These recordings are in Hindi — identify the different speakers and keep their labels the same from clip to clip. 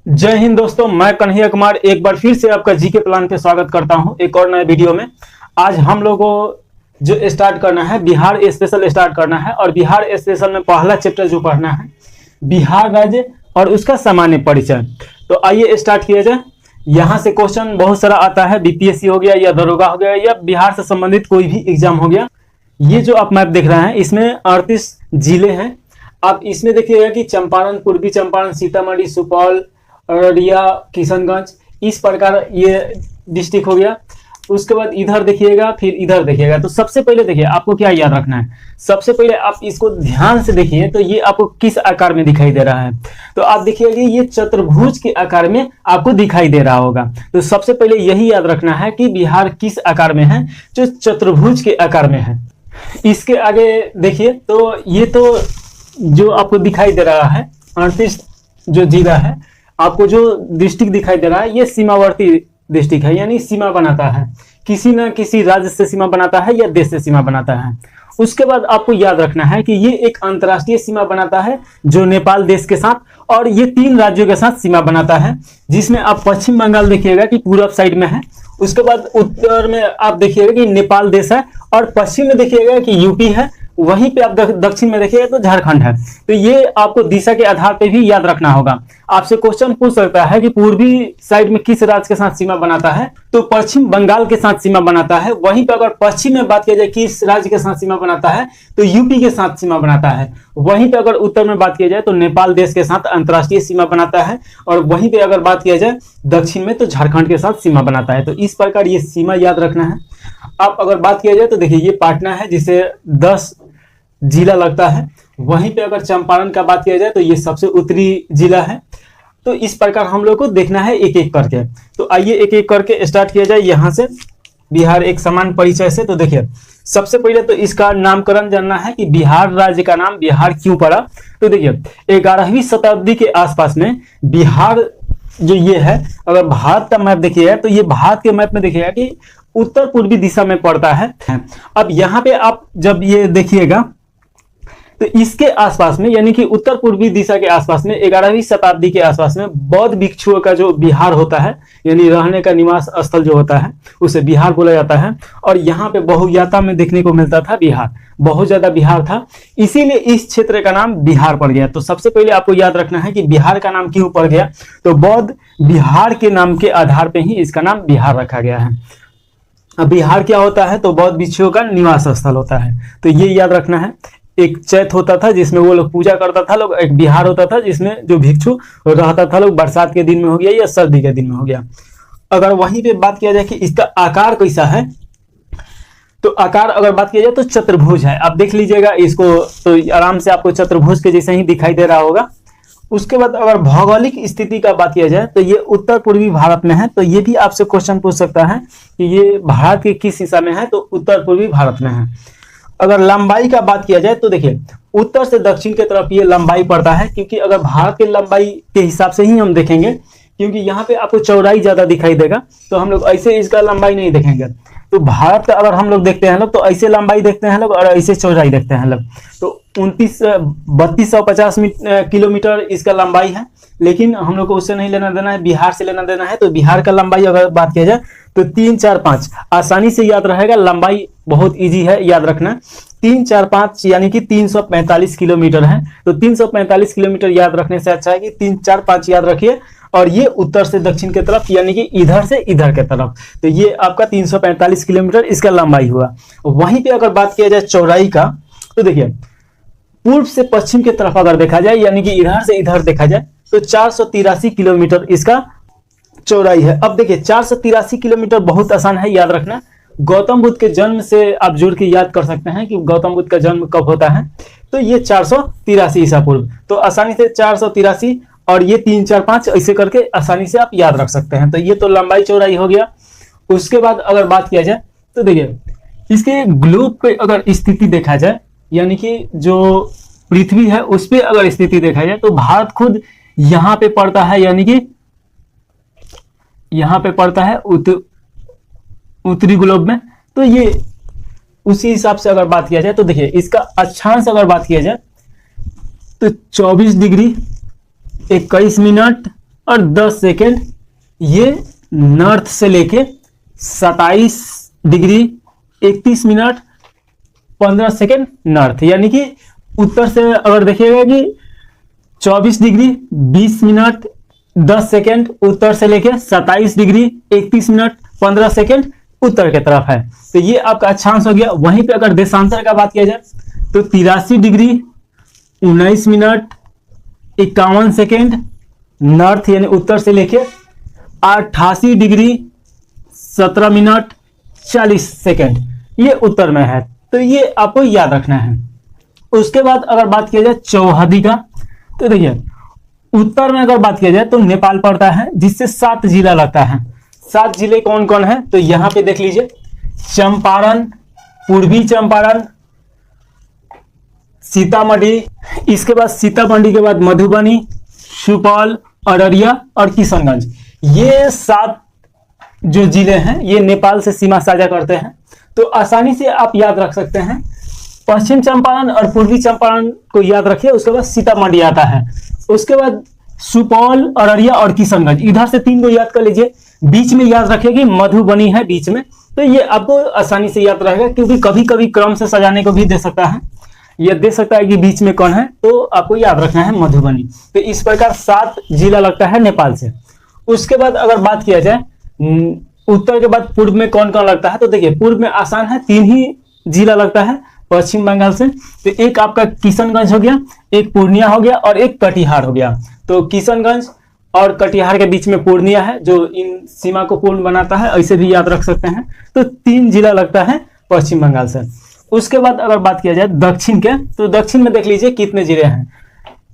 Speaker 1: जय हिंद दोस्तों, मैं कन्हैया कुमार एक बार फिर से आपका जीके प्लान पे स्वागत करता हूं एक और नए वीडियो में। आज हम लोगों को जो स्टार्ट करना है बिहार स्पेशल स्टार्ट करना है और बिहार स्पेशल में पहला चैप्टर जो पढ़ना है बिहार राज्य और उसका सामान्य परिचय। तो आइए स्टार्ट किया जाए। यहाँ से क्वेश्चन बहुत सारा आता है, बीपीएससी हो गया या दरोगा हो गया या बिहार से संबंधित कोई भी एग्जाम हो गया। ये जो आप मैप देख रहे हैं इसमें 38 जिले हैं। आप इसमें देखिएगा कि चंपारण, पूर्वी चंपारण, सीतामढ़ी, सुपौल, अररिया, किशनगंज, इस प्रकार ये डिस्ट्रिक्ट हो गया। उसके बाद इधर देखिएगा, फिर इधर देखिएगा। तो सबसे पहले देखिए आपको क्या याद रखना है। सबसे पहले आप इसको ध्यान से देखिए तो ये आपको किस आकार में दिखाई दे रहा है। तो आप देखिए कि ये चतुर्भुज के आकार में आपको दिखाई दे रहा होगा। तो सबसे पहले यही याद रखना है कि बिहार किस आकार में है, जो चतुर्भुज के आकार में है। इसके आगे देखिए तो ये तो जो आपको दिखाई दे रहा है 38 जो जिला है, आपको जो डिस्ट्रिक्ट दिखाई दे रहा है ये सीमावर्ती डिस्ट्रिक्ट है, यानी सीमा बनाता है, किसी न किसी राज्य से सीमा बनाता है या देश से सीमा बनाता है। उसके बाद आपको याद रखना है कि ये एक अंतर्राष्ट्रीय सीमा बनाता है जो नेपाल देश के साथ, और ये 3 राज्यों के साथ सीमा बनाता है, जिसमें आप पश्चिम बंगाल देखिएगा कि पूर्व साइड में है। उसके बाद उत्तर में आप देखिएगा कि नेपाल देश है, और पश्चिम में देखिएगा कि यूपी है। वहीं पे आप दक्षिण में देखिएगा तो झारखंड है। तो ये आपको दिशा के आधार पे भी याद रखना होगा। आपसे क्वेश्चन पूछ सकता है कि पूर्वी साइड में किस राज्य के साथ सीमा बनाता है, तो पश्चिम बंगाल के साथ सीमा बनाता है। वहीं पे अगर पश्चिम में बात किया जाए किस राज्य के साथ सीमा बनाता है, तो यूपी के साथ सीमा बनाता है। वहीं पे अगर उत्तर में बात किया जाए तो नेपाल देश के साथ अंतर्राष्ट्रीय सीमा बनाता है, और वहीं पे अगर बात किया जाए दक्षिण में तो झारखंड के साथ सीमा बनाता है। तो इस प्रकार ये सीमा याद रखना है। आप अगर बात किया जाए तो देखिए ये पाटना है जिसे 10 जिला लगता है। वहीं पे अगर चंपारण का बात किया जाए तो ये सबसे उत्तरी जिला है। तो इस प्रकार हम लोग को देखना है एक एक करके। तो आइए एक एक करके स्टार्ट किया जाए यहाँ से बिहार एक समान परिचय से। तो देखिए सबसे पहले तो इसका नामकरण जानना है कि बिहार राज्य का नाम बिहार क्यों पड़ा। तो देखिए 11वीं शताब्दी के आसपास में बिहार जो ये है, अगर भारत का मैप देखिएगा तो ये भारत के मैप में देखिएगा कि उत्तर पूर्वी दिशा में पड़ता है। अब यहाँ पे आप जब ये देखिएगा तो इसके आसपास में, यानी कि उत्तर पूर्वी दिशा के आसपास में 11वीं शताब्दी के आसपास में बौद्ध भिक्षुओं का जो बिहार होता है, यानी रहने का निवास स्थल जो होता है, उसे बिहार बोला जाता है। और यहाँ पे बहुयाता में देखने को मिलता था बिहार, बहुत ज्यादा बिहार था, इसीलिए इस क्षेत्र का नाम बिहार पड़ गया। तो सबसे पहले आपको याद रखना है कि बिहार का नाम क्यों पड़ गया। तो बौद्ध बिहार के नाम के आधार पर ही इसका नाम बिहार रखा गया है। अब बिहार क्या होता है, तो बौद्ध भिक्षुओं का निवास स्थल होता है। तो ये याद रखना है। एक चैत होता था जिसमें वो लोग पूजा करता था लोग, एक बिहार होता था जिसमें जो भिक्षु रहता था लोग, बरसात के दिन में हो गया या सर्दी के दिन में हो गया। अगर वहीं पे बात किया जाए कि इसका आकार कैसा है, तो आकार अगर बात किया जाए तो चतुर्भुज है। आप देख लीजिएगा इसको तो आराम से आपको चतुर्भुज के जैसे ही दिखाई दे रहा होगा। उसके बाद अगर भौगोलिक स्थिति का बात किया जाए तो ये उत्तर पूर्वी भारत में है। तो ये भी आपसे क्वेश्चन पूछ सकता है कि ये भारत के किस हिस्सा में है, तो उत्तर पूर्वी भारत में है। अगर लंबाई का बात किया जाए तो देखिए उत्तर से दक्षिण की तरफ ये लंबाई पड़ता है, क्योंकि अगर भारत की लंबाई के हिसाब से ही हम देखेंगे, क्योंकि यहाँ पे आपको चौड़ाई ज्यादा दिखाई देगा, तो हम लोग ऐसे इसका लंबाई नहीं देखेंगे। तो भारत का अगर हम लोग देखते हैं लोग तो ऐसे लंबाई देखते हैं लोग और ऐसे चौड़ाई देखते हैं लोग। तो 3250 किलोमीटर इसका लंबाई है, लेकिन हम लोग को उससे नहीं लेना देना है, बिहार से लेना देना है। तो बिहार का लंबाई अगर बात किया जाए तो 3, 4, 5 आसानी से याद रहेगा। लंबाई बहुत इजी है याद रखना। 3, 4, 5 यानी कि 345 किलोमीटर है। तो 345 किलोमीटर याद रखने से अच्छा है कि 3, 4, 5 याद रखिए। और ये उत्तर से दक्षिण की तरफ, यानी कि इधर से इधर की तरफ। तो ये आपका 345 किलोमीटर इसका लंबाई हुआ। वहीं पे अगर बात किया जाए चौड़ाई का, तो देखिए पूर्व से पश्चिम की तरफ अगर देखा जाए, यानी कि इधर से इधर देखा जाए, तो 483 किलोमीटर इसका चौड़ाई है। अब देखिए 483 किलोमीटर बहुत आसान है याद रखना। गौतम बुद्ध के जन्म से आप जुड़ के याद कर सकते हैं कि गौतम बुद्ध का जन्म कब होता है, तो ये 483 ईसा पूर्व। तो आसानी से 483 और ये 3, 4, 5 ऐसे करके आसानी से आप याद रख सकते हैं। तो ये तो लंबाई चौड़ाई हो गया। उसके बाद अगर बात किया जाए तो देखिए इसके ग्लोब पे अगर स्थिति देखा जाए, यानी कि जो पृथ्वी है उस पर अगर स्थिति देखा जाए, तो भारत खुद यहाँ पे पड़ता है, यानी कि यहाँ पे पड़ता है उत्तरी ग्लोब में। तो ये उसी हिसाब से अगर बात किया जाए तो देखिए इसका अक्षांश अगर बात किया जाए तो 24 डिग्री 21 मिनट और 10 सेकेंड ये नॉर्थ से लेके 27 डिग्री 31 मिनट 15 सेकेंड नॉर्थ, यानी कि उत्तर से अगर देखिएगा कि 24 डिग्री 20 मिनट 10 सेकेंड उत्तर से लेके 27 डिग्री 31 मिनट 15 सेकेंड उत्तर की तरफ है। तो ये आपका अक्षांश हो गया। वहीं पे अगर देशांतर का बात किया जाए तो 83 डिग्री 19 मिनट 51 सेकेंड नॉर्थ यानी उत्तर से लेके 88 डिग्री 17 मिनट 40 सेकेंड ये उत्तर में है। तो ये आपको याद रखना है। उसके बाद अगर बात किया जाए चौहदी का, तो देखिए उत्तर में अगर बात किया जाए तो नेपाल पड़ता है, जिससे 7 जिला लगता है। 7 जिले कौन कौन है तो यहाँ पे देख लीजिए, चंपारण, पूर्वी चंपारण, सीतामढ़ी, इसके बाद सीतामढ़ी के बाद मधुबनी, सुपौल, अररिया और किशनगंज। ये 7 जो जिले हैं ये नेपाल से सीमा साझा करते हैं। तो आसानी से आप याद रख सकते हैं। पश्चिम चंपारण और पूर्वी चंपारण को याद रखिए, उसके बाद सीतामढ़ी आता है, उसके बाद सुपौल, अररिया और किशनगंज, इधर से 3 को याद कर लीजिए। बीच में याद रखिए कि मधुबनी है बीच में, तो ये आपको आसानी से याद रहेगा, क्योंकि कभी कभी क्रम से सजाने को भी दे सकता है, ये दे सकता है कि बीच में कौन है, तो आपको याद रखना है मधुबनी। तो इस प्रकार 7 जिला लगता है नेपाल से। उसके बाद अगर बात किया जाए उत्तर के बाद पूर्व में कौन कौन लगता है, तो देखिए पूर्व में आसान है, 3 ही जिला लगता है पश्चिम बंगाल से। तो एक आपका किशनगंज हो गया, एक पूर्णिया हो गया और एक कटिहार हो गया। तो किशनगंज और कटिहार के बीच में पूर्णिया है जो इन सीमा को पूर्ण बनाता है, ऐसे भी याद रख सकते हैं। तो 3 जिला लगता है पश्चिम बंगाल से। उसके बाद अगर बात किया जाए दक्षिण के, तो दक्षिण में देख लीजिए कितने जिले हैं।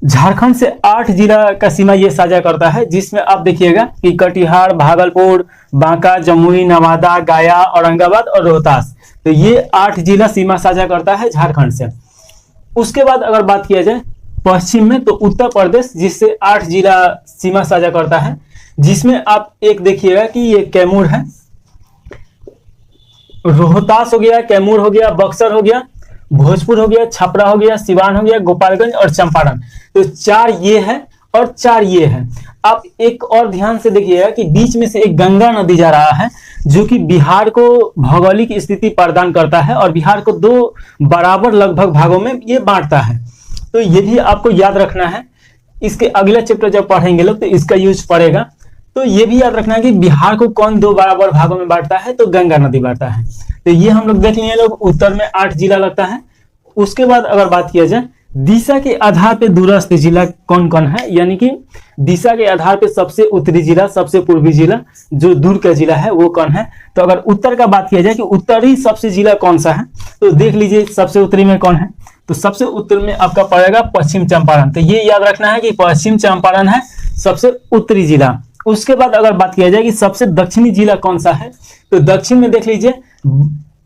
Speaker 1: झारखंड से 8 जिला का सीमा ये साझा करता है, जिसमें आप देखिएगा कि कटिहार, भागलपुर, बांका, जमुई, नवादा, गया, औरंगाबाद और रोहतास। तो ये 8 जिला सीमा साझा करता है झारखंड से। उसके बाद अगर बात किया जाए पश्चिम में, तो उत्तर प्रदेश जिससे 8 जिला सीमा साझा करता है, जिसमें आप एक देखिएगा कि ये कैमूर है, रोहतास हो गया, कैमूर हो गया, बक्सर हो गया, भोजपुर हो गया, छपरा हो गया, सिवान हो गया, गोपालगंज और चंपारण। तो 4 ये है और 4 ये है। आप एक और ध्यान से देखिएगा कि बीच में से एक गंगा नदी जा रहा है, जो कि बिहार को भौगोलिक स्थिति प्रदान करता है और बिहार को 2 बराबर लगभग भागों में ये बांटता है। तो ये भी आपको याद रखना है। इसके अगला चैप्टर जब पढ़ेंगे लोग तो इसका यूज पड़ेगा। तो ये भी याद रखना है कि बिहार को कौन 2 बराबर भागों में बांटता है, तो गंगा नदी बांटता है। तो ये हम लोग देख लिए लोग, उत्तर में 8 जिला लगता है। उसके बाद अगर बात किया जाए दिशा के आधार पे दूरस्थ जिला कौन कौन है, यानी कि दिशा के आधार पे सबसे उत्तरी जिला, सबसे पूर्वी जिला, जो दूर का जिला है वो कौन है। तो अगर उत्तर का बात किया जाए कि उत्तरी सबसे जिला कौन सा है, तो देख लीजिए सबसे उत्तरी में कौन है, तो सबसे उत्तर में आपका पड़ेगा पश्चिम चंपारण। तो ये याद रखना है कि पश्चिम चंपारण है सबसे उत्तरी जिला। उसके बाद अगर बात किया जाए कि सबसे दक्षिणी जिला कौन सा है, तो दक्षिण में देख लीजिए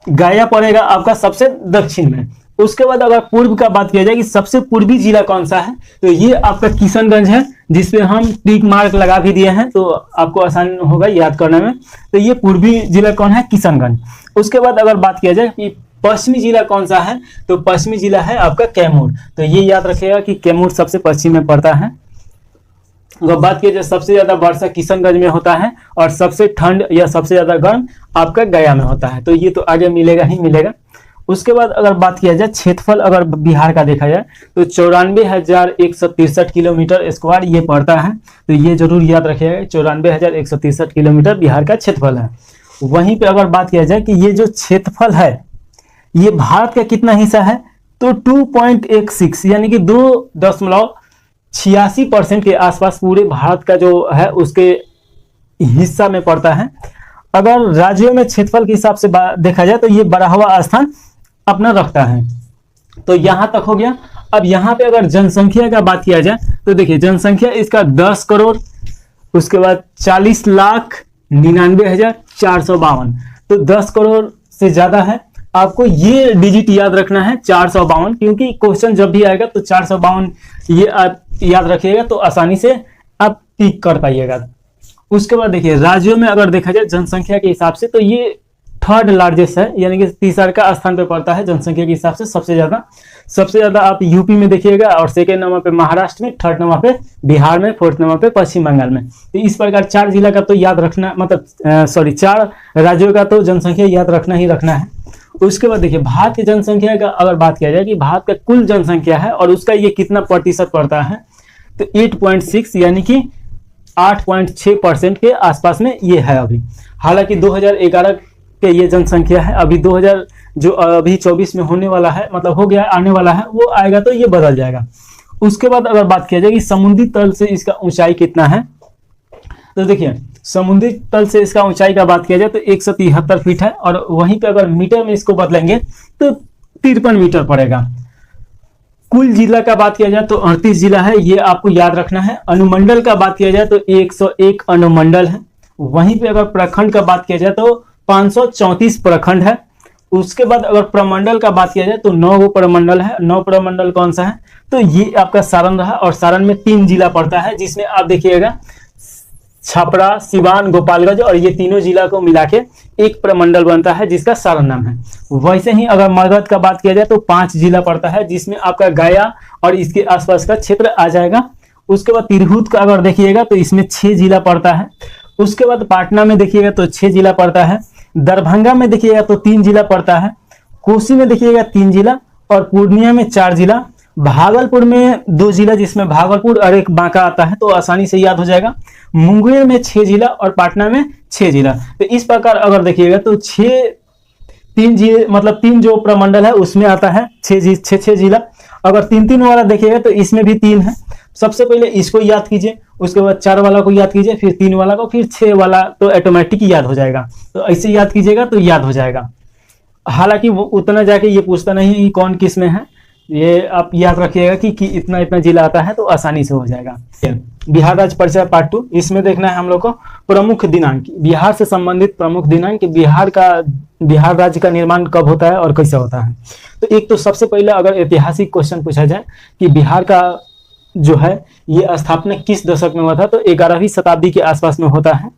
Speaker 1: गया पड़ेगा आपका सबसे दक्षिण में। उसके बाद अगर पूर्व का बात किया जाए कि सबसे पूर्वी जिला कौन सा है, तो ये आपका किशनगंज है, जिसपे हम टिक मार्क लगा भी दिए हैं, तो आपको आसान होगा याद करने में। तो ये पूर्वी जिला कौन है, किशनगंज। उसके बाद अगर बात किया जाए कि पश्चिमी जिला कौन सा है, तो पश्चिमी जिला है आपका कैमूर। तो ये याद रखिएगा कि कैमूर सबसे पश्चिम में पड़ता है। अगर बात किया जाए सबसे ज्यादा वर्षा किशनगंज में होता है और सबसे ठंड या सबसे ज्यादा गर्म आपका गया में होता है। तो ये तो आगे मिलेगा ही मिलेगा। उसके बाद अगर बात किया जाए क्षेत्रफल अगर बिहार का देखा जाए तो 94,163 किलोमीटर स्क्वायर ये पड़ता है। तो ये जरूर याद रखिएगा, 94,163 किलोमीटर बिहार का क्षेत्रफल है। वहीं पे अगर बात किया जाए कि ये जो क्षेत्रफल है ये भारत का कितना हिस्सा है, तो 2.16 यानी कि 2.86% के आसपास पूरे भारत का जो है उसके हिस्सा में पड़ता है। अगर राज्यों में क्षेत्रफल के हिसाब से देखा जाए तो ये 12वां स्थान अपना रखता है। तो यहां तक हो गया। अब यहां पे अगर जनसंख्या का बात किया जाए तो देखिए जनसंख्या इसका 10 करोड़, उसके बाद 40,99,452। तो 10 करोड़ से ज्यादा है। आपको ये डिजिट याद रखना है 452, क्योंकि क्वेश्चन जब भी आएगा तो 452 ये आप याद रखिएगा तो आसानी से आप टिक कर पाइएगा। उसके बाद देखिए राज्यों में अगर देखा जाए जनसंख्या के हिसाब से तो ये थर्ड लार्जेस्ट है, यानी कि तीसरा का स्थान पे पड़ता है जनसंख्या के हिसाब से सबसे ज्यादा आप यूपी में देखिएगा, और सेकेंड नंबर पे महाराष्ट्र में, थर्ड नंबर पे बिहार में, फोर्थ नंबर पे पश्चिम बंगाल में। तो इस प्रकार 4 जिला का तो याद रखना, मतलब 4 राज्यों का तो जनसंख्या याद रखना ही रखना है। उसके बाद देखिए भारत की जनसंख्या का अगर बात किया जाए कि भारत का कुल जनसंख्या है और उसका ये कितना प्रतिशत पड़ता है, तो 8.6 यानी कि 8.6% के आसपास में ये है अभी। हालांकि 2011 के ये जनसंख्या है, अभी 2000 जो अभी 24 में होने वाला है, मतलब हो गया आने वाला है, वो आएगा तो ये बदल जाएगा। उसके बाद अगर बात किया जाए कि समुद्री तल से इसका ऊंचाई कितना है, तो देखिए समुद्री तल से इसका ऊंचाई का बात किया जाए तो 173 फीट है, और वहीं पे अगर मीटर में इसको बदलेंगे तो 53 मीटर पड़ेगा। कुल जिला का बात किया जाए तो 38 जिला है, ये आपको याद रखना है। अनुमंडल का बात किया जाए तो 101 अनुमंडल है। वहीं पे अगर प्रखंड का बात किया जाए तो 534 प्रखंड है। उसके बाद अगर प्रमंडल का बात किया जाए तो 9 गो प्रमंडल है। 9 प्रमंडल कौन सा है, तो ये आपका सारण रहा, और सारण में 3 जिला पड़ता है, जिसमें आप देखिएगा छपरा, सिवान, गोपालगंज, और ये तीनों जिला को मिला के एक प्रमंडल बनता है जिसका सारण नाम है। वैसे ही अगर मगध का बात किया जाए तो 5 जिला पड़ता है, जिसमें आपका गया और इसके आसपास का क्षेत्र आ जाएगा। उसके बाद तिरहुत का अगर देखिएगा तो इसमें 6 जिला पड़ता है। उसके बाद पाटना में देखिएगा तो 6 जिला पड़ता है। दरभंगा में देखिएगा तो 3 जिला पड़ता है। कोसी में देखिएगा 3 जिला, और पूर्णिया में 4 जिला। भागलपुर में 2 जिला, जिसमें भागलपुर और एक बांका आता है, तो आसानी से याद हो जाएगा। मुंगेर में 6 जिला और पाटना में 6 जिला। तो इस प्रकार अगर देखिएगा तो 3 जो प्रमंडल है उसमें आता है 6 जिला। अगर 3 वाला देखिएगा तो इसमें भी 3 है। सबसे पहले इसको याद कीजिए, उसके बाद 4 वाला को याद कीजिए, फिर 3 वाला को, फिर 6 वाला, तो ऑटोमेटिक याद हो जाएगा। तो ऐसे याद कीजिएगा तो याद हो जाएगा। हालांकि वो उतना जाके ये पूछता नहीं है कि कौन किस में है, ये आप याद रखिएगा कि इतना जिला आता है तो आसानी से हो जाएगा। बिहार राज्य परिचय पार्ट 2, इसमें देखना है हम लोग को प्रमुख दिनांक, बिहार से संबंधित प्रमुख दिनांक, बिहार राज्य का निर्माण कब होता है और कैसे होता है। तो एक तो सबसे पहले अगर ऐतिहासिक क्वेश्चन पूछा जाए कि बिहार का जो है ये स्थापना किस दशक में हुआ था, तो 11वीं शताब्दी के आसपास में होता है।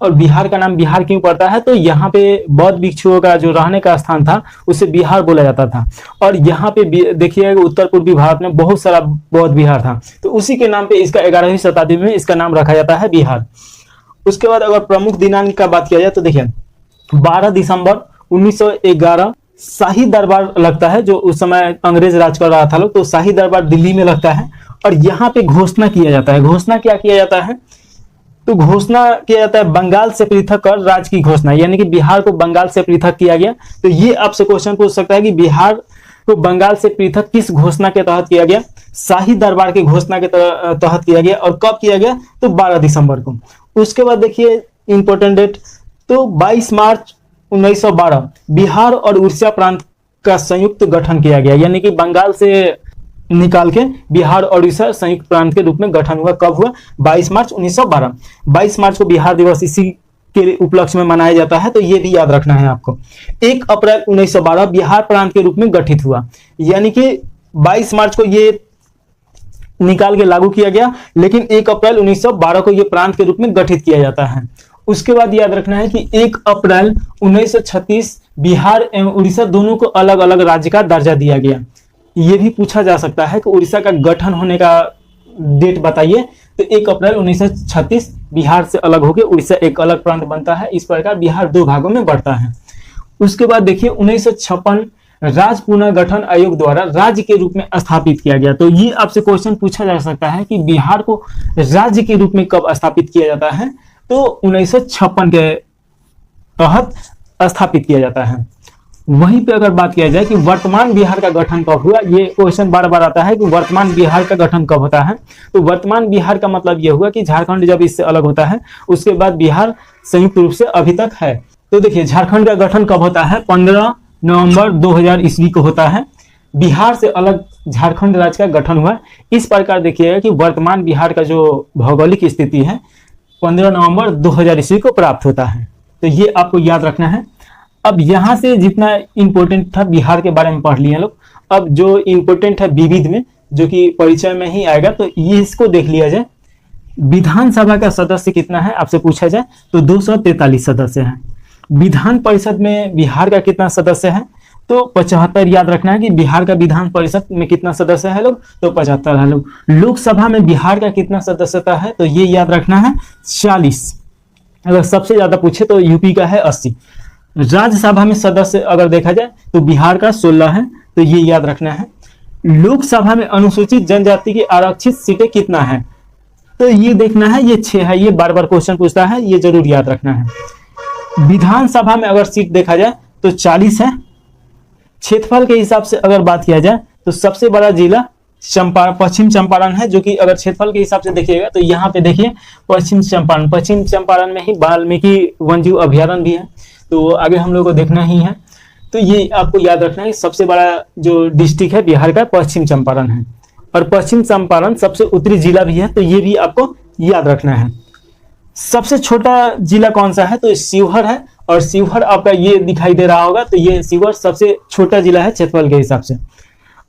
Speaker 1: और बिहार का नाम बिहार क्यों पड़ता है, तो यहाँ पे बौद्ध भिक्षुओं का जो रहने का स्थान था उसे बिहार बोला जाता था। और यहाँ पे देखिए उत्तर पूर्वी भारत में बहुत सारा बौद्ध विहार था, तो उसी के नाम पे इसका 11वीं शताब्दी में इसका नाम रखा जाता है बिहार। उसके बाद अगर प्रमुख दिनांक का बात किया जाए तो देखिए 12 दिसंबर 1911 शाही दरबार लगता है, जो उस समय अंग्रेज राज कर रहा था लोग, तो शाही दरबार दिल्ली में लगता है। और यहाँ पे घोषणा किया जाता है। घोषणा क्या किया जाता है, तो घोषणा किया जाता है बंगाल से पृथक कर राज्य की घोषणा, यानी कि बिहार को बंगाल से पृथक किया गया। तो ये आपसे क्वेश्चन पूछ सकता है कि बिहार को बंगाल से पृथक किस घोषणा के तहत किया गया, शाही दरबार की घोषणा के तहत किया गया। और कब किया गया, तो 12 दिसंबर को। उसके बाद देखिए इंपॉर्टेंट डेट, तो 22 मार्च 1912 बिहार और उड़ीसा प्रांत का संयुक्त गठन किया गया, यानी कि बंगाल से निकाल के बिहार और उड़ीसा संयुक्त प्रांत के रूप में गठन हुआ। कब हुआ, 22 मार्च 1912। 22 मार्च को बिहार दिवस इसी के उपलक्ष्य में मनाया जाता है, तो ये भी याद रखना है आपको। 1 अप्रैल 1912 बिहार प्रांत के रूप में गठित हुआ, यानी कि 22 मार्च को ये निकाल के लागू किया गया, लेकिन 1 अप्रैल 1912 को ये प्रांत के रूप में गठित किया जाता है। उसके बाद याद रखना है कि 1 अप्रैल 1936 बिहार एवं उड़ीसा दोनों को अलग अलग राज्य का दर्जा दिया गया। ये भी पूछा जा सकता है कि उड़ीसा का गठन होने का डेट बताइए, तो 1 अप्रैल 1936 बिहार से अलग होकर उड़ीसा एक अलग प्रांत बनता है। इस प्रकार बिहार 2 भागों में बढ़ता है। उसके बाद देखिए 1956 राज्य पुनर्गठन आयोग द्वारा राज्य के रूप में स्थापित किया गया। तो ये आपसे क्वेश्चन पूछा जा सकता है कि बिहार को राज्य के रूप में कब स्थापित किया जाता है, तो 1956 के तहत स्थापित किया जाता है। वहीं पे अगर बात किया जाए कि वर्तमान बिहार का गठन कब हुआ, ये क्वेश्चन बार बार आता है कि वर्तमान बिहार का गठन कब होता है। तो वर्तमान बिहार का मतलब ये हुआ कि झारखंड जब इससे अलग होता है उसके बाद बिहार संयुक्त रूप से अभी तक है। तो देखिए झारखंड का गठन कब होता है, 15 नवंबर 2000 ईस्वी को होता है। बिहार से अलग झारखंड राज्य का गठन हुआ। इस प्रकार देखिएगा कि वर्तमान बिहार का जो भौगोलिक स्थिति है 15 नवंबर 2000 ईस्वी को प्राप्त होता है। तो ये आपको याद रखना है। अब यहाँ से जितना इंपॉर्टेंट था बिहार के बारे में पढ़ लिए लोग, अब जो इंपॉर्टेंट है विविध में, जो कि परिचय में ही आएगा, तो ये इसको देख लिया जाए। विधानसभा का सदस्य कितना है आपसे पूछा जाए, तो 243 सदस्य हैं। विधान परिषद में बिहार का कितना सदस्य है, तो 75 याद रखना है कि बिहार का विधान परिषद में कितना सदस्य है लोग, तो 75 है लोग। लोकसभा में बिहार का कितना सदस्यता है, तो ये याद रखना है 40। अगर सबसे ज्यादा पूछे तो यूपी का है 80। राज्यसभा में सदस्य अगर देखा जाए तो बिहार का 16 है, तो ये याद रखना है। लोकसभा में अनुसूचित जनजाति की आरक्षित सीटें कितना है, तो ये देखना है, ये 6 है। ये बार बार क्वेश्चन पूछता है, ये जरूर याद रखना है। विधानसभा में अगर सीट देखा जाए तो 40 है। क्षेत्रफल के हिसाब से अगर बात किया जाए तो सबसे बड़ा जिला पश्चिम चंपारण है, जो कि अगर क्षेत्रफल के हिसाब से देखिएगा तो यहाँ पे देखिए पश्चिम चंपारण में ही वाल्मीकि वन्यजीव अभ्यारण्य भी है, तो आगे हम लोग को देखना ही है। तो ये आपको याद रखना है, सबसे बड़ा जो डिस्ट्रिक्ट है बिहार का पश्चिम चंपारण है, और पश्चिम चंपारण सबसे उत्तरी जिला भी है, तो ये भी आपको याद रखना है। सबसे छोटा जिला कौन सा है, तो शिवहर है, और शिवहर आपका ये दिखाई दे रहा होगा, तो ये शिवहर सबसे छोटा जिला है क्षेत्रफल के हिसाब से।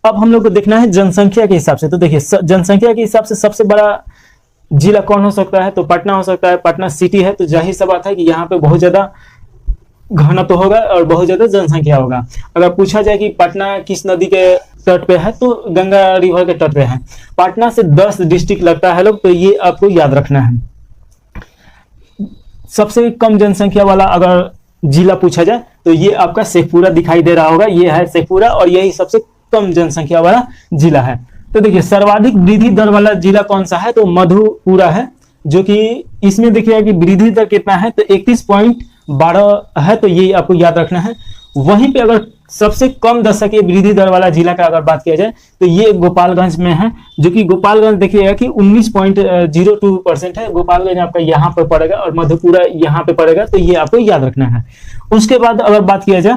Speaker 1: अब हम लोग को देखना है जनसंख्या के हिसाब से, तो देखिए जनसंख्या के हिसाब से सबसे बड़ा जिला कौन हो सकता है, तो पटना हो सकता है। पटना सिटी है, तो जाहिर सा बात है कि यहाँ पे बहुत ज्यादा घनत्व होगा और बहुत ज्यादा जनसंख्या होगा। अगर पूछा जाए कि पटना किस नदी के तट पे है, तो गंगा रिवर के तट पे है। पटना से 10 डिस्ट्रिक्ट लगता है लोग, तो ये आपको याद रखना है। सबसे कम जनसंख्या वाला अगर जिला पूछा जाए तो ये आपका शेखपुरा दिखाई दे रहा होगा, ये है शेखपुरा, और यही सबसे कम जनसंख्या वाला जिला है। तो देखिए सर्वाधिक वृद्धि दर वाला जिला कौन सा है, तो मधुपुरा है, जो कि इसमें देखिएगा कि वृद्धि दर कितना है, तो 31.12 है, तो ये आपको याद रखना है। वहीं पे अगर सबसे कम दशकीय वृद्धि दर वाला जिला का अगर बात किया जाए तो ये गोपालगंज में है, जो कि गोपालगंज देखिएगा कि 19.02% है। गोपालगंज आपका यहाँ पे पड़ेगा और मधुपुरा यहाँ पे पड़ेगा, तो ये आपको याद रखना है। उसके बाद अगर बात किया जाए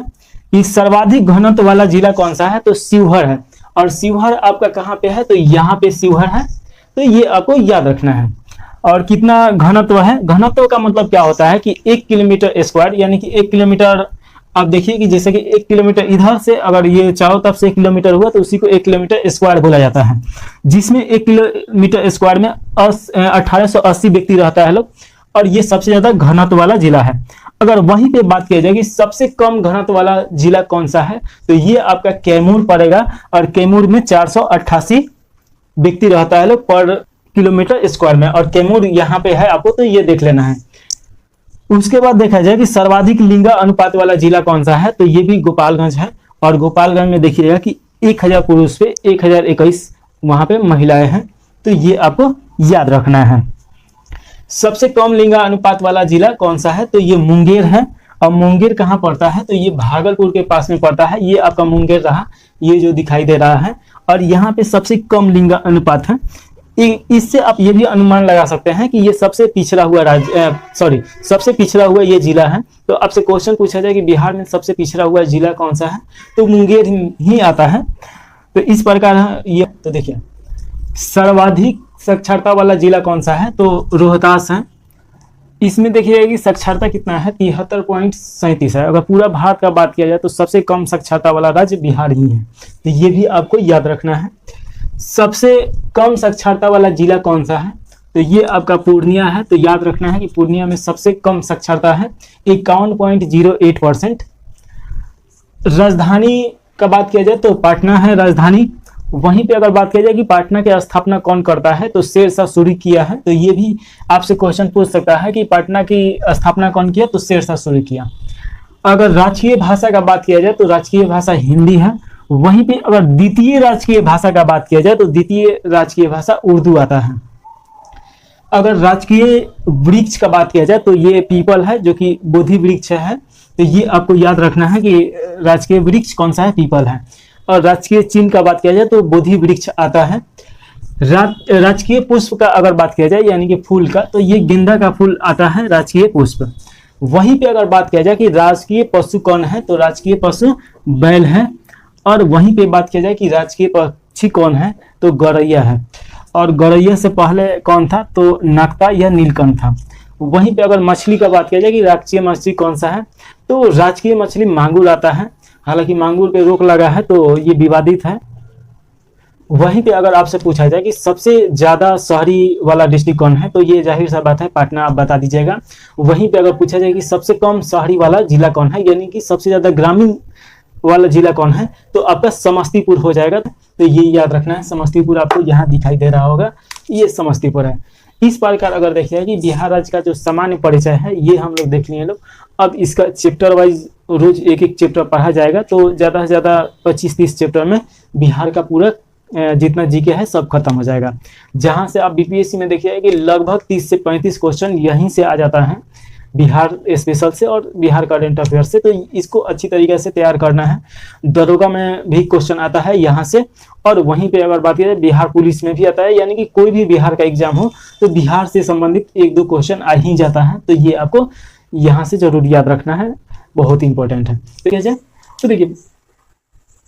Speaker 1: कि सर्वाधिक घनत्व वाला जिला कौन सा है, तो शिवहर है, और शिवहर आपका कहाँ पे है, तो यहाँ पे शिवहर है, तो ये आपको याद रखना है। और कितना घनत्व है, घनत्व का मतलब क्या होता है कि 1 किलोमीटर स्क्वायर, यानी कि 1 किलोमीटर, आप देखिए कि जैसे कि 1 किलोमीटर इधर से अगर ये चारों तरफ से 1 किलोमीटर हुआ तो उसी को 1 किलोमीटर स्क्वायर बोला जाता है, जिसमें 1 किलोमीटर स्क्वायर में 1880 व्यक्ति रहता है लोग, और ये सबसे ज्यादा घनत्व वाला जिला है। अगर वहीं पे बात किया जाए कि सबसे कम घनत्व वाला जिला कौन सा है, तो ये आपका कैमूर पड़ेगा, और कैमूर में 488 व्यक्ति रहता है लोग पर किलोमीटर स्क्वायर में, और कैमूर यहाँ पे है आपको, तो ये देख लेना है। उसके बाद देखा जाए कि सर्वाधिक लिंग अनुपात वाला जिला कौन सा है, तो ये भी गोपालगंज है, और गोपालगंज में देखिएगा कि 1000 पुरुष पे 1021 वहां पे महिलाएं हैं, तो ये आपको याद रखना है। सबसे कम लिंग अनुपात वाला जिला कौन सा है, तो ये मुंगेर है, और मुंगेर कहाँ पड़ता है, तो ये भागलपुर के पास में पड़ता है। ये आपका मुंगेर रहा, ये जो दिखाई दे रहा है, और यहाँ पे सबसे कम लिंग अनुपात है। इससे आप ये भी अनुमान लगा सकते हैं कि ये सबसे पिछड़ा हुआ सबसे पिछड़ा हुआ ये जिला है। तो आपसे क्वेश्चन पूछा जाए कि बिहार में सबसे पिछड़ा हुआ जिला कौन सा है, तो मुंगेर ही आता है। तो इस प्रकार ये, तो देखिए सर्वाधिक साक्षरता वाला जिला कौन सा है, तो रोहतास है। इसमें देखिएगा कि साक्षरता कितना है, 73.37 है। अगर पूरा भारत का बात किया जाए तो सबसे कम साक्षरता वाला राज्य बिहार ही है, तो ये भी आपको याद रखना है। सबसे कम साक्षरता वाला जिला कौन सा है, तो ये आपका पूर्णिया है। तो याद रखना है कि पूर्णिया में सबसे कम साक्षरता है, 51.08%। राजधानी का बात किया जाए तो पटना है राजधानी। वहीं पे अगर बात किया जाए कि पटना की स्थापना कौन करता है, तो शेरशाह सूरी किया है। तो ये भी आपसे क्वेश्चन पूछ सकता है कि पटना की स्थापना कौन किया, तो शेरशाह सूरी किया। अगर राजकीय भाषा का बात किया जाए तो राजकीय भाषा हिंदी है। वहीं पे अगर द्वितीय राजकीय भाषा का बात किया जाए तो द्वितीय राजकीय भाषा उर्दू आता है। अगर राजकीय वृक्ष का बात किया जाए तो ये पीपल है, जो कि बोधि वृक्ष है। तो ये आपको याद रखना है कि राजकीय वृक्ष कौन सा है, पीपल है। और राजकीय चिन्ह का बात किया जाए तो बोधि वृक्ष आता है। राजकीय पुष्प का अगर बात किया जाए यानी कि फूल का, तो ये गेंदा का फूल आता है राजकीय पुष्प। वहीं पे अगर बात किया जाए कि राजकीय पशु कौन है, तो राजकीय पशु बैल है। और वहीं पे बात किया जाए कि राजकीय पक्षी कौन है, तो गौरैया है। और गौरैया से पहले कौन था, तो नक्ता या नीलकंठ था। वहीं पे अगर मछली का बात किया जाए कि राजकीय मछली कौन सा है, तो राजकीय मछली मांगुर आता है। हालांकि मांगुर पे रोक लगा है, तो ये विवादित है। वहीं पे अगर आपसे पूछा जाए कि सबसे ज़्यादा शहरी वाला डिस्ट्रिक्ट कौन है, तो ये जाहिर सा बात है पटना, आप बता दीजिएगा। वहीं पे अगर पूछा जाए कि सबसे कम शहरी वाला जिला कौन है, यानी कि सबसे ज़्यादा ग्रामीण वाला जिला कौन है, तो आपका समस्तीपुर हो जाएगा। तो ये याद रखना है, समस्तीपुर आपको यहाँ दिखाई दे रहा होगा, ये समस्तीपुर है। इस प्रकार अगर देखिए कि बिहार राज्य का जो सामान्य परिचय है ये हम लोग देख लिए लोग। अब इसका चैप्टर वाइज रोज एक एक चैप्टर पढ़ा जाएगा, तो ज़्यादा से ज़्यादा 25-30 चैप्टर में बिहार का पूरा जितना जीके है सब खत्म हो जाएगा। जहां से आप बीपीएससी में देखिए कि लगभग 30 से 35 क्वेश्चन यहीं से आ जाता है, बिहार स्पेशल से और बिहार करंट अफेयर से। तो इसको अच्छी तरीके से तैयार करना है। दरोगा में भी क्वेश्चन आता है यहाँ से, और वहीं पे अगर बात करें बिहार पुलिस में भी आता है, यानी कि कोई भी बिहार का एग्जाम हो तो बिहार से संबंधित 1-2 क्वेश्चन आ ही जाता है। तो ये आपको यहाँ से जरूर याद रखना है, बहुत इंपॉर्टेंट है। तो देखिए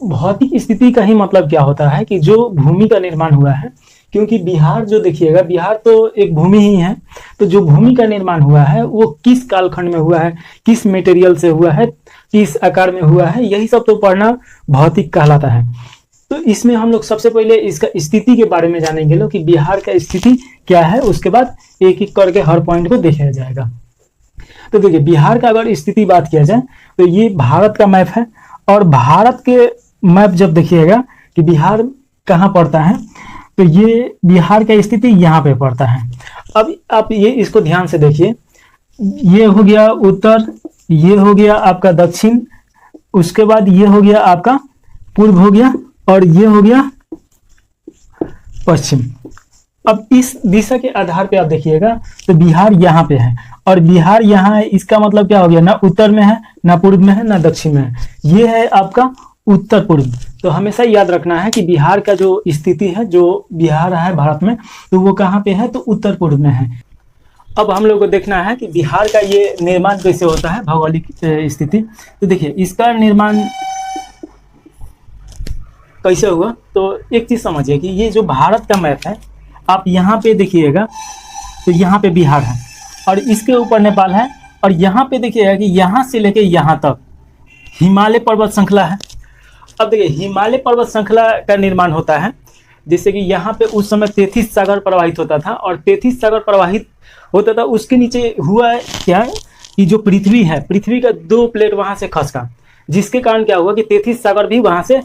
Speaker 1: भौतिक स्थिति का ही मतलब क्या होता है कि जो भूमि का निर्माण हुआ है, क्योंकि बिहार जो देखिएगा, बिहार तो एक भूमि ही है, तो जो भूमि का निर्माण हुआ है वो किस कालखंड में हुआ है, किस मटेरियल से हुआ है, किस आकार में हुआ है, यही सब तो पढ़ना भौतिक कहलाता है। तो इसमें हम लोग सबसे पहले इसका स्थिति के बारे में जानेंगे लोग कि बिहार का स्थिति क्या है, उसके बाद एक एक करके हर पॉइंट को देखा जाएगा। तो देखिए बिहार का अगर स्थिति बात किया जाए तो ये भारत का मैप है, और भारत के मैप जब देखिएगा कि बिहार कहाँ पड़ता है, तो ये बिहार का स्थिति यहाँ पे पड़ता है। अब आप ये इसको ध्यान से देखिए, ये हो गया उत्तर, ये हो गया आपका दक्षिण, उसके बाद ये हो गया आपका पूर्व हो गया, और ये हो गया पश्चिम। अब इस दिशा के आधार पे आप देखिएगा तो बिहार यहाँ पे है, और बिहार यहाँ है, इसका मतलब क्या हो गया, ना उत्तर में है, ना पूर्व में है, ना दक्षिण में है, ये है आपका उत्तर पूर्व। तो हमेशा याद रखना है कि बिहार का जो स्थिति है, जो बिहार है भारत में, तो वो कहाँ पे है, तो उत्तर पूर्व में है। अब हम लोग को देखना है कि बिहार का ये निर्माण कैसे होता है, भौगोलिक स्थिति। तो देखिए इसका निर्माण कैसे हुआ, तो एक चीज समझिए कि ये जो भारत का मैप है, आप यहाँ पे देखिएगा तो यहाँ पे बिहार है, और इसके ऊपर नेपाल है, और यहाँ पे देखिएगा कि यहाँ से लेके यहाँ तक हिमालय पर्वत श्रृंखला है। अब देखिए हिमालय पर्वत श्रृंखला का निर्माण होता है, जैसे कि यहाँ पे उस समय 33 सागर प्रवाहित होता था, और 33 सागर प्रवाहित होता था, उसके नीचे हुआ क्या है कि जो पृथ्वी है, पृथ्वी का 2 प्लेट वहां से खसका, जिसके कारण क्या हुआ कि 33 सागर भी वहां से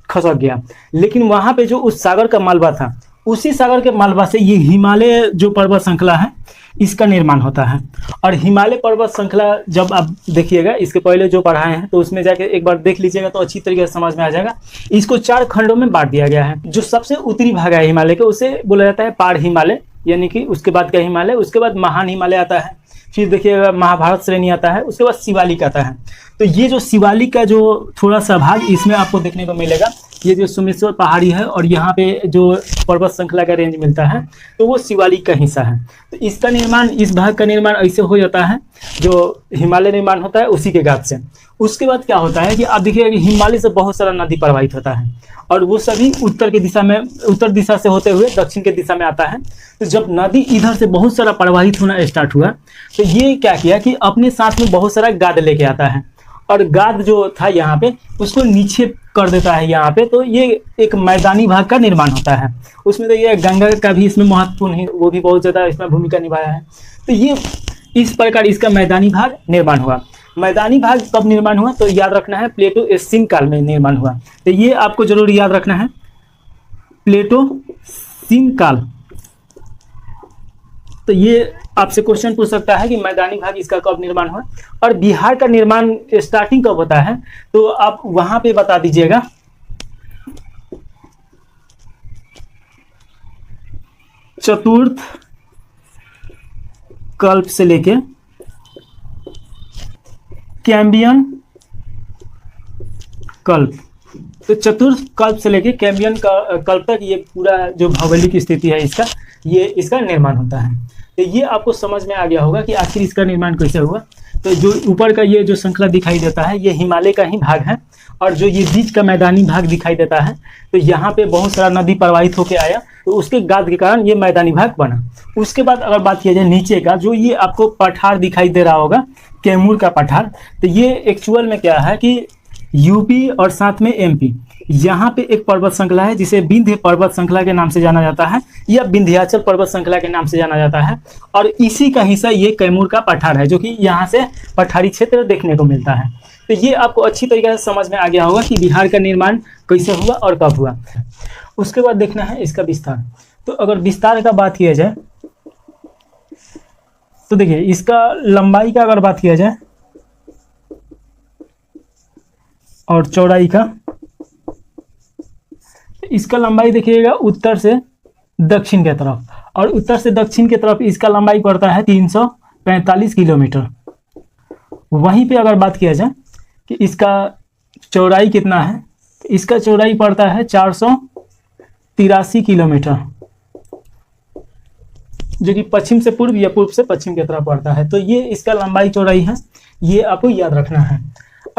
Speaker 1: खसक गया। लेकिन वहां पे जो उस सागर का मलबा था, उसी सागर के मलबा से ये हिमालय जो पर्वत श्रृंखला है इसका निर्माण होता है। और हिमालय पर्वत श्रृंखला जब आप देखिएगा, इसके पहले जो पढ़ाए हैं तो उसमें जाके एक बार देख लीजिएगा तो अच्छी तरीके से समझ में आ जाएगा। इसको 4 खंडों में बांट दिया गया है। जो सबसे उत्तरी भाग है हिमालय के, उसे बोला जाता है पार हिमालय, यानी कि उसके बाद का हिमालय, उसके बाद महान हिमालय आता है, फिर देखिएगा महाभारत श्रेणी आता है, उसके बाद शिवालिक आता है। तो ये जो शिवालिक का जो थोड़ा सा भाग इसमें आपको देखने को मिलेगा, ये जो सोमेश्वर पहाड़ी है और यहाँ पे जो पर्वत श्रृंखला का रेंज मिलता है, तो वो शिवालिक का हिस्सा है। तो इसका निर्माण, इस भाग का निर्माण ऐसे हो जाता है, जो हिमालय निर्माण होता है उसी के गाद से। उसके बाद क्या होता है कि आप देखिएगा कि हिमालय से बहुत सारा नदी प्रवाहित होता है, और वो सभी उत्तर की दिशा में, उत्तर दिशा से होते हुए दक्षिण की दिशा में आता है। तो जब नदी इधर से बहुत सारा प्रवाहित होना स्टार्ट हुआ, तो ये क्या किया कि अपने साथ में बहुत सारा गाद लेके आता है, और गाद जो था यहाँ पे उसको नीचे कर देता है यहाँ पे। तो ये एक मैदानी भाग का निर्माण होता है। उसमें तो ये गंगा का भी इसमें महत्वपूर्ण है, वो भी बहुत ज़्यादा इसमें भूमिका निभाया है। तो ये इस प्रकार इसका मैदानी भाग निर्माण हुआ। मैदानी भाग कब निर्माण हुआ, तो याद रखना है प्लेटोसीन काल में निर्माण हुआ। तो ये आपको जरूर याद रखना है, प्लेटोसीन काल। तो ये आपसे क्वेश्चन पूछ सकता है कि मैदानी भाग इसका कब निर्माण हुआ, और बिहार का निर्माण स्टार्टिंग कब होता है, तो आप वहां पे बता दीजिएगा। चतुर्थ कल्प से लेके कैम्बियन कल्प, तो चतुर्थ कल्प से लेके कैम्बियन कल्प तक ये पूरा जो भौगोलिक स्थिति है इसका, ये इसका निर्माण होता है। तो ये आपको समझ में आ गया होगा कि आखिर इसका निर्माण कैसे हुआ। तो जो ऊपर का ये जो श्रृंखला दिखाई देता है, ये हिमालय का ही भाग है, और जो ये बीच का मैदानी भाग दिखाई देता है, तो यहाँ पे बहुत सारा नदी प्रवाहित होके आया, तो उसके गाद के कारण ये मैदानी भाग बना। उसके बाद अगर बात किया जाए नीचे का, जो ये आपको पठार दिखाई दे रहा होगा, कैमूर का पठार, तो ये एक्चुअल में क्या है कि यूपी और साथ में एमपी, यहाँ पे एक पर्वत श्रृंखला है जिसे विंध्य पर्वत श्रृंखला के नाम से जाना जाता है या विंध्याचल पर्वत श्रृंखला के नाम से जाना जाता है। और इसी का हिस्सा ये कैमूर का पठार है, जो कि यहाँ से पठारी क्षेत्र देखने को मिलता है। तो ये आपको अच्छी तरीके से समझ में आ गया होगा कि बिहार का निर्माण कैसे हुआ और कब हुआ। उसके बाद देखना है इसका विस्तार। तो अगर विस्तार का बात किया जाए तो देखिए, इसका लंबाई का अगर बात किया जाए और चौड़ाई का, इसका लंबाई देखिएगा उत्तर से दक्षिण की तरफ, और उत्तर से दक्षिण की तरफ इसका लंबाई पड़ता है 345 किलोमीटर। वहीं पे अगर बात किया जाए कि इसका चौड़ाई कितना है, तो इसका चौड़ाई पड़ता है 483 किलोमीटर, जो कि पश्चिम से पूर्व या पूर्व से पश्चिम की तरफ पड़ता है। तो ये इसका लंबाई चौड़ाई है, ये आपको याद रखना है।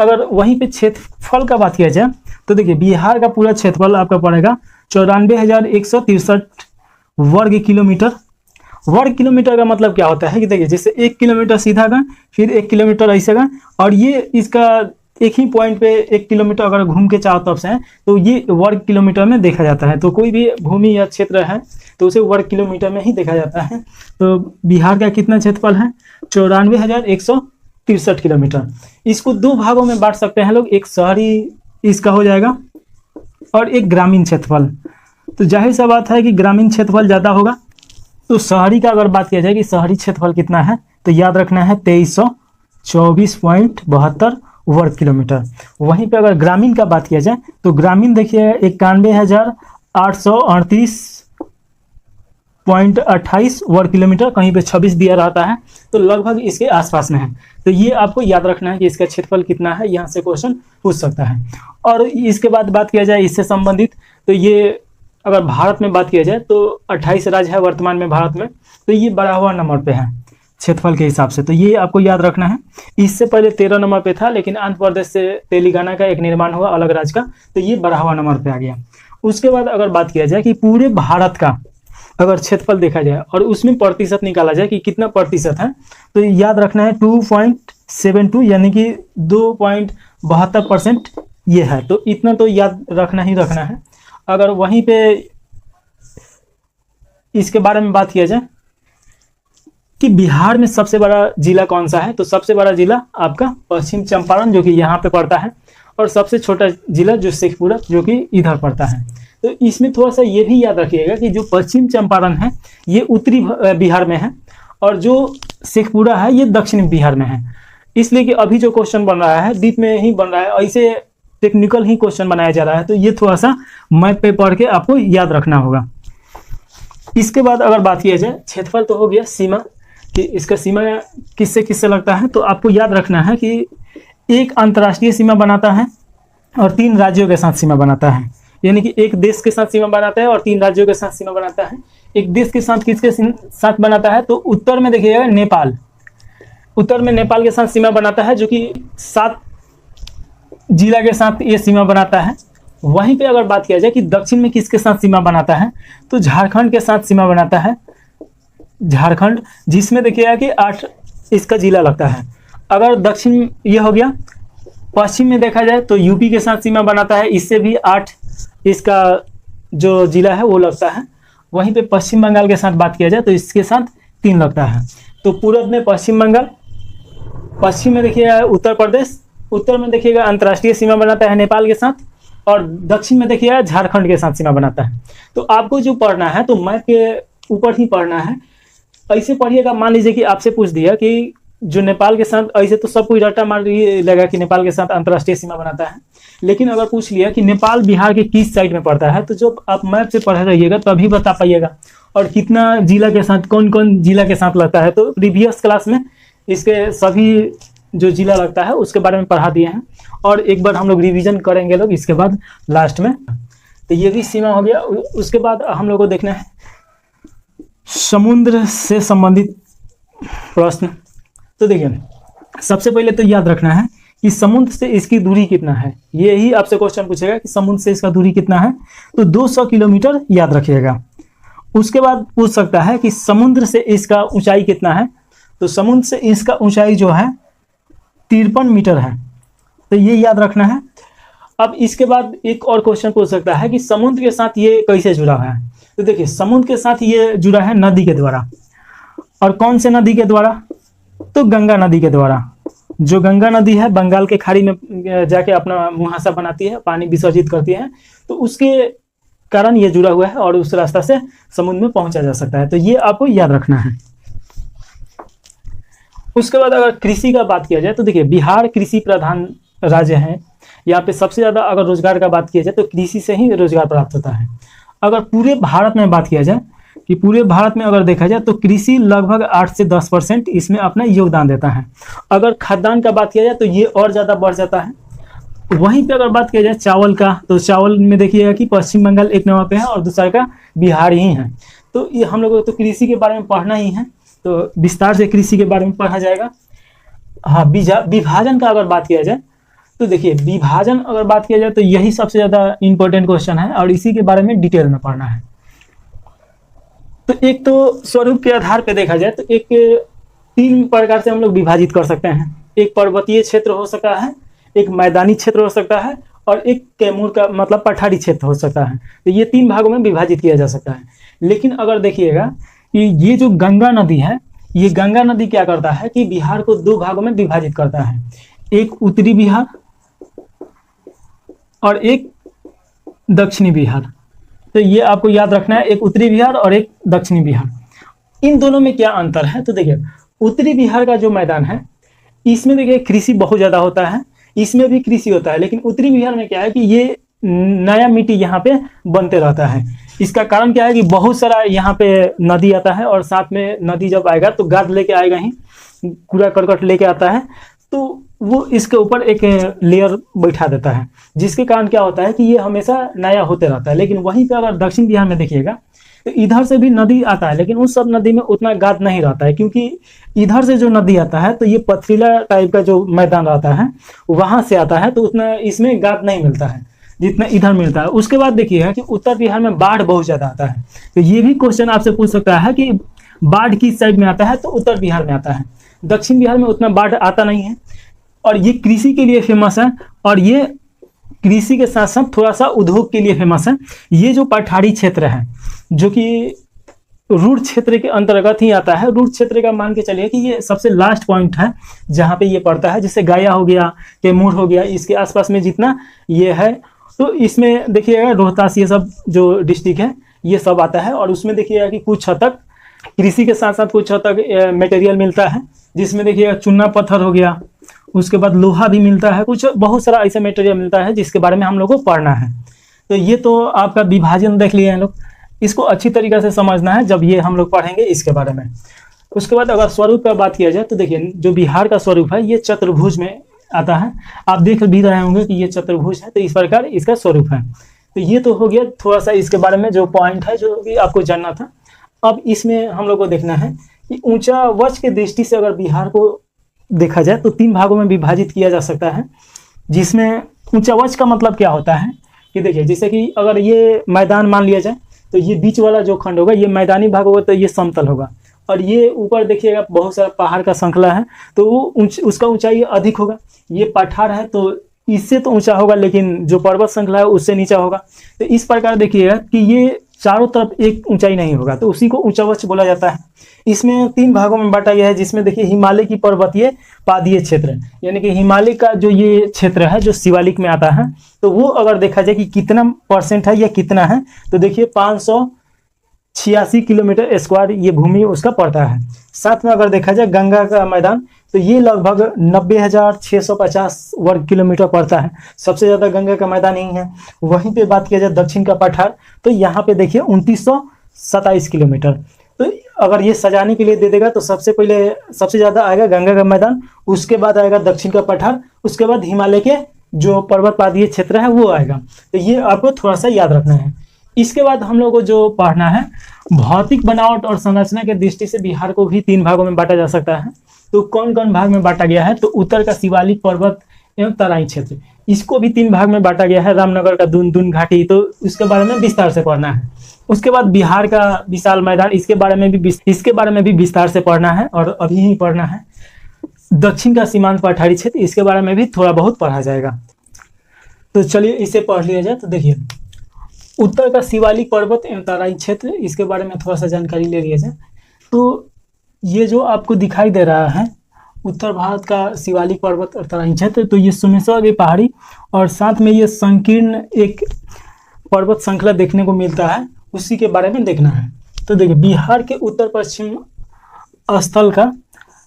Speaker 1: अगर वहीं पे क्षेत्रफल का बात किया जाए तो देखिए, बिहार का पूरा क्षेत्रफल आपका पड़ेगा 94,163 वर्ग किलोमीटर। वर्ग किलोमीटर का मतलब क्या होता है कि देखिए, जैसे 1 किलोमीटर सीधा का, फिर 1 किलोमीटर ऐसे का, और ये इसका एक ही पॉइंट पे 1 किलोमीटर अगर घूम के चारों तरफ से है तो ये वर्ग किलोमीटर में देखा जाता है। तो कोई भी भूमि या क्षेत्र है तो उसे वर्ग किलोमीटर में ही देखा जाता है। तो बिहार का कितना क्षेत्रफल है? 94,163 किलोमीटर। इसको दो भागों में बांट सकते हैं लोग, एक शहरी इसका हो जाएगा और एक ग्रामीण क्षेत्रफल। तो जाहिर सा बात है कि ग्रामीण क्षेत्रफल ज़्यादा होगा। तो शहरी का अगर बात किया जाए कि शहरी क्षेत्रफल कितना है, तो याद रखना है 2324.72 वर्ग किलोमीटर। वहीं पे अगर ग्रामीण का बात किया जाए तो ग्रामीण देखिए 91,838.28 वर्ग किलोमीटर, कहीं पे 26 दिया रहता है, तो लगभग इसके आसपास में है। तो ये आपको याद रखना है कि इसका क्षेत्रफल कितना है, यहाँ से क्वेश्चन पूछ सकता है। और इसके बाद बात किया जाए इससे संबंधित, तो ये अगर भारत में बात किया जाए तो 28 राज्य है वर्तमान में भारत में, तो ये 12वां नंबर पे है क्षेत्रफल के हिसाब से। तो ये आपको याद रखना है। इससे पहले 13 नंबर पे था, लेकिन आंध्र प्रदेश से तेलंगाना का एक निर्माण हुआ अलग राज्य का, तो ये 12वां नंबर पे आ गया। उसके बाद अगर बात किया जाए कि पूरे भारत का अगर क्षेत्रफल देखा जाए और उसमें प्रतिशत निकाला जाए कि कितना प्रतिशत है, तो याद रखना है 2.72 यानी कि 2.72% ये है। तो इतना तो याद रखना ही रखना है। अगर वहीं पे इसके बारे में बात किया जाए कि बिहार में सबसे बड़ा जिला कौन सा है, तो सबसे बड़ा जिला आपका पश्चिम चंपारण, जो कि यहाँ पे पड़ता है, और सबसे छोटा जिला जो शेखपुरा, जो कि इधर पड़ता है। तो इसमें थोड़ा सा ये भी याद रखिएगा कि जो पश्चिम चंपारण है ये उत्तरी बिहार में है, और जो शेखपुरा है ये दक्षिण बिहार में है। इसलिए कि अभी जो क्वेश्चन बन रहा है बीच में ही बन रहा है, ऐसे टेक्निकल ही क्वेश्चन बनाया जा रहा है। तो ये थोड़ा सा मैप पे पढ़ के आपको याद रखना होगा। इसके बाद अगर बात किया जाए, क्षेत्रफल तो हो गया, सीमा कि इसका सीमा किससे किससे लगता है, तो आपको याद रखना है कि एक अंतर्राष्ट्रीय सीमा बनाता है और 3 राज्यों के साथ सीमा बनाता है। यानी कि एक देश के साथ सीमा बनाता है और 3 राज्यों के साथ सीमा बनाता है। एक देश के साथ किसके साथ बनाता है, तो उत्तर में देखिएगा नेपाल, उत्तर में नेपाल के साथ सीमा बनाता है, जो कि 7 जिला के साथ ये सीमा बनाता है। वहीं पे अगर बात किया जाए कि दक्षिण में किसके साथ सीमा बनाता है, तो झारखंड के साथ सीमा बनाता है, झारखंड, जिसमें देखिएगा कि 8 इसका जिला लगता है। अगर दक्षिण ये हो गया, पश्चिम में देखा जाए तो यूपी के साथ सीमा बनाता है, इससे भी 8 इसका जो जिला है वो लगता है। वहीं पे पश्चिम बंगाल के साथ बात किया जाए तो इसके साथ 3 लगता है। तो पूरब में पश्चिम बंगाल, पश्चिम में देखिएगा उत्तर प्रदेश, उत्तर में देखिएगा अंतर्राष्ट्रीय सीमा बनाता है नेपाल के साथ, और दक्षिण में देखिएगा झारखंड के साथ सीमा बनाता है। तो आपको जो पढ़ना है तो मैप के ऊपर ही पढ़ना है। ऐसे पढ़िएगा, मान लीजिए कि आपसे पूछ दिया कि जो नेपाल के साथ, ऐसे तो सब कोई रट्टा मार लगा कि नेपाल के साथ अंतर्राष्ट्रीय सीमा बनाता है, लेकिन अगर पूछ लिया कि नेपाल बिहार के किस साइड में पड़ता है, तो जब आप मैप से पढ़ रहिएगा तभी बता पाइएगा, और कितना जिला के साथ, कौन कौन जिला के साथ लगता है। तो प्रीवियस क्लास में इसके सभी जो जिला लगता है उसके बारे में पढ़ा दिए हैं, और एक बार हम लोग रिवीजन करेंगे लोग इसके बाद लास्ट में। तो ये भी सीमा हो गया। उसके बाद हम लोग को देखना है समुद्र से संबंधित प्रश्न। तो देखिए, सबसे पहले तो याद रखना है कि समुद्र से इसकी दूरी कितना है। ये ही आपसे क्वेश्चन पूछेगा कि समुद्र से इसका दूरी कितना है, तो 200 किलोमीटर याद रखिएगा। उसके बाद पूछ सकता है कि समुद्र से इसका ऊंचाई कितना है, तो समुद्र से इसका ऊंचाई जो है 53 मीटर है, तो ये याद रखना है। अब इसके बाद एक और क्वेश्चन पूछ सकता है कि समुद्र के साथ ये कैसे जुड़ा हुआ है। तो देखिए समुद्र के साथ ये जुड़ा है नदी के द्वारा, और कौन से नदी के द्वारा, तो गंगा नदी के द्वारा। जो गंगा नदी है बंगाल के खाड़ी में जाके अपना मुहासा बनाती है, पानी विसर्जित करती है, तो उसके कारण ये जुड़ा हुआ है और उस रास्ता से समुद्र में पहुंचा जा सकता है। तो ये आपको याद रखना है। उसके बाद अगर कृषि का बात किया जाए तो देखिए बिहार कृषि प्रधान राज्य है। यहाँ पे सबसे ज्यादा अगर रोजगार का बात किया जाए तो कृषि से ही रोजगार प्राप्त होता है। अगर पूरे भारत में बात किया जाए कि पूरे भारत में अगर देखा जाए तो कृषि लगभग 8 से 10% इसमें अपना योगदान देता है। अगर खाद्यान्न का बात किया जाए तो ये और ज़्यादा बढ़ जाता है। वहीं पे अगर बात किया जाए चावल का, तो चावल में देखिएगा कि पश्चिम बंगाल 1 नंबर पे है और दूसरा का बिहार ही है। तो ये हम लोगों को तो कृषि के बारे में पढ़ना ही है, तो विस्तार से कृषि के बारे में पढ़ा जाएगा। हाँ, विभाजन का अगर बात किया जाए तो देखिए विभाजन अगर बात किया जाए तो यही सबसे ज़्यादा इंपॉर्टेंट क्वेश्चन है और इसी के बारे में डिटेल में पढ़ना है। तो एक तो स्वरूप के आधार पे देखा जाए तो एक 3 प्रकार से हम लोग विभाजित कर सकते हैं। एक पर्वतीय क्षेत्र हो सकता है, एक मैदानी क्षेत्र हो सकता है और एक कैमूर का मतलब पठारी क्षेत्र हो सकता है। तो ये 3 भागों में विभाजित किया जा सकता है। लेकिन अगर देखिएगा कि ये जो गंगा नदी है, ये गंगा नदी क्या करता है कि बिहार को 2 भागों में विभाजित करता है, एक उत्तरी बिहार और एक दक्षिणी बिहार। तो ये आपको याद रखना है, एक उत्तरी बिहार और एक दक्षिणी बिहार। इन दोनों में क्या अंतर है, तो देखिए उत्तरी बिहार का जो मैदान है इसमें देखिए कृषि बहुत ज़्यादा होता है, इसमें भी कृषि होता है। लेकिन उत्तरी बिहार में क्या है कि ये नया मिट्टी यहाँ पे बनते रहता है। इसका कारण क्या है कि बहुत सारा यहाँ पे नदी आता है और साथ में नदी जब आएगा तो गाद लेके आएगा ही, कूड़ा करकट लेके आता है, तो वो इसके ऊपर एक लेयर बैठा देता है, जिसके कारण क्या होता है कि ये हमेशा नया होते रहता है। लेकिन वहीं पे अगर दक्षिण बिहार में देखिएगा तो इधर से भी नदी आता है, लेकिन उस सब नदी में उतना गाद नहीं रहता है, क्योंकि इधर से जो नदी आता है तो ये पथरीला टाइप का जो मैदान रहता है वहां से आता है, तो उतना इसमें गाद नहीं मिलता है जितना इधर मिलता है। उसके बाद देखिएगा कि उत्तर बिहार में बाढ़ बहुत ज्यादा आता है। तो ये भी क्वेश्चन आपसे पूछ सकता है कि बाढ़ किस साइड में आता है, तो उत्तर बिहार में आता है। दक्षिण बिहार में उतना बाढ़ आता नहीं है और ये कृषि के लिए फेमस है, और ये कृषि के साथ साथ थोड़ा सा उद्योग के लिए फेमस है। ये जो पठारी क्षेत्र है जो कि रूट क्षेत्र के अंतर्गत ही आता है, रूट क्षेत्र का मान के चलिए कि ये सबसे लास्ट पॉइंट है जहाँ पे ये पड़ता है, जैसे गाया हो गया, कैमूर हो गया, इसके आसपास में जितना ये है, तो इसमें देखिएगा रोहतास, ये सब जो डिस्ट्रिक्ट है ये सब आता है। और उसमें देखिएगा कि कुछ हद तक कृषि के साथ साथ कुछ हद तक मटेरियल मिलता है, जिसमें देखिएगा चूना पत्थर हो गया, उसके बाद लोहा भी मिलता है, कुछ बहुत सारा ऐसा मटेरियल मिलता है जिसके बारे में हम लोग को पढ़ना है। तो ये तो आपका विभाजन देख लिए हैं लोग, इसको अच्छी तरीके से समझना है जब ये हम लोग पढ़ेंगे इसके बारे में। उसके बाद अगर स्वरूप का बात किया जाए तो देखिए जो बिहार का स्वरूप है ये चतुर्भुज में आता है। आप देख भी रहे होंगे कि ये चतुर्भुज है, तो इस प्रकार इसका स्वरूप है। तो ये तो हो गया थोड़ा सा इसके बारे में जो पॉइंट है जो भी आपको जानना था। अब इसमें हम लोग को देखना है कि ऊंचा वच के दृष्टि से अगर बिहार को देखा जाए तो 3 भागों में विभाजित किया जा सकता है, जिसमें ऊंचा वच का मतलब क्या होता है कि देखिए जैसे कि अगर ये मैदान मान लिया जाए तो ये बीच वाला जो खंड होगा ये मैदानी भाग होगा, तो ये समतल होगा, और ये ऊपर देखिएगा बहुत सारा पहाड़ का श्रृंखला है तो वो उसका ऊंचाई अधिक होगा। ये पठार है तो इससे तो ऊंचा होगा, लेकिन जो पर्वत श्रृंखला है उससे नीचा होगा। तो इस प्रकार देखिएगा कि ये चारों तरफ एक ऊंचाई नहीं होगा, तो उसी को ऊंचा वच बोला जाता है। इसमें 3 भागों में बांटा गया है, जिसमें देखिए हिमालय की पर्वतीय पादीय क्षेत्र, यानी कि हिमालय का जो ये क्षेत्र है जो शिवालिक में आता है, तो वो अगर देखा जाए कि कितना % है या कितना है, तो देखिए 586 किलोमीटर स्क्वायर ये भूमि उसका पड़ता है। साथ में अगर देखा जाए गंगा का मैदान तो ये लगभग 90,650 वर्ग किलोमीटर पड़ता है, सबसे ज़्यादा गंगा का मैदान ही है। वहीं पे बात किया जाए दक्षिण का पठार तो यहाँ पे देखिए 2927 किलोमीटर। तो अगर ये सजाने के लिए दे देगा तो सबसे पहले सबसे ज़्यादा आएगा गंगा का मैदान, उसके बाद आएगा दक्षिण का पठार, उसके बाद हिमालय के जो पर्वत पादीय क्षेत्र है वो आएगा। तो ये आपको थोड़ा सा याद रखना है। इसके बाद हम लोग को जो पढ़ना है भौतिक बनावट और संरचना के दृष्टि से बिहार को भी 3 भागों में बांटा जा सकता है। तो कौन कौन भाग में बांटा गया है, तो उत्तर का शिवालिक पर्वत एवं तराई क्षेत्र, इसको भी 3 भाग में बांटा गया है। रामनगर का दून घाटी, तो इसके बारे में विस्तार से पढ़ना है। उसके बाद बिहार का विशाल मैदान, इसके बारे में भी विस्तार से पढ़ना है और अभी ही पढ़ना है। दक्षिण का सीमांत पठारी क्षेत्र, इसके बारे में भी थोड़ा बहुत पढ़ा जाएगा। तो चलिए इसे पढ़ लिया जाए। तो देखिए, उत्तर का शिवालिक पर्वत एवं तराई क्षेत्र, इसके बारे में थोड़ा सा जानकारी ले लिया जाए। तो ये जो आपको दिखाई दे रहा है उत्तर भारत का शिवालिक पर्वत और तराई क्षेत्र, तो ये सुमेश्वर की पहाड़ी और साथ में ये संकीर्ण एक पर्वत श्रृंखला देखने को मिलता है, उसी के बारे में देखना है। तो देखिए, बिहार के उत्तर पश्चिम स्थल का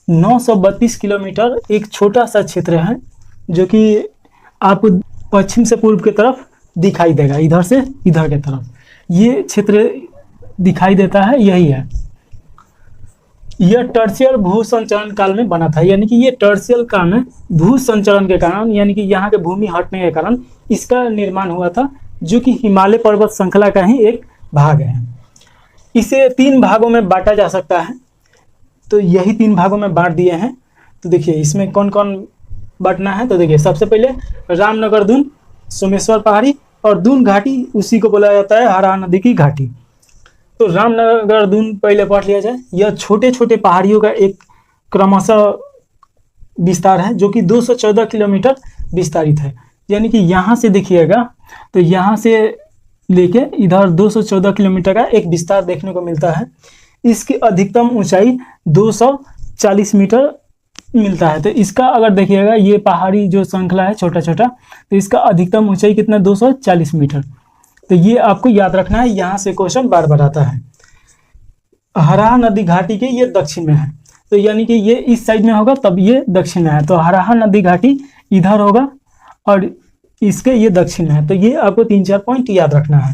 Speaker 1: 932 किलोमीटर एक छोटा सा क्षेत्र है, जो कि आपको पश्चिम से पूर्व की तरफ दिखाई देगा, इधर से इधर की तरफ ये क्षेत्र दिखाई देता है, यही है। यह टर्शियल भू संचरण काल में बना था, यानी कि ये टर्शियल काल में भू संचरण के कारण, यानी कि यहाँ के भूमि हटने के कारण इसका निर्माण हुआ था, जो कि हिमालय पर्वत श्रृंखला का ही एक भाग है। इसे 3 भागों में बांटा जा सकता है, तो यही 3 भागों में बांट दिए हैं। तो देखिए इसमें कौन कौन बांटना है। तो देखिए, सबसे पहले रामनगर दून, सोमेश्वर पहाड़ी और दून घाटी, उसी को बोला जाता है हरा नदी की घाटी। तो रामनगर दून पहले पढ़ लिया जाए। यह छोटे छोटे पहाड़ियों का एक क्रमशः विस्तार है, जो कि 214 किलोमीटर विस्तारित है। यानी कि यहाँ से देखिएगा, तो यहाँ से लेके इधर 214 किलोमीटर का एक विस्तार देखने को मिलता है। इसकी अधिकतम ऊंचाई 240 मीटर मिलता है। तो इसका अगर देखिएगा, ये पहाड़ी जो श्रृंखला है छोटा छोटा, तो इसका अधिकतम ऊंचाई कितना, 240 मीटर। तो ये आपको याद रखना है, यहाँ से क्वेश्चन बार बार आता है। हराहा नदी घाटी के ये दक्षिण में है, तो यानी कि ये इस साइड में होगा तब ये दक्षिण में है। तो हराहा नदी घाटी इधर होगा और इसके ये दक्षिण में है। तो ये आपको 3-4 पॉइंट याद रखना है।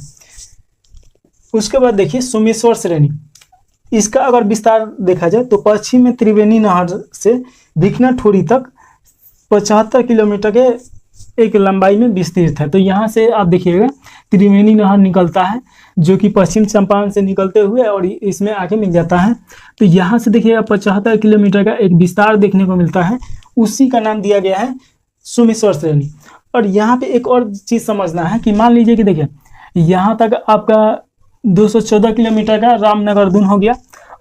Speaker 1: उसके बाद देखिए सोमेश्वर श्रेणी, इसका अगर विस्तार देखा जाए तो पश्चिम में त्रिवेणी नहर से भिखना ठोरी तक 75 किलोमीटर के एक लंबाई में विस्तृत है। तो यहाँ से आप देखिएगा त्रिवेणी नहर निकलता है, जो कि पश्चिम चंपारण से निकलते हुए और इसमें आके मिल जाता है। तो यहाँ से देखिएगा 75 किलोमीटर का एक विस्तार देखने को मिलता है, उसी का नाम दिया गया है सोमेश्वर श्रेणी। और यहाँ पे एक और चीज़ समझना है कि मान लीजिए कि देखिए यहाँ तक आपका 214 किलोमीटर का रामनगर दून हो गया,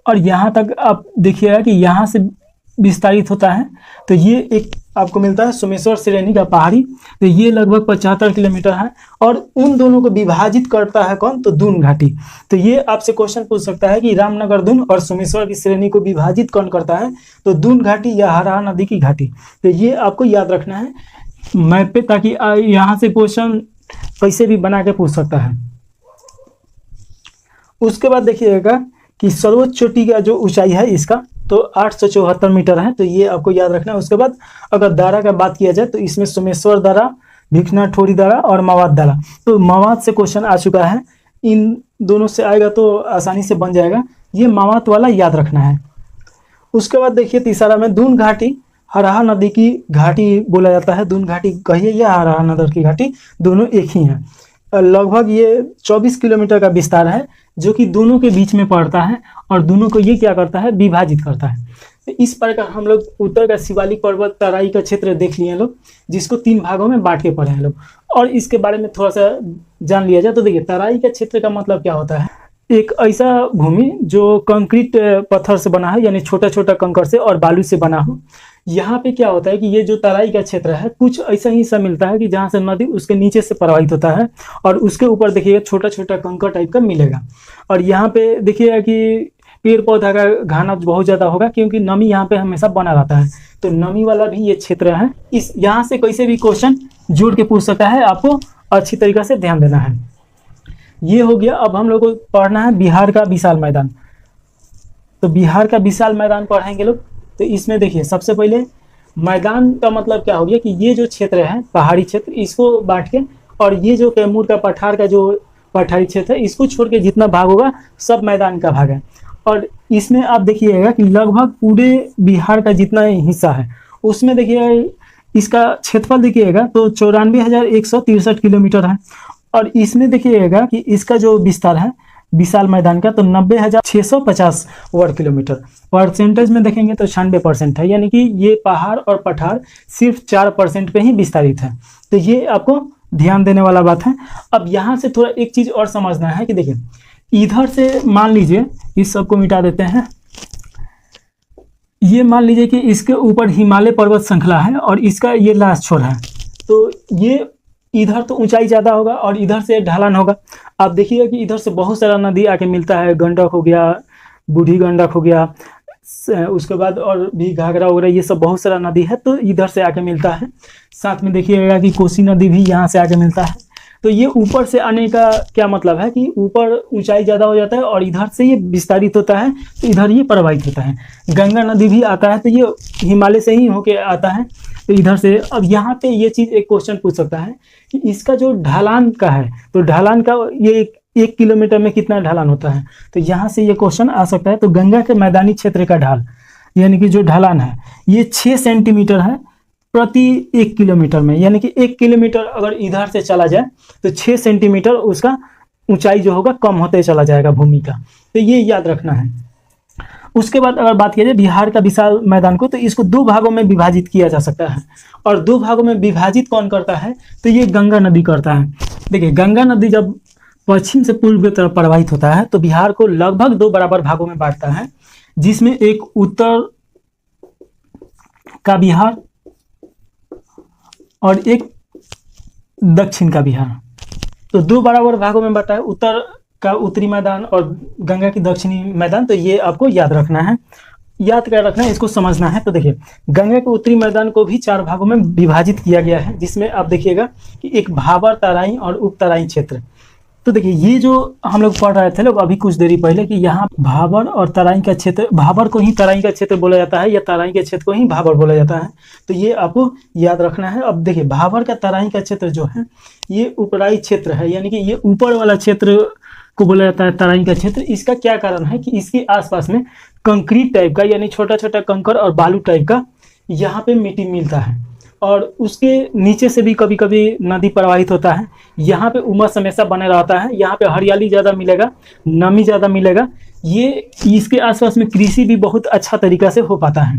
Speaker 1: और यहाँ तक आप देखिएगा कि यहाँ से विस्तारित होता है, तो ये एक आपको मिलता है सोमेश्वर श्रेणी का पहाड़ी। तो ये लगभग 75 किलोमीटर है, और उन दोनों को विभाजित करता है कौन, तो दून घाटी। तो ये आपसे क्वेश्चन पूछ सकता है कि रामनगर दून और सोमेश्वर की श्रेणी को विभाजित कौन करता है, तो दून घाटी या हराहा नदी की घाटी। तो ये आपको याद रखना है मैप पे, ताकि यहाँ से क्वेश्चन कैसे भी बना के पूछ सकता है। उसके बाद देखिएगा कि सर्वोच्च चोटी का जो ऊंचाई है इसका, तो 874 मीटर है। तो ये आपको याद रखना है। उसके बाद अगर दारा का बात किया जाए तो इसमें सोमेश्वर दारा, भिखना ठोरी दारा और मवाद दारा। तो मवाद से क्वेश्चन आ चुका है, इन दोनों से आएगा तो आसानी से बन जाएगा, ये मवाद वाला याद रखना है। उसके बाद देखिए तीसरा में दून घाटी, हराहा नदी की घाटी बोला जाता है। दून घाटी कहिए या हराहा नदी की घाटी, दोनों एक ही हैं। लगभग ये 24 किलोमीटर का विस्तार है, जो कि दोनों के बीच में पड़ता है, और दोनों को ये क्या करता है, विभाजित करता है। तो इस प्रकार हम लोग उत्तर का शिवालिक पर्वत तराई का क्षेत्र देख लिए लोग, जिसको 3 भागों में बांट के पढ़े हैं लोग। और इसके बारे में थोड़ा सा जान लिया जाए तो देखिए, तराई का क्षेत्र का मतलब क्या होता है, एक ऐसा भूमि जो कंक्रीट पत्थर से बना है, यानी छोटा छोटा कंकड़ से और बालू से बना हो। यहाँ पे क्या होता है कि ये जो तराई का क्षेत्र है, कुछ ऐसा ही सा मिलता है कि जहाँ से नदी उसके नीचे से प्रवाहित होता है, और उसके ऊपर देखिएगा छोटा छोटा कंकड़ टाइप का मिलेगा। और यहाँ पे देखिएगा कि पेड़ पौधा का घाना बहुत ज़्यादा होगा, क्योंकि नमी यहाँ पे हमेशा बना रहता है। तो नमी वाला भी ये क्षेत्र है। इस यहाँ से कैसे भी क्वेश्चन जोड़ के पूछ सकता है, आपको अच्छी तरीक़ा से ध्यान देना है। ये हो गया। अब हम लोग को पढ़ना है बिहार का विशाल मैदान। तो बिहार का विशाल मैदान पढ़ेंगे लोग। तो इसमें देखिए सबसे पहले मैदान का मतलब क्या हो गया कि ये जो क्षेत्र है पहाड़ी क्षेत्र, इसको बांट के, और ये जो कैमूर का पठार का जो पठारी क्षेत्र है, इसको छोड़ के जितना भाग होगा सब मैदान का भाग है। और इसमें आप देखिएगा कि लगभग पूरे बिहार का जितना हिस्सा है उसमें देखिएगा इसका क्षेत्रफल देखिएगा तो 94,163 किलोमीटर है। और इसमें देखिएगा कि इसका जो विस्तार है विशाल मैदान का, तो 90,650 वर्ग किलोमीटर। परसेंटेज में देखेंगे तो 96% है, यानी कि ये पहाड़ और पठार सिर्फ 4% पे ही विस्तारित है। तो ये आपको ध्यान देने वाला बात है। अब यहाँ से थोड़ा एक चीज़ और समझना है कि देखिए, इधर से मान लीजिए इस सबको मिटा देते हैं, ये मान लीजिए कि इसके ऊपर हिमालय पर्वत श्रृंखला है और इसका ये लास्ट छोर है। तो ये इधर तो ऊंचाई ज़्यादा होगा और इधर से ढलान होगा। आप देखिएगा कि इधर से बहुत सारा नदी आके मिलता है, गंडक हो गया, बूढ़ी गंडक हो गया, उसके बाद और भी घाघरा वगैरह, ये सब बहुत सारा नदी है तो इधर से आके मिलता है। साथ में देखिएगा कि कोसी नदी भी यहाँ से आके मिलता है। तो ये ऊपर से आने का क्या मतलब है कि ऊपर ऊंचाई ज़्यादा हो जाता है और इधर से ये विस्तारित होता है तो इधर ये प्रवाहित होता है। गंगा नदी भी आता है तो ये हिमालय से ही होके आता है तो इधर से। अब यहाँ पे ये चीज़ एक क्वेश्चन पूछ सकता है कि इसका जो ढलान का है तो ढलान का ये 1 किलोमीटर में कितना ढलान होता है, तो यहाँ से ये क्वेश्चन आ सकता है। तो गंगा के मैदानी क्षेत्र का ढाल यानी कि जो ढलान है ये 6 सेंटीमीटर है प्रति 1 किलोमीटर में, यानी कि 1 किलोमीटर अगर इधर से चला जाए तो 6 सेंटीमीटर उसका ऊंचाई जो होगा कम होते चला जाएगा भूमि का, तो ये याद रखना है। उसके बाद अगर बात किया जाए बिहार का विशाल मैदान को, तो इसको 2 भागों में विभाजित किया जा सकता है। और 2 भागों में विभाजित कौन करता है, तो ये गंगा नदी करता है। देखिए गंगा नदी जब पश्चिम से पूर्व की तरफ प्रवाहित होता है तो बिहार को लगभग 2 बराबर भागों में बांटता है, जिसमें एक उत्तर का बिहार और एक दक्षिण का बिहार। तो 2 बराबर भागों में बांटा है, उत्तर का उत्तरी मैदान और गंगा की दक्षिणी मैदान। तो ये आपको याद रखना है, याद कर रखना है, इसको समझना है। तो देखिए गंगा के उत्तरी मैदान को भी 4 भागों में विभाजित किया गया है, जिसमें आप देखिएगा कि एक भाबर तराई और उप तराई क्षेत्र। तो देखिए ये जो हम लोग पढ़ रहे थे लोग अभी कुछ देरी पहले कि यहाँ भाबर और तराई का क्षेत्र, भाबर को ही तराई का क्षेत्र बोला जाता है या तराई के क्षेत्र को ही भाबर बोला जाता है, तो ये आपको याद रखना है। अब देखिए भाबर का तराई का क्षेत्र जो है ये उपराई क्षेत्र है, यानी कि ये ऊपर वाला क्षेत्र को बोला जाता है तराई का क्षेत्र। इसका क्या कारण है कि इसके आसपास में कंक्रीट टाइप का यानी छोटा छोटा कंकर और बालू टाइप का यहाँ पे मिट्टी मिलता है और उसके नीचे से भी कभी कभी नदी प्रवाहित होता है। यहाँ पे उमस हमेशा बने रहता है, यहाँ पे हरियाली ज़्यादा मिलेगा, नमी ज़्यादा मिलेगा, ये इसके आसपास में कृषि भी बहुत अच्छा तरीका से हो पाता है।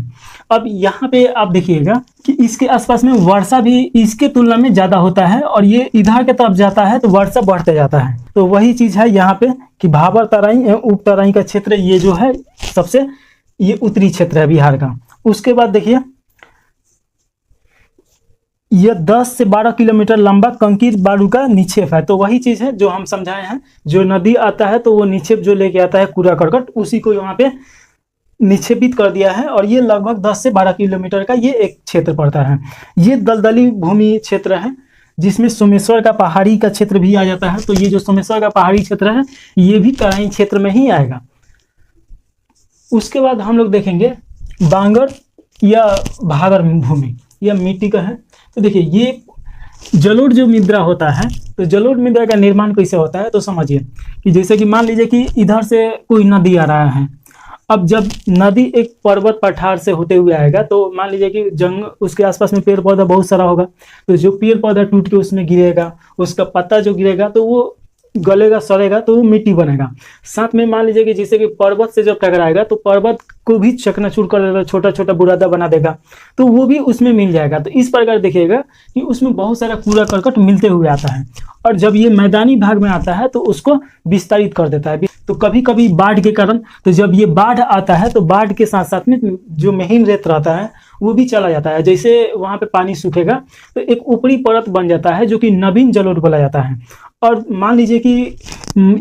Speaker 1: अब यहाँ पे आप देखिएगा कि इसके आसपास में वर्षा भी इसके तुलना में ज़्यादा होता है और ये इधर के तरफ जाता है तो वर्षा बढ़ते जाता है। तो वही चीज़ है यहाँ पे कि भाबर तराई एवं उप तराई का क्षेत्र ये जो है सबसे ये उत्तरी क्षेत्र है बिहार का। उसके बाद देखिए यह 10 से 12 किलोमीटर लंबा कंकीर बालू का निक्षेप है। तो वही चीज़ है जो हम समझाए हैं, जो नदी आता है तो वो निक्षेप जो लेके आता है कूड़ा करकट उसी को यहाँ पे निक्षेपित कर दिया है और ये लगभग 10 से 12 किलोमीटर का ये एक क्षेत्र पड़ता है। ये दलदली भूमि क्षेत्र है जिसमें सोमेश्वर का पहाड़ी का क्षेत्र भी आ जाता है। तो ये जो सोमेश्वर का पहाड़ी क्षेत्र है ये भी तराई क्षेत्र में ही आएगा। उसके बाद हम लोग देखेंगे बांगर या भागर भूमि, यह मिट्टी का है। तो देखिए ये जलोढ़ जो मृदा होता है, तो जलोढ़ मृदा का निर्माण कैसे होता है, तो समझिए कि जैसे कि मान लीजिए कि इधर से कोई नदी आ रहा है। अब जब नदी एक पर्वत पठार से होते हुए आएगा तो मान लीजिए कि जंग उसके आसपास में पेड़ पौधा बहुत सारा होगा, तो जो पेड़ पौधा टूट के उसमें गिरेगा, उसका पत्ता जो गिरेगा तो वो गलेगा सड़ेगा तो वो मिट्टी बनेगा। साथ में मान लीजिए कि जैसे कि पर्वत से जब टकराएगा तो पर्वत को भी चकनाचूर कर देगा, छोटा छोटा बुरादा बना देगा, तो वो भी उसमें मिल जाएगा। तो इस प्रकार देखिएगा कि उसमें बहुत सारा कूड़ा करकट मिलते हुए आता है और जब ये मैदानी भाग में आता है तो उसको विस्तारित कर देता है। तो कभी कभी बाढ़ के कारण, तो जब ये बाढ़ आता है तो बाढ़ के साथ साथ में जो महीन रेत रहता है वो भी चला जाता है। जैसे वहाँ पे पानी सूखेगा तो एक ऊपरी परत बन जाता है जो कि नवीन जलोढ़ बोला जाता है। और मान लीजिए कि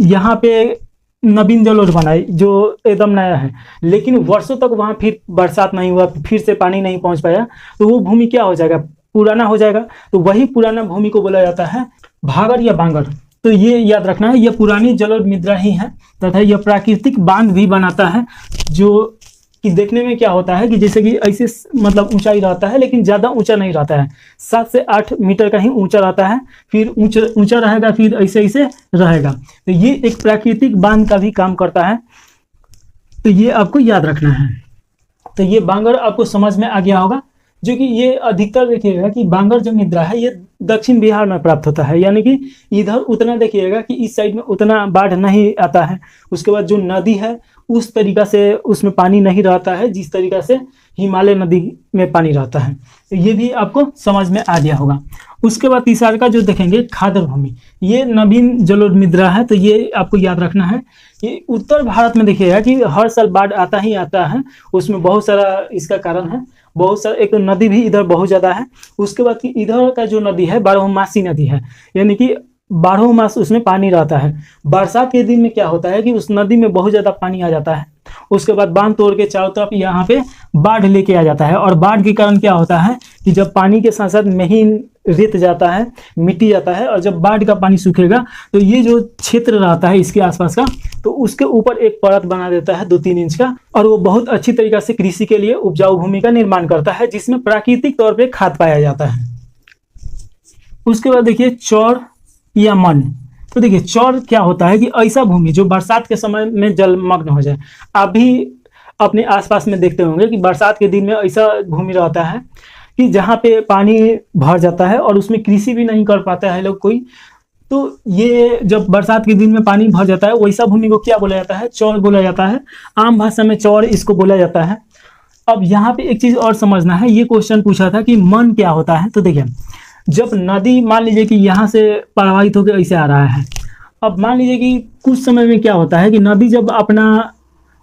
Speaker 1: यहाँ पे नवीन जलोढ़ बना है जो एकदम नया है, लेकिन वर्षों तक वहाँ फिर बरसात नहीं हुआ, फिर से पानी नहीं पहुँच पाया, तो वो भूमि क्या हो जाएगा, पुराना हो जाएगा। तो वही पुराना भूमि को बोला जाता है भागर या बांगर। तो ये याद रखना है, यह पुरानी जलोढ़ मृदा ही है तथा यह प्राकृतिक बांध भी बनाता है, जो कि देखने में क्या होता है कि जैसे कि ऐसे मतलब ऊंचाई रहता है लेकिन ज़्यादा ऊंचा नहीं रहता है, 7 से 8 मीटर का ही ऊंचा रहता है, फिर ऊंचा रहेगा, फिर ऐसे ऐसे रहेगा। तो ये एक प्राकृतिक बांध का भी काम करता है, तो ये आपको याद रखना है। तो ये बांगर आपको समझ में आ गया होगा, जो कि ये अधिकतर देखिएगा कि बांगर जो मृदा है ये दक्षिण बिहार में प्राप्त होता है, यानी कि इधर उतना देखिएगा कि इस साइड में उतना बाढ़ नहीं आता है। उसके बाद जो नदी है उस तरीका से उसमें पानी नहीं रहता है जिस तरीका से हिमालय नदी में पानी रहता है। तो ये भी आपको समझ में आ गया होगा। उसके बाद तीसरा का जो देखेंगे खादर भूमि, ये नवीन जलोढ़ है। तो ये आपको याद रखना है। ये उत्तर भारत में देखिएगा कि हर साल बाढ़ आता ही आता है। उसमें बहुत सारा इसका कारण है, बहुत सारा, एक तो नदी भी इधर बहुत ज़्यादा है। उसके बाद कि इधर का जो नदी है बारहमासी नदी है, यानी कि 12 मास उसमें पानी रहता है। बरसात के दिन में क्या होता है कि उस नदी में बहुत ज़्यादा पानी आ जाता है। उसके बाद बांध तोड़ के चारों तरफ यहाँ पे बाढ़ लेके आ जाता है। और बाढ़ के कारण क्या होता है कि जब पानी के साथ साथ महीन रेत जाता है, मिट्टी जाता है, और जब बाढ़ का पानी सूखेगा तो ये जो क्षेत्र रहता है इसके आसपास का, तो उसके ऊपर एक परत बना देता है 2-3 इंच का, और वो बहुत अच्छी तरीके से कृषि के लिए उपजाऊ भूमि का निर्माण करता है, जिसमें प्राकृतिक तौर पर खाद पाया जाता है। उसके बाद देखिए चौर या मन। तो देखिए चौर क्या होता है कि ऐसा भूमि जो बरसात के समय में जलमग्न हो जाए। आप भी अपने आसपास में देखते होंगे कि बरसात के दिन में ऐसा भूमि रहता है कि जहाँ पे पानी भर जाता है और उसमें कृषि भी नहीं कर पाता है लोग कोई। तो ये जब बरसात के दिन में पानी भर जाता है, वैसा भूमि को क्या बोला जाता है? चौर बोला जाता है। आम भाषा में चौर इसको बोला जाता है। अब यहाँ पे एक चीज़ और समझना है, ये क्वेश्चन पूछा था कि मन क्या होता है। तो देखिए जब नदी मान लीजिए कि यहाँ से प्रवाहित होकर ऐसे आ रहा है, अब मान लीजिए कि कुछ समय में क्या होता है कि नदी जब अपना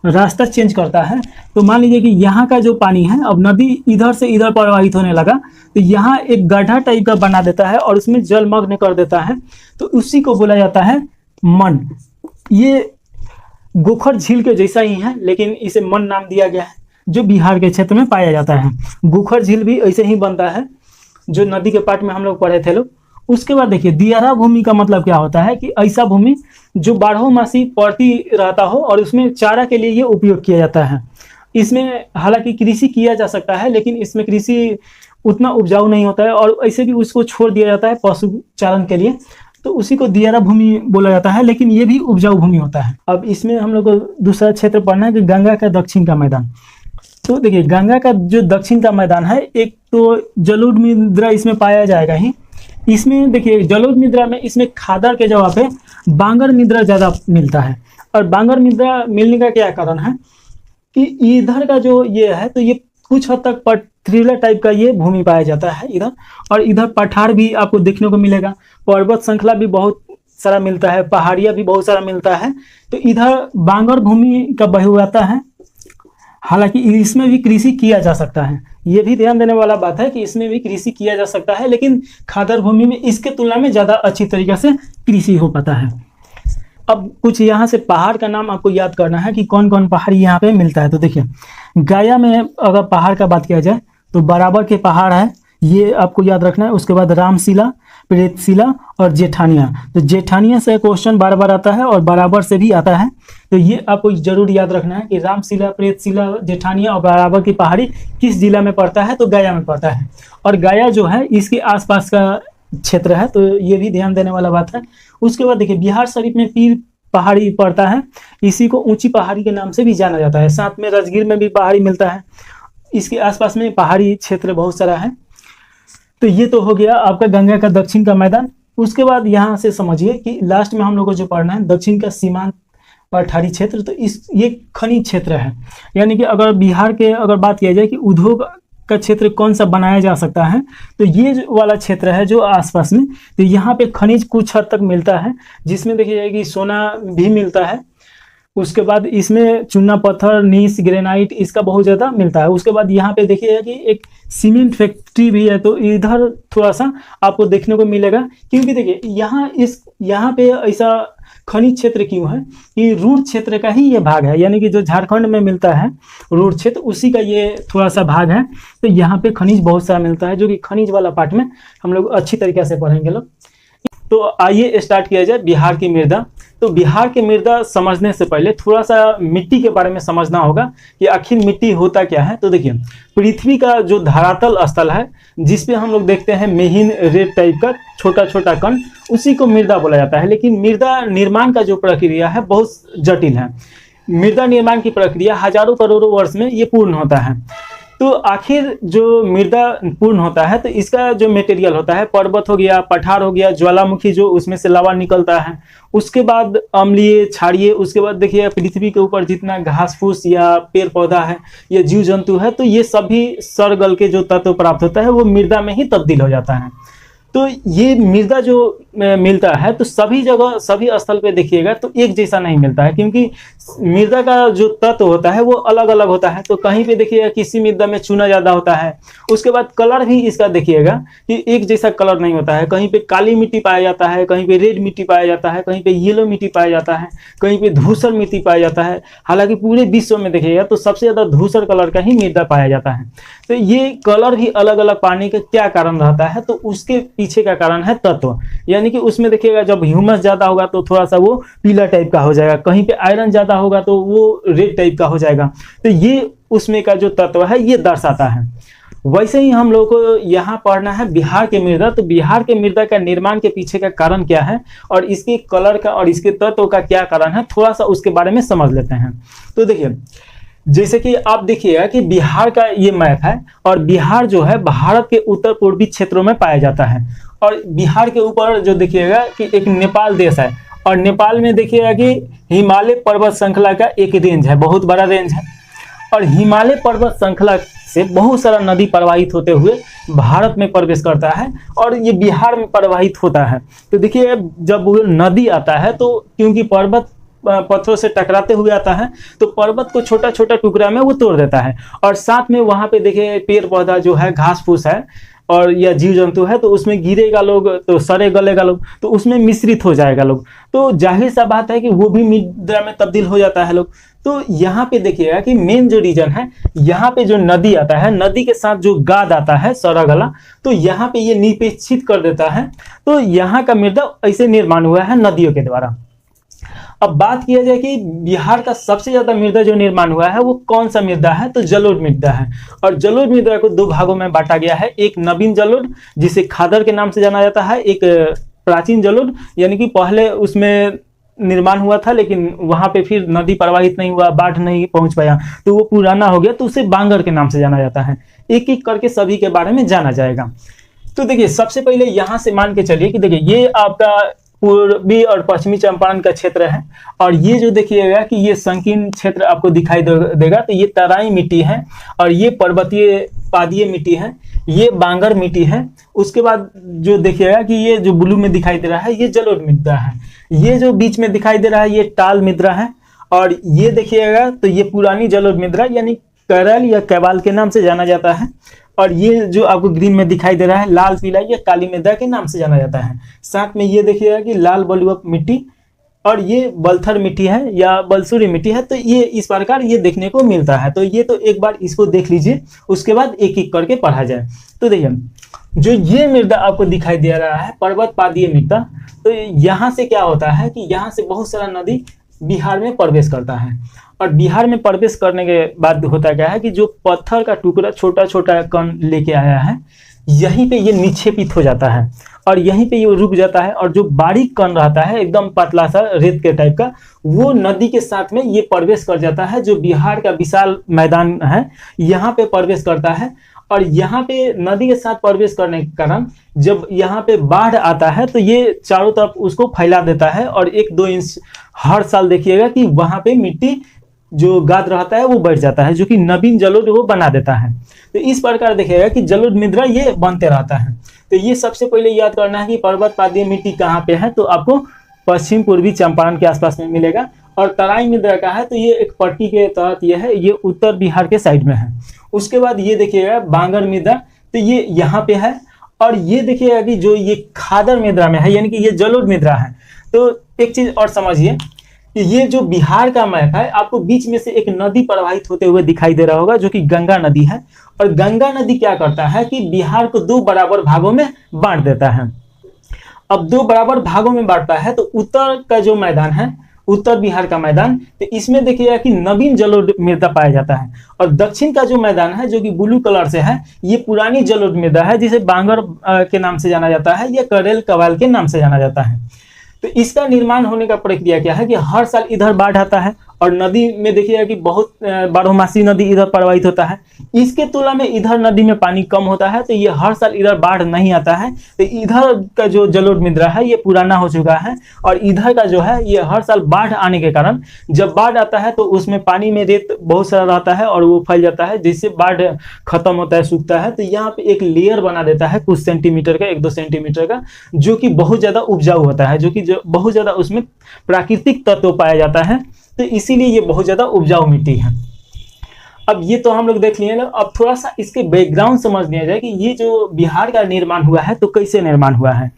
Speaker 1: रास्ता चेंज करता है, तो मान लीजिए कि यहाँ का जो पानी है, अब नदी इधर से इधर प्रवाहित होने लगा, तो यहाँ एक गड्ढा टाइप का बना देता है और उसमें जलमग्न कर देता है। तो उसी को बोला जाता है मन। ये गोखर झील के जैसा ही है, लेकिन इसे मन नाम दिया गया है, जो बिहार के क्षेत्र में पाया जाता है। गोखर झील भी ऐसे ही बनता है, जो नदी के पाठ में हम लोग पढ़े थे लोग। उसके बाद देखिए दियारा भूमि का मतलब क्या होता है कि ऐसा भूमि जो 12 मासी पड़ती रहता हो और उसमें चारा के लिए ये उपयोग किया जाता है। इसमें हालांकि कृषि किया जा सकता है, लेकिन इसमें कृषि उतना उपजाऊ नहीं होता है, और ऐसे भी उसको छोड़ दिया जाता है पशु चारण के लिए, तो उसी को दियारा भूमि बोला जाता है। लेकिन ये भी उपजाऊ भूमि होता है। अब इसमें हम लोग को दूसरा क्षेत्र पढ़ना है कि गंगा का दक्षिण का मैदान। तो देखिए गंगा का जो दक्षिण का मैदान है, एक तो जलोढ़ मृदा इसमें पाया जाएगा ही। इसमें देखिए जलोढ़ मृदा में इसमें खादर के जगह पे बांगर मृदा ज़्यादा मिलता है। और बांगर मृदा मिलने का क्या कारण है कि इधर का जो ये है, तो ये कुछ हद तक पथरीला टाइप का ये भूमि पाया जाता है इधर। और इधर पठार भी आपको देखने को मिलेगा, पर्वत श्रृंखला भी बहुत सारा मिलता है, पहाड़ियाँ भी बहुत सारा मिलता है। तो इधर बांगर भूमि का बहुलता है। हालांकि इसमें भी कृषि किया जा सकता है, ये भी ध्यान देने वाला बात है कि इसमें भी कृषि किया जा सकता है, लेकिन खादर भूमि में इसके तुलना में ज़्यादा अच्छी तरीके से कृषि हो पाता है। अब कुछ यहाँ से पहाड़ का नाम आपको याद करना है कि कौन कौन पहाड़ यहाँ पे मिलता है। तो देखिए गया में अगर पहाड़ का बात किया जाए तो बराबर के पहाड़ है, ये आपको याद रखना है। उसके बाद रामशिला, प्रेतशिला और जेठानिया। तो जेठानिया से क्वेश्चन बार बार आता है और बराबर से भी आता है, तो ये आपको जरूर याद रखना है कि रामशिला, प्रेतशिला, जेठानिया और बराबर की पहाड़ी किस जिला में पड़ता है? तो गया में पड़ता है। और गया जो है इसके आसपास का क्षेत्र है, तो ये भी ध्यान देने वाला बात है। उसके बाद देखिए बिहार शरीफ में पीर पहाड़ी पड़ता है, इसी को ऊंची पहाड़ी के नाम से भी जाना जाता है। साथ में राजगीर में भी पहाड़ी मिलता है, इसके आसपास में पहाड़ी क्षेत्र बहुत सारा है। तो ये तो हो गया आपका गंगा का दक्षिण का मैदान। उसके बाद यहाँ से समझिए कि लास्ट में हम लोग को जो पढ़ना है दक्षिण का सीमांत पठारी क्षेत्र। तो ये खनिज क्षेत्र है, यानी कि अगर बिहार के अगर बात किया जाए कि उद्योग का क्षेत्र कौन सा बनाया जा सकता है, तो ये वाला क्षेत्र है जो आसपास में। तो यहाँ पे खनिज कुछ हद तक मिलता है, जिसमें देखिए कि सोना भी मिलता है। उसके बाद इसमें चूना पत्थर, नीस, ग्रेनाइट इसका बहुत ज़्यादा मिलता है। उसके बाद यहाँ पे देखिए कि एक सीमेंट फैक्ट्री भी है, तो इधर थोड़ा सा आपको देखने को मिलेगा। क्योंकि देखिए यहाँ पे ऐसा खनिज क्षेत्र क्यों है कि रूढ़ क्षेत्र का ही ये भाग है, यानी कि जो झारखंड में मिलता है रूढ़ क्षेत्र, उसी का ये थोड़ा सा भाग है। तो यहाँ पे खनिज बहुत सारा मिलता है, जो कि खनिज वाला पार्ट में हम लोग अच्छी तरीके से पढ़ेंगे लोग। तो आइए स्टार्ट किया जाए बिहार की मृदा। तो बिहार की मृदा समझने से पहले थोड़ा सा मिट्टी के बारे में समझना होगा कि आखिर मिट्टी होता क्या है। तो देखिए पृथ्वी का जो धरातल स्थल है, जिसपे हम लोग देखते हैं महीन रेत टाइप का छोटा छोटा कण, उसी को मृदा बोला जाता है। लेकिन मृदा निर्माण का जो प्रक्रिया है बहुत जटिल है। मृदा निर्माण की प्रक्रिया हजारों करोड़ों वर्ष में ये पूर्ण होता है। तो आखिर जो मृदा पूर्ण होता है तो इसका जो मटेरियल होता है, पर्वत हो गया, पठार हो गया, ज्वालामुखी जो उसमें से लावा निकलता है, उसके बाद अम्लीय, क्षारीय, उसके बाद देखिए पृथ्वी के ऊपर जितना घास फूस या पेड़ पौधा है या जीव जंतु है, तो ये सभी सड़ गल के जो तत्व प्राप्त होता है वो मृदा में ही तब्दील हो जाता है। तो ये मृदा जो मिलता है तो सभी जगह सभी स्थल पे देखिएगा तो एक जैसा नहीं मिलता है, क्योंकि मृदा का जो तत्व होता है वो अलग अलग होता है। तो कहीं पे देखिएगा किसी मृदा में चूना ज़्यादा होता है, उसके बाद कलर भी इसका देखिएगा कि एक जैसा कलर नहीं होता है। कहीं पे काली मिट्टी पाया जाता है, कहीं पे रेड मिट्टी पाया जाता है, कहीं पे येलो मिट्टी पाया जाता है, कहीं पे धूसर मिट्टी पाया जाता है। हालांकि पूरे विश्व में देखिएगा तो सबसे ज़्यादा धूसर कलर का ही मृदा पाया जाता है। तो ये कलर भी अलग अलग पाने का क्या कारण रहता है, तो उसके पीछे का कारण है तत्व। यानी कि उसमें देखिएगा जब ह्यूमस ज्यादा होगा तो थोड़ा सा वो पीला टाइप का हो जाएगा, कहीं पे आयरन ज्यादा होगा तो वो रेड टाइप का हो जाएगा। तो ये उसमें का जो तत्व है ये दर्शाता है। वैसे ही हम लोग को यहाँ पढ़ना है बिहार के मृदा। तो बिहार के मृदा का निर्माण के पीछे का कारण क्या है और इसके कलर का और इसके तत्व का क्या कारण है, थोड़ा सा उसके बारे में समझ लेते हैं। तो देखिए, जैसे कि आप देखिएगा कि बिहार का ये मैप है और बिहार जो है भारत के उत्तर पूर्वी क्षेत्रों में पाया जाता है। और बिहार के ऊपर जो देखिएगा कि एक नेपाल देश है और नेपाल में देखिएगा कि हिमालय पर्वत श्रृंखला का एक रेंज है, बहुत बड़ा रेंज है। और हिमालय पर्वत श्रृंखला से बहुत सारा नदी प्रवाहित होते हुए भारत में प्रवेश करता है और ये बिहार में प्रवाहित होता है। तो देखिए, जब वो नदी आता है तो क्योंकि पर्वत पत्थरों से टकराते हुए आता है तो पर्वत को छोटा छोटा टुकड़ा में वो तोड़ देता है और साथ में वहां पे देखिए पेड़ पौधा जो है, घास फूस है और या जीव जंतु है, तो उसमें गिरेगा लोग तो सड़े गलेगा लोग, तो उसमें मिश्रित हो जाएगा लोग। तो जाहिर सा बात है कि वो भी मृदा में तब्दील हो जाता है लोग। तो यहाँ पे देखिएगा कि मेन जो रीजन है, यहाँ पे जो नदी आता है, नदी के साथ जो गाद आता है सड़ा गला, तो यहाँ पे ये निपेक्षित कर देता है। तो यहाँ का मृदा ऐसे निर्माण हुआ है नदियों के द्वारा। अब बात किया जाए कि बिहार का सबसे ज्यादा मृदा जो निर्माण हुआ है वो कौन सा मृदा है, तो जलोढ़ मृदा है। और जलोढ़ मृदा को दो भागों में बांटा गया है, एक नवीन जलोढ़ जिसे खादर के नाम से जाना जाता है, एक प्राचीन जलोढ़ यानी कि पहले उसमें निर्माण हुआ था लेकिन वहां पे फिर नदी प्रवाहित नहीं हुआ, बाढ़ नहीं पहुंच पाया तो वो पुराना हो गया, तो उसे बांगर के नाम से जाना जाता है। एक एक करके सभी के बारे में जाना जाएगा। तो देखिए, सबसे पहले यहाँ से मान के चलिए कि देखिए ये आपका पूर्वी और पश्चिमी चंपारण का क्षेत्र है और ये जो देखिएगा कि ये संकीर्ण क्षेत्र आपको दिखाई देगा, तो ये तराई मिट्टी है और ये पर्वतीय पादीय मिट्टी है, ये बांगर मिट्टी है। उसके बाद जो देखिएगा कि ये जो ब्लू में दिखाई दे रहा है ये जलोढ़ मृदा है, ये जो बीच में दिखाई दे रहा है ये टाल मृदा है और ये देखिएगा तो ये पुरानी जलोढ़ मृदा यानी करैल या कैवाल के नाम से जाना जाता है। और ये जो आपको ग्रीन में दिखाई दे रहा है लाल पीला, ये काली मृदा के नाम से जाना जाता है। साथ में ये देखिएगा कि लाल बलुआ मिट्टी और ये बलथर मिट्टी है या बलसूरी मिट्टी है। तो ये इस प्रकार ये देखने को मिलता है। तो ये तो एक बार इसको देख लीजिए, उसके बाद एक एक करके पढ़ा जाए। तो देखिए, जो ये मृदा आपको दिखाई दे रहा है पर्वत पादीय मृदा, तो यहाँ से क्या होता है कि यहाँ से बहुत सारा नदी बिहार में प्रवेश करता है और बिहार में प्रवेश करने के बाद होता क्या है कि जो पत्थर का टुकड़ा छोटा छोटा कण लेके आया है यहीं पे ये निक्षेपित हो जाता है और यहीं पे ये रुक जाता है और जो बारीक कण रहता है एकदम पतला सा रेत के टाइप का, वो नदी के साथ में ये प्रवेश कर जाता है। जो बिहार का विशाल मैदान है यहाँ पे प्रवेश करता है और यहाँ पे नदी के साथ प्रवेश करने के कारण जब यहाँ पे बाढ़ आता है तो ये चारों तरफ उसको फैला देता है और 1-2 इंच हर साल देखिएगा कि वहां पे मिट्टी जो गाद रहता है वो बढ़ जाता है, जो कि नवीन जलोढ़ वो बना देता है। तो इस प्रकार देखिएगा कि जलोढ़ मृदा ये बनते रहता है। तो ये सबसे पहले याद करना है कि पर्वत पादीय मिट्टी कहाँ पे है, तो आपको पश्चिम पूर्वी चंपारण के आसपास में मिलेगा। और तराई मृदा का है तो ये एक पट्टी के तहत ये है, ये उत्तर बिहार के साइड में है। उसके बाद ये देखिएगा बांगर मृदा, तो ये यहाँ पे है। और ये देखिएगा कि जो ये खादर मृदा में है यानी कि ये जलोढ़ मृदा है। तो एक चीज और समझिए कि ये जो बिहार का मैप है आपको बीच में से एक नदी प्रवाहित होते हुए दिखाई दे रहा होगा जो कि गंगा नदी है। और गंगा नदी क्या करता है कि बिहार को 2 बराबर भागों में बांट देता है। अब 2 बराबर भागों में बांटता है तो उत्तर का जो मैदान है, उत्तर बिहार का मैदान, तो इसमें देखिएगा कि नवीन जलोढ़ मृदा पाया जाता है। और दक्षिण का जो मैदान है जो कि ब्लू कलर से है, ये पुरानी जलोढ़ मृदा है जिसे बांगर के नाम से जाना जाता है या करेल कवाल के नाम से जाना जाता है। तो इसका निर्माण होने का प्रक्रिया क्या है कि हर साल इधर बाढ़ आता है और नदी में देखिएगा कि बहुत बारहमासी नदी इधर प्रवाहित होता है। इसके तुलना में इधर नदी में पानी कम होता है, तो ये हर साल इधर बाढ़ नहीं आता है। तो इधर का जो जलोढ़ मृदा है ये पुराना हो चुका है, और इधर का जो है ये हर साल बाढ़ आने के कारण जब बाढ़ आता है तो उसमें पानी में रेत बहुत सारा रहता है और वो फैल जाता है, जिससे बाढ़ खत्म होता है, सूखता है। तो यहाँ पे एक लेयर बना देता है कुछ सेंटीमीटर का, 1-2 सेंटीमीटर का, जो कि बहुत ज्यादा उपजाऊ होता है, जो कि बहुत ज्यादा उसमें प्राकृतिक तत्व पाया जाता है। तो इसीलिए ये बहुत ज्यादा उपजाऊ मिट्टी है। अब ये तो हम लोग देख लिए ना, अब थोड़ा सा इसके बैकग्राउंड समझ लिया जाए कि ये जो बिहार का निर्माण हुआ है तो कैसे निर्माण हुआ है।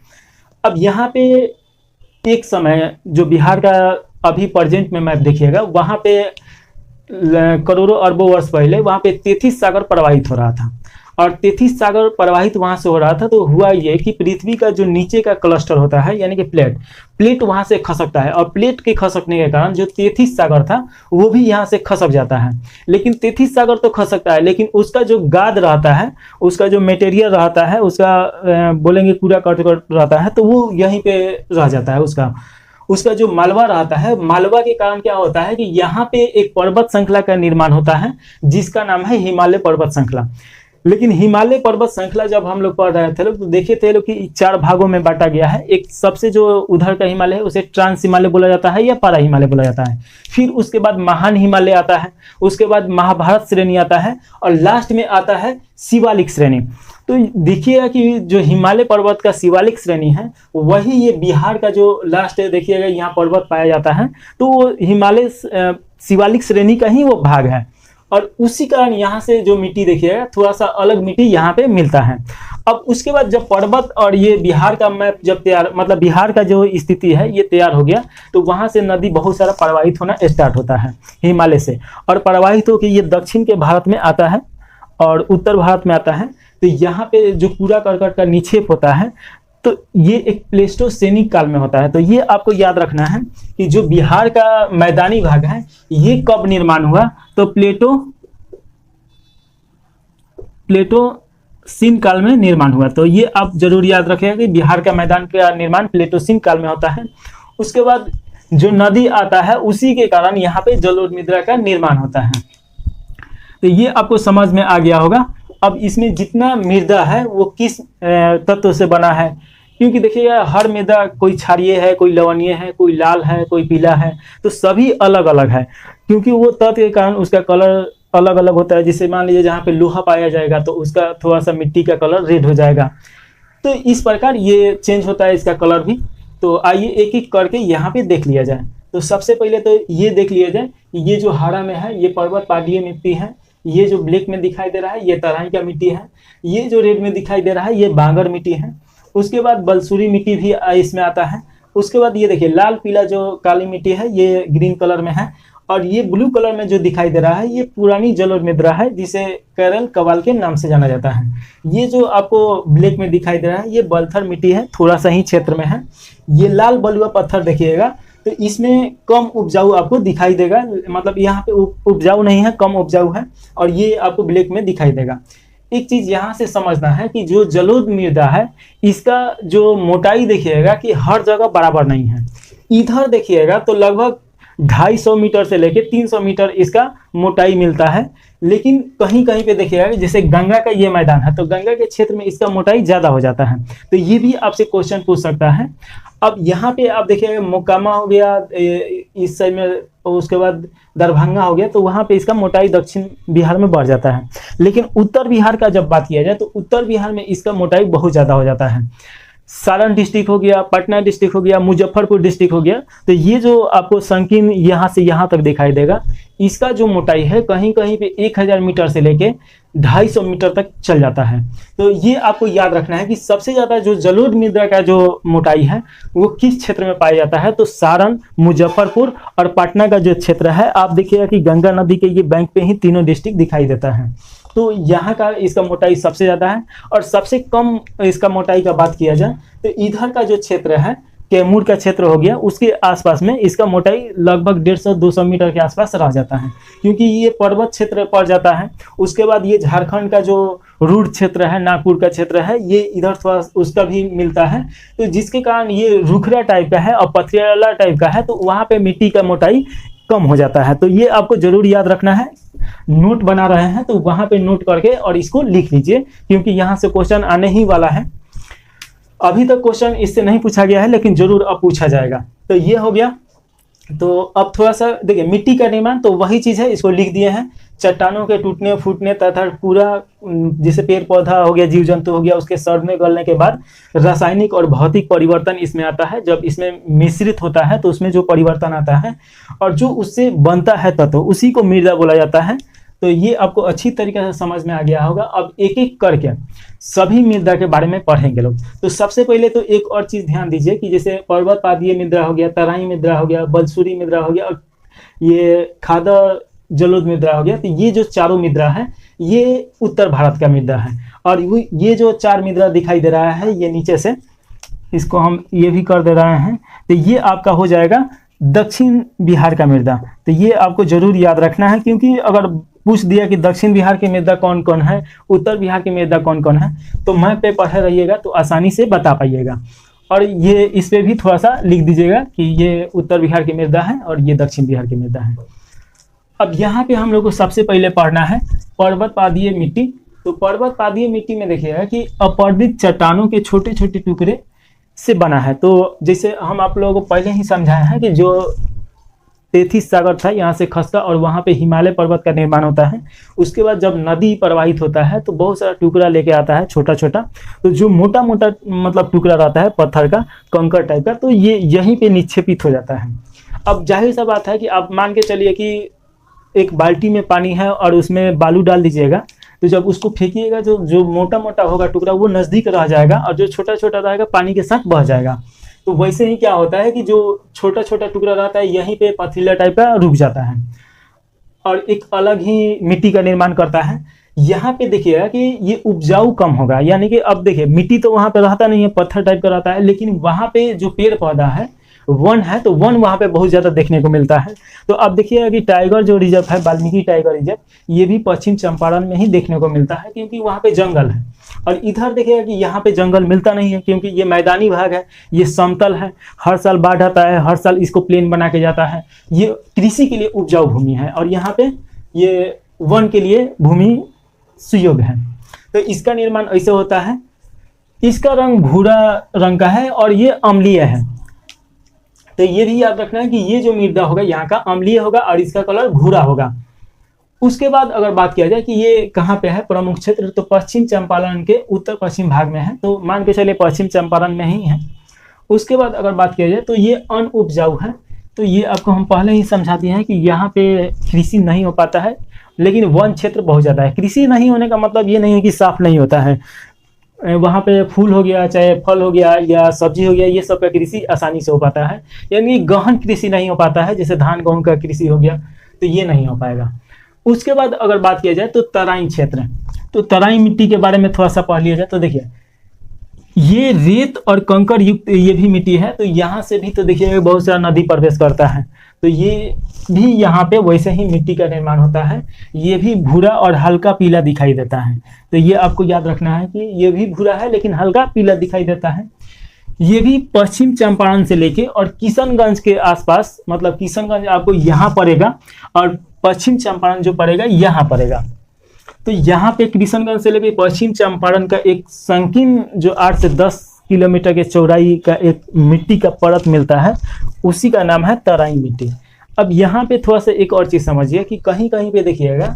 Speaker 1: अब यहाँ पे एक समय जो बिहार का अभी प्रेजेंट में मैप देखिएगा, वहाँ पे करोड़ों अरबों वर्ष पहले वहाँ पे 33 सागर प्रवाहित हो रहा था, और 33 सागर प्रवाहित वहाँ से हो रहा था। तो हुआ ये कि पृथ्वी का जो नीचे का क्लस्टर होता है यानी कि प्लेट वहाँ से खसकता है, और प्लेट के खसकने के कारण जो 33 सागर था वो भी यहाँ से खसक जाता है। लेकिन 33 सागर तो खसकता है, लेकिन उसका जो गाद रहता है, उसका जो मटेरियल रहता है, उसका बोलेंगे कूड़ा करकट रहता है, तो वो यहीं पे रह जाता है। उसका जो मालवा रहता है, मालवा के कारण क्या होता है कि यहाँ पे एक पर्वत श्रृंखला का निर्माण होता है जिसका नाम है हिमालय पर्वत श्रृंखला। लेकिन हिमालय पर्वत श्रृंखला जब हम लोग पढ़ रहे थे लोग, तो देखे थे लोग कि 4 भागों में बांटा गया है। एक सबसे जो उधर का हिमालय है उसे ट्रांस हिमालय बोला जाता है या पारा हिमालय बोला जाता है। फिर उसके बाद महान हिमालय आता है, उसके बाद महाभारत श्रेणी आता है, और लास्ट में आता है शिवालिक श्रेणी। तो देखिएगा कि जो हिमालय पर्वत का शिवालिक श्रेणी है वही ये बिहार का जो लास्ट है, देखिएगा यहाँ पर्वत पाया जाता है, तो वो हिमालय शिवालिक श्रेणी का ही वो भाग है। और उसी कारण यहाँ से जो मिट्टी देखिएगा थोड़ा सा अलग मिट्टी यहाँ पे मिलता है। अब उसके बाद जब पर्वत और ये बिहार का मैप जब तैयार, मतलब बिहार का जो स्थिति है ये तैयार हो गया, तो वहाँ से नदी बहुत सारा प्रवाहित होना स्टार्ट होता है हिमालय से, और प्रवाहित होकर ये दक्षिण के भारत में आता है और उत्तर भारत में आता है। तो यहाँ पे जो कूड़ा करकट का निक्षेप होता है, तो ये एक प्लेस्टोसेनिक काल में होता है। तो ये आपको याद रखना है कि जो बिहार का मैदानी भाग है ये कब निर्माण हुआ, तो प्लेटोसीन काल में निर्माण हुआ। तो ये आप जरूर याद रखिएगा कि बिहार का मैदान का निर्माण प्लेटोसीन काल में होता है। उसके बाद जो नदी आता है उसी के कारण यहाँ पे जलोढ़ मृदा का निर्माण होता है। तो ये आपको समझ में आ गया होगा। अब इसमें जितना मृदा है वो किस तत्व से बना है, क्योंकि देखिएगा हर मृदा कोई क्षारीय है, कोई लवणीय है, कोई लाल है, कोई पीला है, तो सभी अलग अलग है, क्योंकि वो तत्व के कारण उसका कलर अलग अलग होता है। जिसे मान लीजिए जहाँ पे लोहा पाया जाएगा तो उसका थोड़ा सा मिट्टी का कलर रेड हो जाएगा। तो इस प्रकार ये चेंज होता है इसका कलर भी। तो आइए एक एक करके यहाँ पे देख लिया जाए। तो सबसे पहले तो ये देख लिया जाए कि ये जो हरा में है ये पर्वत पहाड़ीय मिट्टी है, ये जो ब्लैक में दिखाई दे रहा है ये तराई का मिट्टी है, ये जो रेड में दिखाई दे रहा है ये बांगर मिट्टी है। उसके बाद बलसूरी मिट्टी भी इसमें आता है। उसके बाद ये देखिए लाल पीला जो काली मिट्टी है ये ग्रीन कलर में है, और ये ब्लू कलर में जो दिखाई दे रहा है ये पुरानी जलोढ़ मृदा है जिसे केरल कवाल के नाम से जाना जाता है। ये जो आपको ब्लैक में दिखाई दे रहा है ये बलथर मिट्टी है, थोड़ा सा ही क्षेत्र में है। ये लाल बलुआ पत्थर देखिएगा तो इसमें कम उपजाऊ आपको दिखाई देगा, मतलब यहाँ पे उपजाऊ नहीं है, कम उपजाऊ है, और ये आपको ब्लैक में दिखाई देगा। एक चीज यहाँ से समझना है कि जो जलोढ़ मृदा है इसका जो मोटाई देखिएगा कि हर जगह बराबर नहीं है। इधर देखिएगा तो लगभग 250 मीटर से लेके 300 मीटर इसका मोटाई मिलता है, लेकिन कहीं कहीं पे देखिएगा जैसे गंगा का ये मैदान है तो गंगा के क्षेत्र में इसका मोटाई ज्यादा हो जाता है। तो ये भी आपसे क्वेश्चन पूछ सकता है। अब यहाँ पे आप देखिएगा मोकामा हो गया इस साइड में, उसके बाद दरभंगा हो गया, तो वहाँ पे इसका मोटाई दक्षिण बिहार में बढ़ जाता है। लेकिन उत्तर बिहार का जब बात किया जाए तो उत्तर बिहार में इसका मोटाई बहुत ज़्यादा हो जाता है। सारण डिस्ट्रिक्ट हो गया, पटना डिस्ट्रिक्ट हो गया, मुजफ्फरपुर डिस्ट्रिक्ट हो गया, तो ये जो आपको संकीर्ण यहाँ से यहाँ तक दिखाई देगा इसका जो मोटाई है कहीं कहीं पे 1000 मीटर से लेके 250 मीटर तक चल जाता है। तो ये आपको याद रखना है कि सबसे ज़्यादा जो जलोढ़ मृदा का जो मोटाई है वो किस क्षेत्र में पाया जाता है, तो सारण, मुजफ्फरपुर और पटना का जो क्षेत्र है। आप देखिएगा कि गंगा नदी के ये बैंक पे ही तीनों डिस्ट्रिक्ट दिखाई देता है। तो यहाँ का इसका मोटाई सबसे ज़्यादा है। और सबसे कम इसका मोटाई का बात किया जाए तो इधर का जो क्षेत्र है कैमूर का क्षेत्र हो गया, उसके आसपास में इसका मोटाई लगभग 150-200 मीटर के आसपास रह जाता है, क्योंकि ये पर्वत क्षेत्र पड़ जाता है। उसके बाद ये झारखंड का जो रूढ़ क्षेत्र है, नागपुर का क्षेत्र है, ये इधर थोड़ा उसका भी मिलता है। तो जिसके कारण ये रुखरा टाइप का है और पथरियाला टाइप का है, तो वहाँ पे मिट्टी का मोटाई कम हो जाता है। तो ये आपको जरूर याद रखना है। नोट बना रहे हैं तो वहां पे नोट करके और इसको लिख लीजिए, क्योंकि यहाँ से क्वेश्चन आने ही वाला है। अभी तक क्वेश्चन इससे नहीं पूछा गया है, लेकिन जरूर अब पूछा जाएगा। तो ये हो गया। तो अब थोड़ा सा देखिए, मिट्टी का निर्माण तो वही चीज़ है, इसको लिख दिए हैं। चट्टानों के टूटने फूटने तथा पूरा जैसे पेड़ पौधा हो गया, जीव जंतु हो गया, उसके सड़ने गलने के बाद रासायनिक और भौतिक परिवर्तन इसमें आता है। जब इसमें मिश्रित होता है तो उसमें जो परिवर्तन आता है और जो उससे बनता है तत्व, उसी को मृदा बोला जाता है। तो ये आपको अच्छी तरीके से समझ में आ गया होगा। अब एक एक करके सभी मृदा के बारे में पढ़ेंगे लोग। तो सबसे पहले तो एक और चीज ध्यान दीजिए कि जैसे पर्वत पादीय मृदा हो गया, तराई मृदा हो गया, बलसूरी मृदा हो गया और ये खादा जलोढ़ मृदा हो गया। तो ये जो चारों मृदा है ये उत्तर भारत का मृदा है। और ये जो चार मृदा दिखाई दे रहा है ये नीचे से, इसको हम ये भी कर दे रहे हैं, तो ये आपका हो जाएगा दक्षिण बिहार का मृदा। तो ये आपको जरूर याद रखना है, क्योंकि अगर पूछ दिया कि दक्षिण बिहार के मृदा कौन कौन है, उत्तर बिहार के मृदा कौन कौन है, तो मैप पे पढ़े रहिएगा तो आसानी से बता पाइएगा। और ये इस पे भी थोड़ा सा लिख दीजिएगा कि ये उत्तर बिहार की मृदा है और ये दक्षिण बिहार की मृदा है। अब यहाँ पे हम लोग को सबसे पहले पढ़ना है पर्वत पादीय मिट्टी। तो पर्वत पादीय मिट्टी में देखिएगा कि अपर्दित चट्टानों के छोटे छोटे टुकड़े से बना है। तो जैसे हम आप लोगों को पहले ही समझाया है कि जो तेथिस सागर था यहाँ से खसता और वहाँ पे हिमालय पर्वत का निर्माण होता है। उसके बाद जब नदी प्रवाहित होता है तो बहुत सारा टुकड़ा लेके आता है छोटा छोटा। तो जो मोटा मोटा मतलब टुकड़ा रहता है पत्थर का, कंकड़ टाइप का, तो ये यहीं पे निक्षेपित हो जाता है। अब जाहिर सा बात है कि आप मान के चलिए कि एक बाल्टी में पानी है और उसमें बालू डाल दीजिएगा, तो जब उसको फेंकिएगा जो मोटा मोटा होगा टुकड़ा वो नज़दीक रह जाएगा और जो छोटा छोटा रहेगा पानी के साथ बह जाएगा। तो वैसे ही क्या होता है कि जो छोटा छोटा टुकड़ा रहता है यहीं पे पथरीला टाइप का रुक जाता है और एक अलग ही मिट्टी का निर्माण करता है। यहाँ पे देखिएगा कि ये उपजाऊ कम होगा, यानी कि अब देखिए मिट्टी तो वहाँ पे रहता नहीं है, पत्थर टाइप का रहता है, लेकिन वहाँ पे जो पेड़ पौधा है, वन है, तो वन वहाँ पे बहुत ज़्यादा देखने को मिलता है। तो अब देखिएगा कि टाइगर जो रिजर्व है, वाल्मीकि टाइगर रिजर्व, ये भी पश्चिम चंपारण में ही देखने को मिलता है, क्योंकि वहाँ पे जंगल है। और इधर देखिएगा कि यहाँ पे जंगल मिलता नहीं है, क्योंकि ये मैदानी भाग है, ये समतल है, हर साल बाढ़ आता है, हर साल इसको प्लेन बना के जाता है। ये कृषि के लिए उपजाऊ भूमि है और यहाँ पे ये वन के लिए भूमि सुयोग्य है। तो इसका निर्माण ऐसे होता है। इसका रंग भूरा रंग का है और ये अम्लीय है। तो ये भी याद रखना है कि ये जो मृदा होगा यहाँ का अम्लीय होगा और इसका कलर भूरा होगा। उसके बाद अगर बात किया जाए कि ये कहाँ पे है प्रमुख क्षेत्र, तो पश्चिम चंपारण के उत्तर पश्चिम भाग में है, तो मान के चलिए पश्चिम चंपारण में ही है। उसके बाद अगर बात किया जाए तो ये अनउपजाऊ है। तो ये आपको हम पहले ही समझा दिए हैं कि यहाँ पे कृषि नहीं हो पाता है, लेकिन वन क्षेत्र बहुत ज़्यादा है। कृषि नहीं होने का मतलब ये नहीं है कि साफ नहीं होता है, वहाँ पे फूल हो गया, चाहे फल हो गया या सब्जी हो गया, ये सब का कृषि आसानी से हो पाता है। यानी गहन कृषि नहीं हो पाता है, जैसे धान गेहूँ का कृषि हो गया, तो ये नहीं हो पाएगा। उसके बाद अगर बात किया जाए तो तराई क्षेत्र, तो तराई मिट्टी के बारे में थोड़ा सा पढ़ लिया जाए तो देखिए ये रेत और कंकड़ युक्त ये भी मिट्टी है। तो यहाँ से भी तो देखिए बहुत सारा नदी प्रवेश करता है, तो ये भी यहाँ पे वैसे ही मिट्टी का निर्माण होता है। ये भी भूरा और हल्का पीला दिखाई देता है। तो ये आपको याद रखना है कि ये भी भूरा है लेकिन हल्का पीला दिखाई देता है। ये भी पश्चिम चंपारण से लेके और किशनगंज के आसपास, मतलब किशनगंज आपको यहाँ पड़ेगा और पश्चिम चंपारण जो पड़ेगा यहाँ पड़ेगा। तो यहाँ पे किशनगंज से लेके पश्चिम चंपारण का एक संकीर्ण जो 8 से 10 किलोमीटर के चौड़ाई का एक मिट्टी का परत मिलता है, उसी का नाम है तराई मिट्टी। अब यहाँ पे थोड़ा सा एक और चीज़ समझिए कि कहीं कहीं पे देखिएगा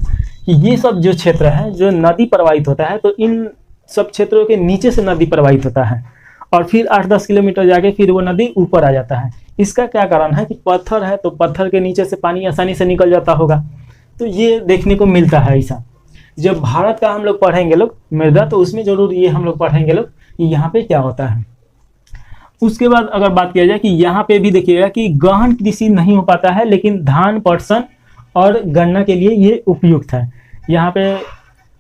Speaker 1: कि ये सब जो क्षेत्र है जो नदी प्रवाहित होता है, तो इन सब क्षेत्रों के नीचे से नदी प्रवाहित होता है और फिर 8-10 किलोमीटर जाके फिर वो नदी ऊपर आ जाता है। इसका क्या कारण है कि पत्थर है, तो पत्थर के नीचे से पानी आसानी से निकल जाता होगा। तो ये देखने को मिलता है ऐसा। जब भारत का हम लोग पढ़ेंगे लोग मृदा, तो उसमें जरूर ये हम लोग पढ़ेंगे लोग कि यहाँ पे क्या होता है। उसके बाद अगर बात किया जाए कि यहाँ पे भी देखिएगा कि गहन कृषि नहीं हो पाता है, लेकिन धान, पटसन और गन्ना के लिए ये उपयुक्त है। यहाँ पे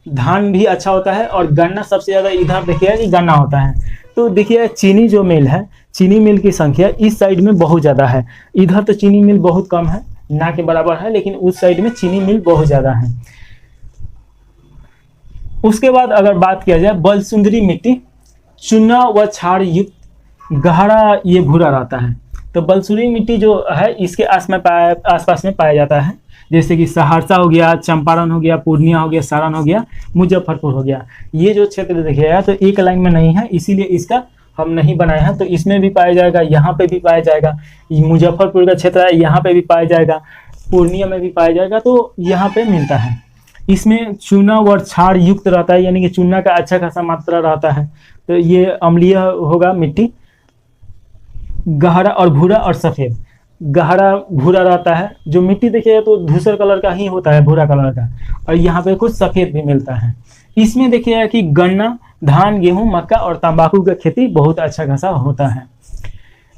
Speaker 1: धान भी अच्छा होता है और गन्ना सबसे ज़्यादा इधर देखिएगा कि गन्ना होता है। तो देखिए चीनी जो मिल है, चीनी मिल की संख्या इस साइड में बहुत ज़्यादा है। इधर तो चीनी मिल बहुत कम है, ना के बराबर है, लेकिन उस साइड में चीनी मिल बहुत ज़्यादा है। उसके बाद अगर बात किया जाए बलसुंदरी मिट्टी, चूना व क्षार युक्त गहरा ये भूरा रहता है। तो बलसूरी मिट्टी जो है इसके आसपास में पाया जाता है, जैसे कि सहरसा हो गया, चंपारण हो गया, पूर्णिया हो गया, सारण हो गया, मुजफ्फरपुर हो गया। ये जो क्षेत्र देखिएगा तो एक लाइन में नहीं है, इसीलिए इसका हम नहीं बनाए हैं। तो इसमें भी पाया जाएगा, यहाँ पे भी पाया जाएगा, मुजफ्फरपुर का क्षेत्र है यहाँ पे भी पाया जाएगा, पूर्णिया में भी पाया जाएगा, तो यहाँ पे मिलता है। इसमें चूना व क्षार युक्त रहता है, यानी कि चूना का अच्छा खासा मात्रा रहता है। तो ये अम्लीय होगा मिट्टी। गहरा और भूरा और सफ़ेद, गहरा भूरा रहता है। जो मिट्टी देखिए तो धूसर कलर का ही होता है, भूरा कलर का, और यहाँ पे कुछ सफ़ेद भी मिलता है। इसमें देखिए कि गन्ना, धान, गेहूं, मक्का और तंबाकू का खेती बहुत अच्छा खासा होता है।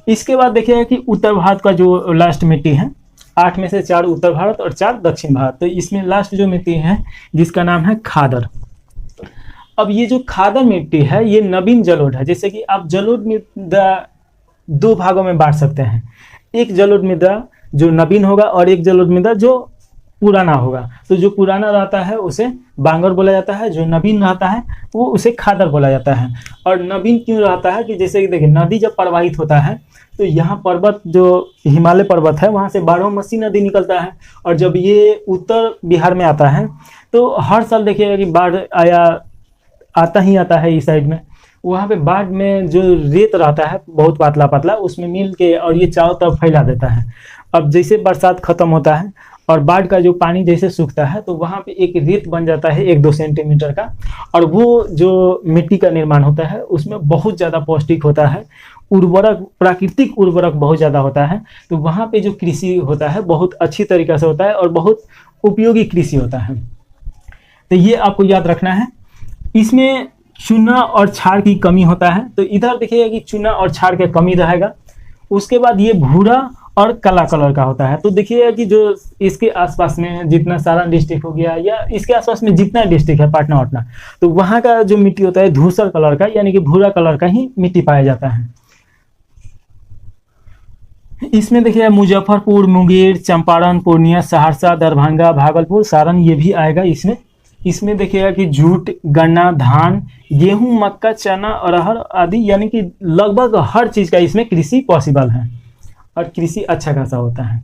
Speaker 1: इसके बाद देखिए कि उत्तर भारत का जो लास्ट मिट्टी है, 8 में से 4 उत्तर भारत और 4 दक्षिण भारत। तो इसमें लास्ट जो मिट्टी है जिसका नाम है खादर। अब ये जो खादर मिट्टी है ये नवीन जलोढ़ है। जैसे कि आप जलोढ़ मृदा 2 भागों में बांट सकते हैं, एक जलोढ़ मृदा जो नवीन होगा और एक जलोढ़ मृदा जो पुराना होगा। तो जो पुराना रहता है उसे बांगर बोला जाता है, जो नवीन रहता है वो उसे खादर बोला जाता है। और नवीन क्यों रहता है कि जैसे कि देखिए नदी जब प्रवाहित होता है तो यहाँ पर्वत जो हिमालय पर्वत है वहाँ से 12मासी नदी निकलता है, और जब ये उत्तर बिहार में आता है तो हर साल देखिएगा कि बाढ़ आता ही आता है इस साइड में। वहाँ पे बाढ़ में जो रेत रहता है बहुत पतला पतला, उसमें मिल के और ये चारों तरफ फैला देता है। अब जैसे बरसात खत्म होता है और बाढ़ का जो पानी जैसे सूखता है तो वहाँ पे एक रेत बन जाता है 1-2 सेंटीमीटर का, और वो जो मिट्टी का निर्माण होता है उसमें बहुत ज़्यादा पौष्टिक होता है, उर्वरक, प्राकृतिक उर्वरक बहुत ज़्यादा होता है। तो वहाँ पे जो कृषि होता है बहुत अच्छी तरीक़े से होता है और बहुत उपयोगी कृषि होता है। तो ये आपको याद रखना है। इसमें चूना और क्षार की कमी होता है, तो इधर देखिएगा कि चूना और क्षार की कमी रहेगा। उसके बाद ये भूरा और काला कलर का होता है। तो देखिएगा कि जो इसके आसपास में जितना सारण डिस्ट्रिक्ट हो गया या इसके आसपास में जितना डिस्ट्रिक्ट है पटना वटना, तो वहाँ का जो मिट्टी होता है धूसर कलर का, यानी कि भूरा कलर का ही मिट्टी पाया जाता है। इसमें देखिए मुजफ्फरपुर, मुंगेर, चंपारण, पूर्णिया, सहरसा, दरभंगा, भागलपुर, सारण ये भी आएगा इसमें। इसमें देखिएगा कि जूट, गन्ना, धान, गेहूं, मक्का, चना, अरहर आदि, यानी कि लगभग हर चीज़ का इसमें कृषि पॉसिबल है और कृषि अच्छा खासा होता है।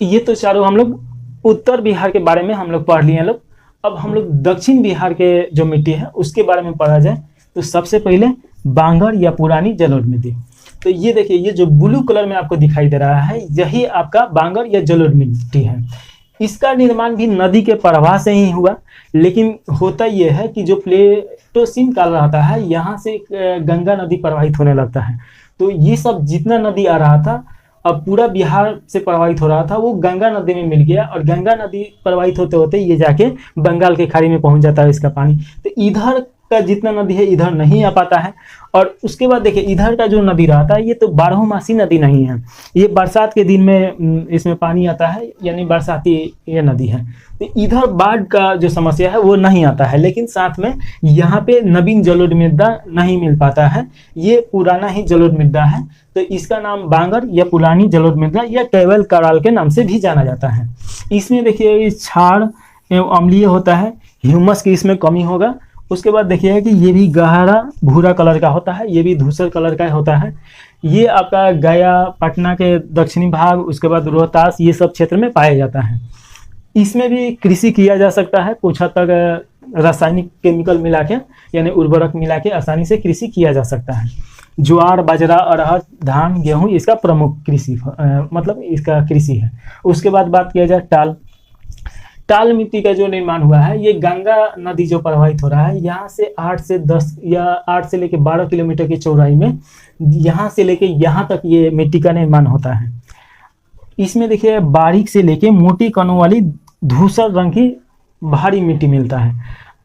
Speaker 1: ये तो चारों हम लोग उत्तर बिहार के बारे में हम लोग पढ़ लिए हैं लोग। अब हम लोग दक्षिण बिहार के जो मिट्टी है उसके बारे में पढ़ा जाए तो सबसे पहले बांगर या पुरानी जलोढ़ मिट्टी। तो ये देखिए ये जो ब्लू कलर में आपको दिखाई दे रहा है यही आपका बांगर या जलोढ़ मिट्टी है। इसका निर्माण भी नदी के प्रवाह से ही हुआ, लेकिन होता यह है कि जो प्लेटोसीन काल रहता है यहाँ से गंगा नदी प्रवाहित होने लगता है। तो ये सब जितना नदी आ रहा था अब पूरा बिहार से प्रवाहित हो रहा था वो गंगा नदी में मिल गया, और गंगा नदी प्रवाहित होते होते ये जाके बंगाल के खाड़ी में पहुंच जाता है इसका पानी। तो इधर का जितना नदी है इधर नहीं आ पाता है। और उसके बाद देखिए इधर का जो नदी रहता है ये तो 12मासी नदी नहीं है, ये बरसात के दिन में इसमें पानी आता है, यानी बरसाती ये नदी है। तो इधर बाढ़ का जो समस्या है वो नहीं आता है, लेकिन साथ में यहाँ पे नवीन जलोढ़ मृदा नहीं मिल पाता है, ये पुराना ही जलोढ़ मृदा है। तो इसका नाम बांगर या पुरानी जलोढ़ मृदा या कैवल कराल के नाम से भी जाना जाता है। इसमें देखिए क्षार एवं अम्लीय होता है, ह्यूमस की इसमें कमी होगा। उसके बाद देखिएगा कि ये भी गहरा भूरा कलर का होता है, ये भी धूसर कलर का होता है। ये आपका गया, पटना के दक्षिणी भाग, उसके बाद रोहतास, ये सब क्षेत्र में पाया जाता है। इसमें भी कृषि किया जा सकता है, कुछ हद तक रासायनिक केमिकल मिला के यानी उर्वरक मिला के आसानी से कृषि किया जा सकता है। ज्वार, बाजरा, अरहर, धान, गेहूँ इसका प्रमुख कृषि मतलब इसका कृषि है। उसके बाद बात किया जाए टाल मिट्टी का जो निर्माण हुआ है, ये गंगा नदी जो प्रवाहित हो रहा है यहाँ से 8 से 10 या 8 से लेके 12 किलोमीटर की चौड़ाई में यहाँ से लेके यहाँ तक ये मिट्टी का निर्माण होता है। इसमें देखिए बारीक से लेके मोटी कणों वाली धूसर रंग की भारी मिट्टी मिलता है।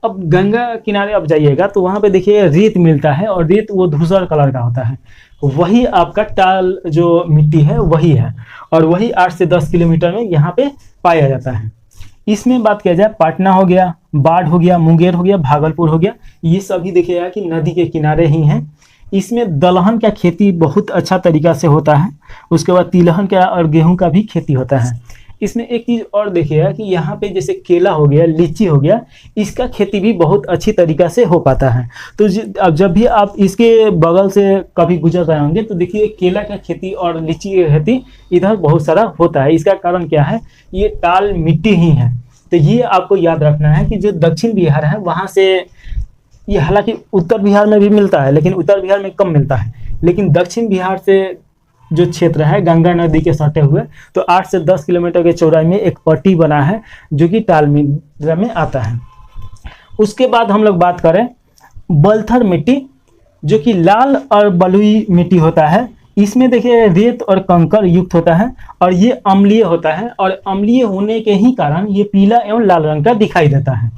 Speaker 1: अब गंगा किनारे अब जाइएगा तो वहाँ पे देखिए रेत मिलता है, और रेत वो धूसर कलर का होता है। वही आपका टाल जो मिट्टी है वही है, और वही 8 से 10 किलोमीटर में यहाँ पे पाया जाता है। इसमें बात किया जाए पटना हो गया, बाढ़ हो गया, मुंगेर हो गया, भागलपुर हो गया, ये सभी देखिएगा कि नदी के किनारे ही हैं। इसमें दलहन का खेती बहुत अच्छा तरीका से होता है। उसके बाद तिलहन का और गेहूं का भी खेती होता है। इसमें एक चीज़ और देखिएगा कि यहाँ पे जैसे केला हो गया, लीची हो गया, इसका खेती भी बहुत अच्छी तरीक़ा से हो पाता है। तो अब जब भी आप इसके बगल से कभी गुजर रहे होंगे तो देखिए केला का खेती और लीची की खेती इधर बहुत सारा होता है। इसका कारण क्या है, ये टाल मिट्टी ही है। तो ये आपको याद रखना है कि जो दक्षिण बिहार है वहाँ से, ये हालांकि उत्तर बिहार में भी मिलता है लेकिन उत्तर बिहार में कम मिलता है, लेकिन दक्षिण बिहार से जो क्षेत्र है गंगा नदी के सटे हुए, तो 8 से 10 किलोमीटर के चौड़ाई में एक पट्टी बना है जो कि टाल मृदा में आता है। उसके बाद हम लोग बात करें बलथर मिट्टी, जो कि लाल और बलुई मिट्टी होता है। इसमें देखिए रेत और कंकड़ युक्त होता है और ये अम्लीय होता है, और अम्लीय होने के ही कारण ये पीला एवं लाल रंग का दिखाई देता है।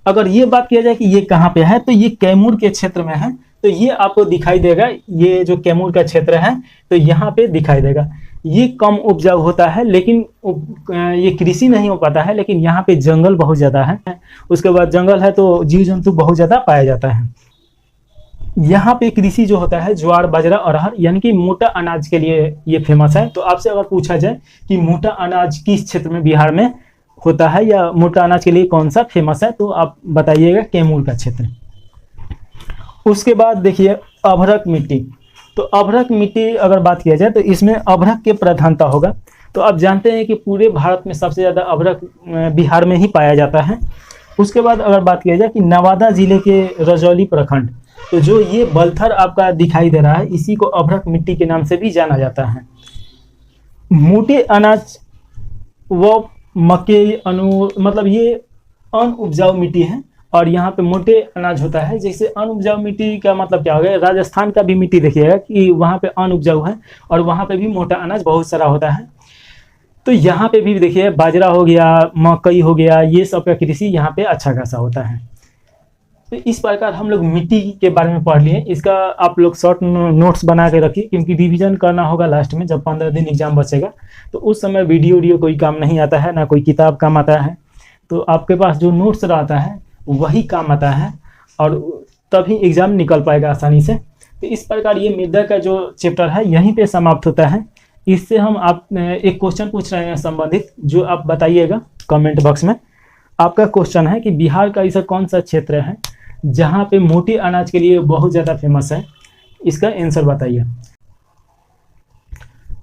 Speaker 1: अगर ये बात किया जाए कि ये कहाँ पे है, तो ये कैमूर के क्षेत्र में है। तो ये आपको दिखाई देगा, ये जो कैमूर का क्षेत्र है तो यहाँ पे दिखाई देगा। ये कम उपजाऊ होता है, लेकिन ये कृषि नहीं हो पाता है, लेकिन यहाँ पे जंगल बहुत ज़्यादा है। उसके बाद जंगल है तो जीव जंतु बहुत ज़्यादा पाया जाता है। यहाँ पे कृषि जो होता है ज्वार, बाजरा, अरहर यानी कि मोटा अनाज के लिए ये फेमस है। तो आपसे अगर पूछा जाए कि मोटा अनाज किस क्षेत्र में बिहार में होता है या मोटा अनाज के लिए कौन सा फेमस है, तो आप बताइएगा कैमूर का क्षेत्र। उसके बाद देखिए अभ्रक मिट्टी। तो अभ्रक मिट्टी अगर बात किया जाए तो इसमें अभ्रक के प्रधानता होगा। तो आप जानते हैं कि पूरे भारत में सबसे ज़्यादा अभ्रक बिहार में ही पाया जाता है। उसके बाद अगर बात किया जाए कि नवादा जिले के रजौली प्रखंड, तो जो ये बलथर आपका दिखाई दे रहा है इसी को अभ्रक मिट्टी के नाम से भी जाना जाता है। मोटे अनाज व मक्के मतलब ये अनउपजाऊ मिट्टी है, और यहाँ पे मोटे अनाज होता है। जैसे अनउपजाऊ मिट्टी का मतलब क्या हो गया, राजस्थान का भी मिट्टी देखिएगा कि वहाँ पे अनउपजाऊ है और वहाँ पे भी मोटा अनाज बहुत सारा होता है। तो यहाँ पे भी देखिए बाजरा हो गया, मकई हो गया, ये सब का कृषि यहाँ पे अच्छा खासा होता है। तो इस प्रकार हम लोग मिट्टी के बारे में पढ़ लिए। इसका आप लोग शॉर्ट नोट्स बना के रखिए, क्योंकि रिवीजन करना होगा लास्ट में जब 15 दिन एग्जाम बचेगा। तो उस समय वीडियो कोई काम नहीं आता है, ना कोई किताब काम आता है। तो आपके पास जो नोट्स रहता है वही काम आता है, और तभी एग्ज़ाम निकल पाएगा आसानी से। तो इस प्रकार ये मृदा का जो चैप्टर है यहीं पे समाप्त होता है। इससे हम आप एक क्वेश्चन पूछ रहे हैं संबंधित, जो आप बताइएगा कमेंट बॉक्स में। आपका क्वेश्चन है कि बिहार का ऐसा कौन सा क्षेत्र है जहाँ पे मोटे अनाज के लिए बहुत ज़्यादा फेमस है, इसका आंसर बताइए।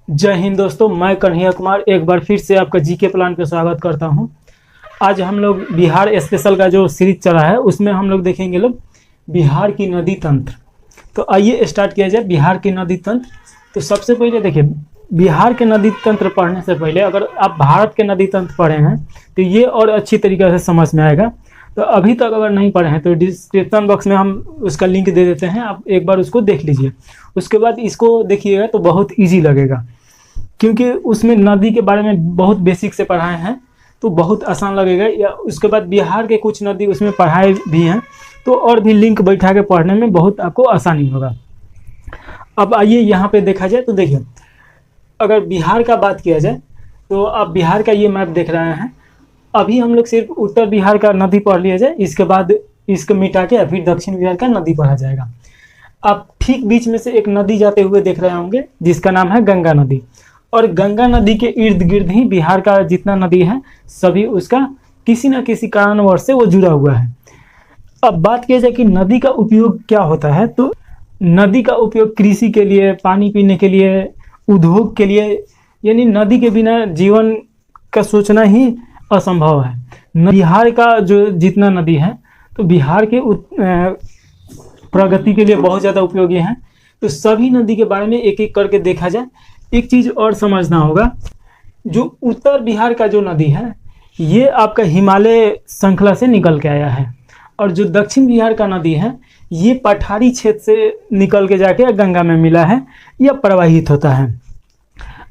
Speaker 1: जय हिंद दोस्तों, मैं कन्हैया कुमार एक बार फिर से आपका जीके प्लान पे स्वागत करता हूँ। आज हम लोग बिहार स्पेशल का जो सीरीज चला है उसमें हम लोग देखेंगे लोग बिहार की नदी तंत्र। तो आइए स्टार्ट किया जाए बिहार की नदी तंत्र। तो सबसे पहले देखिए, बिहार के नदी तंत्र पढ़ने से पहले अगर आप भारत के नदी तंत्र पढ़े हैं तो ये और अच्छी तरीके से समझ में आएगा। तो अभी तक अगर नहीं पढ़े हैं तो डिस्क्रिप्शन बॉक्स में हम उसका लिंक दे देते हैं, आप एक बार उसको देख लीजिए। उसके बाद इसको देखिएगा तो बहुत ईजी लगेगा, क्योंकि उसमें नदी के बारे में बहुत बेसिक से पढ़ाए हैं तो बहुत आसान लगेगा। या उसके बाद बिहार के कुछ नदी उसमें पढ़ाए भी हैं, तो और भी लिंक बैठा के पढ़ने में बहुत आपको आसानी होगा। अब आइए यहाँ पे देखा जाए तो देखिए, अगर बिहार का बात किया जाए तो आप बिहार का ये मैप देख रहे हैं। अभी हम लोग सिर्फ उत्तर बिहार का नदी पढ़ लिया जाए, इसके बाद इसको मिटा के फिर दक्षिण बिहार का नदी पढ़ा जाएगा। आप ठीक बीच में से एक नदी जाते हुए देख रहे होंगे जिसका नाम है गंगा नदी, और गंगा नदी के इर्द गिर्द ही बिहार का जितना नदी है सभी उसका किसी न किसी कारणवश से वो जुड़ा हुआ है। अब बात किया जाए कि नदी का उपयोग क्या होता है, तो नदी का उपयोग कृषि के लिए, पानी पीने के लिए, उद्योग के लिए, यानी नदी के बिना जीवन का सोचना ही असंभव है। बिहार का जो जितना नदी है तो बिहार के प्रगति के लिए बहुत ज़्यादा उपयोगी हैं। तो सभी नदी के बारे में एक एक करके देखा जाए। एक चीज़ और समझना होगा, जो उत्तर बिहार का जो नदी है ये आपका हिमालय श्रृंखला से निकल के आया है, और जो दक्षिण बिहार का नदी है ये पठारी क्षेत्र से निकल के जाके गंगा में मिला है या प्रवाहित होता है।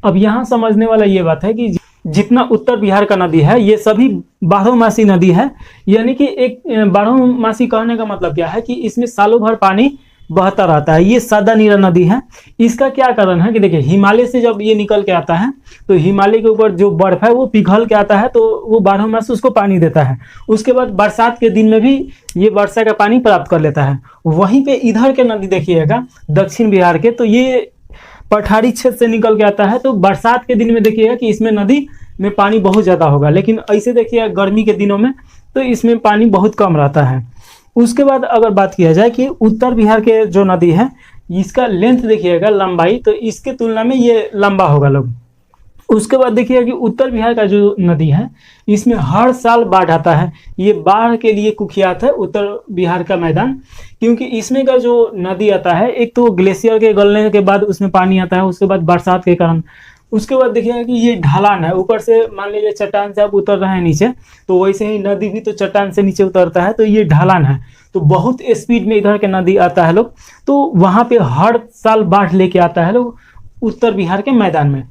Speaker 1: अब यहाँ समझने वाला ये बात है कि जितना उत्तर बिहार का नदी है ये सभी बारहमासी नदी है, यानी कि एक बारहमासी कहने का मतलब क्या है कि इसमें सालों भर पानी बहता रहता है। ये सादा नीरा नदी है। इसका क्या कारण है कि देखिए, हिमालय से जब ये निकल के आता है तो हिमालय के ऊपर जो बर्फ है वो पिघल के आता है, तो वो बारहमासी उसको पानी देता है। उसके बाद बरसात के दिन में भी ये वर्षा का पानी प्राप्त कर लेता है। वहीं पे इधर के नदी देखिएगा दक्षिण बिहार के, तो ये पठारी क्षेत्र से निकल के आता है, तो बरसात के दिन में देखिएगा कि इसमें नदी में पानी बहुत ज़्यादा होगा, लेकिन ऐसे देखिए गर्मी के दिनों में तो इसमें पानी बहुत कम रहता है। उसके बाद अगर बात किया जाए कि उत्तर बिहार के जो नदी है इसका लेंथ देखिएगा, लंबाई, तो इसके तुलना में ये लंबा होगा लोग। उसके बाद देखिएगा कि उत्तर बिहार का जो नदी है इसमें हर साल बाढ़ आता है। ये बाढ़ के लिए कुख्यात है उत्तर बिहार का मैदान, क्योंकि इसमें का जो नदी आता है, एक तो ग्लेशियर के गलने के बाद उसमें पानी आता है, उसके बाद बरसात के कारण। उसके बाद देखिएगा कि ये ढलान है, ऊपर से मान लीजिए चट्टान से आप उतर रहे हैं नीचे, तो वैसे ही नदी भी तो चट्टान से नीचे उतरता है, तो ये ढलान है, तो बहुत स्पीड में इधर के नदी आता है लोग, तो वहाँ पे हर साल बाढ़ लेके आता है लोग उत्तर बिहार के मैदान में।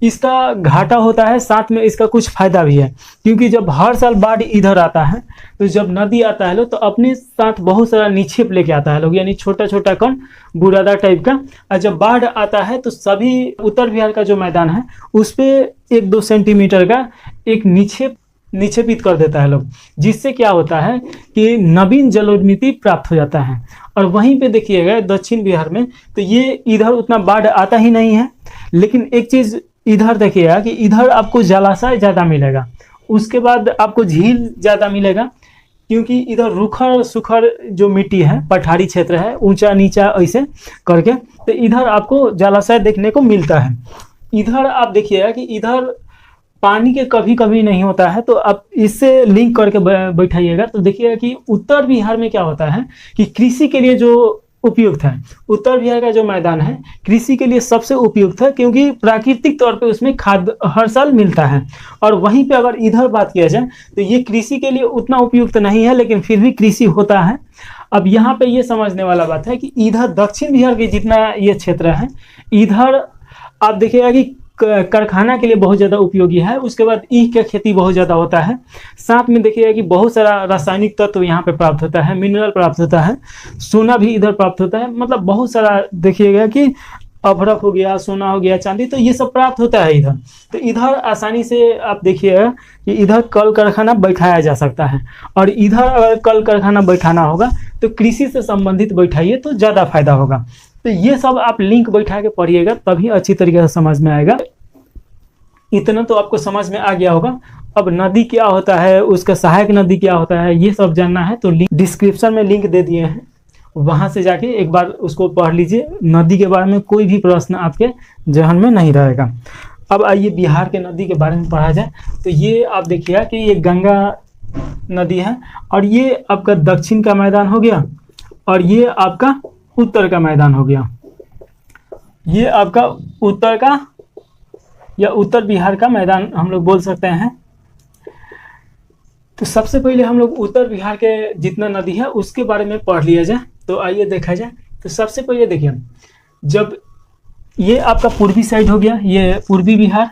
Speaker 1: इसका घाटा होता है, साथ में इसका कुछ फायदा भी है, क्योंकि जब हर साल बाढ़ इधर आता है तो जब नदी आता है लोग तो अपने साथ बहुत सारा निक्षेप लेके आता है लोग, यानी छोटा छोटा कण बुरादा टाइप का। और जब बाढ़ आता है तो सभी उत्तर बिहार का जो मैदान है उस पर 1-2 सेंटीमीटर का एक निक्षेपित कर देता है लोग, जिससे क्या होता है कि नवीन जलोन्नति प्राप्त हो जाता है। और वहीं पे देखिएगा दक्षिण बिहार में तो ये इधर उतना बाढ़ आता ही नहीं है, लेकिन एक चीज़ इधर देखिएगा कि इधर आपको जलाशय ज़्यादा मिलेगा, उसके बाद आपको झील ज़्यादा मिलेगा, क्योंकि इधर रूखर सुखर जो मिट्टी है, पठारी क्षेत्र है, ऊंचा नीचा ऐसे करके, तो इधर आपको जलाशय देखने को मिलता है। इधर आप देखिएगा कि इधर पानी के कभी कभी नहीं होता है, तो आप इससे लिंक करके बैठाइएगा तो देखिएगा कि उत्तर बिहार में क्या होता है कि कृषि के लिए जो उपयुक्त है, उत्तर बिहार का जो मैदान है कृषि के लिए सबसे उपयुक्त है, क्योंकि प्राकृतिक तौर पे उसमें खाद हर साल मिलता है। और वहीं पे अगर इधर बात किया जाए तो ये कृषि के लिए उतना उपयुक्त नहीं है, लेकिन फिर भी कृषि होता है। अब यहाँ पे ये समझने वाला बात है कि इधर दक्षिण बिहार के जितना ये क्षेत्र है, इधर आप देखिएगा कि कारखाना के लिए बहुत ज़्यादा उपयोगी है। उसके बाद ईख का खेती बहुत ज़्यादा होता है, साथ में देखिएगा कि बहुत सारा रासायनिक तत्व यहाँ पे प्राप्त होता है, मिनरल प्राप्त होता है, सोना भी इधर प्राप्त होता है, मतलब बहुत सारा देखिएगा कि अभ्रक हो गया, सोना हो गया, चांदी, तो ये सब प्राप्त होता है इधर। तो इधर आसानी से आप देखिएगा कि इधर कल कारखाना बैठाया जा सकता है, और इधर अगर कल कारखाना बैठाना होगा तो कृषि से संबंधित बैठाइए तो ज़्यादा फायदा होगा। तो ये सब आप लिंक बैठा के पढ़िएगा तभी अच्छी तरीके से समझ में आएगा। इतना तो आपको समझ में आ गया होगा। अब नदी क्या होता है, उसका सहायक नदी क्या होता है, ये सब जानना है तो लिंक डिस्क्रिप्शन में लिंक दे दिए हैं, वहाँ से जाके एक बार उसको पढ़ लीजिए। नदी के बारे में कोई भी प्रश्न आपके जहन में नहीं रहेगा। अब आइए बिहार के नदी के बारे में पढ़ा जाए। तो ये आप देखिएगा कि ये गंगा नदी है, और ये आपका दक्षिण का मैदान हो गया, और ये आपका उत्तर का मैदान हो गया। ये आपका उत्तर का या उत्तर बिहार का मैदान हम लोग बोल सकते हैं। तो सबसे पहले हम लोग उत्तर बिहार के जितना नदी है उसके बारे में पढ़ लिया जाए। तो आइए देखा जाए। तो सबसे पहले देखिए, जब ये आपका पूर्वी साइड हो गया, ये पूर्वी बिहार,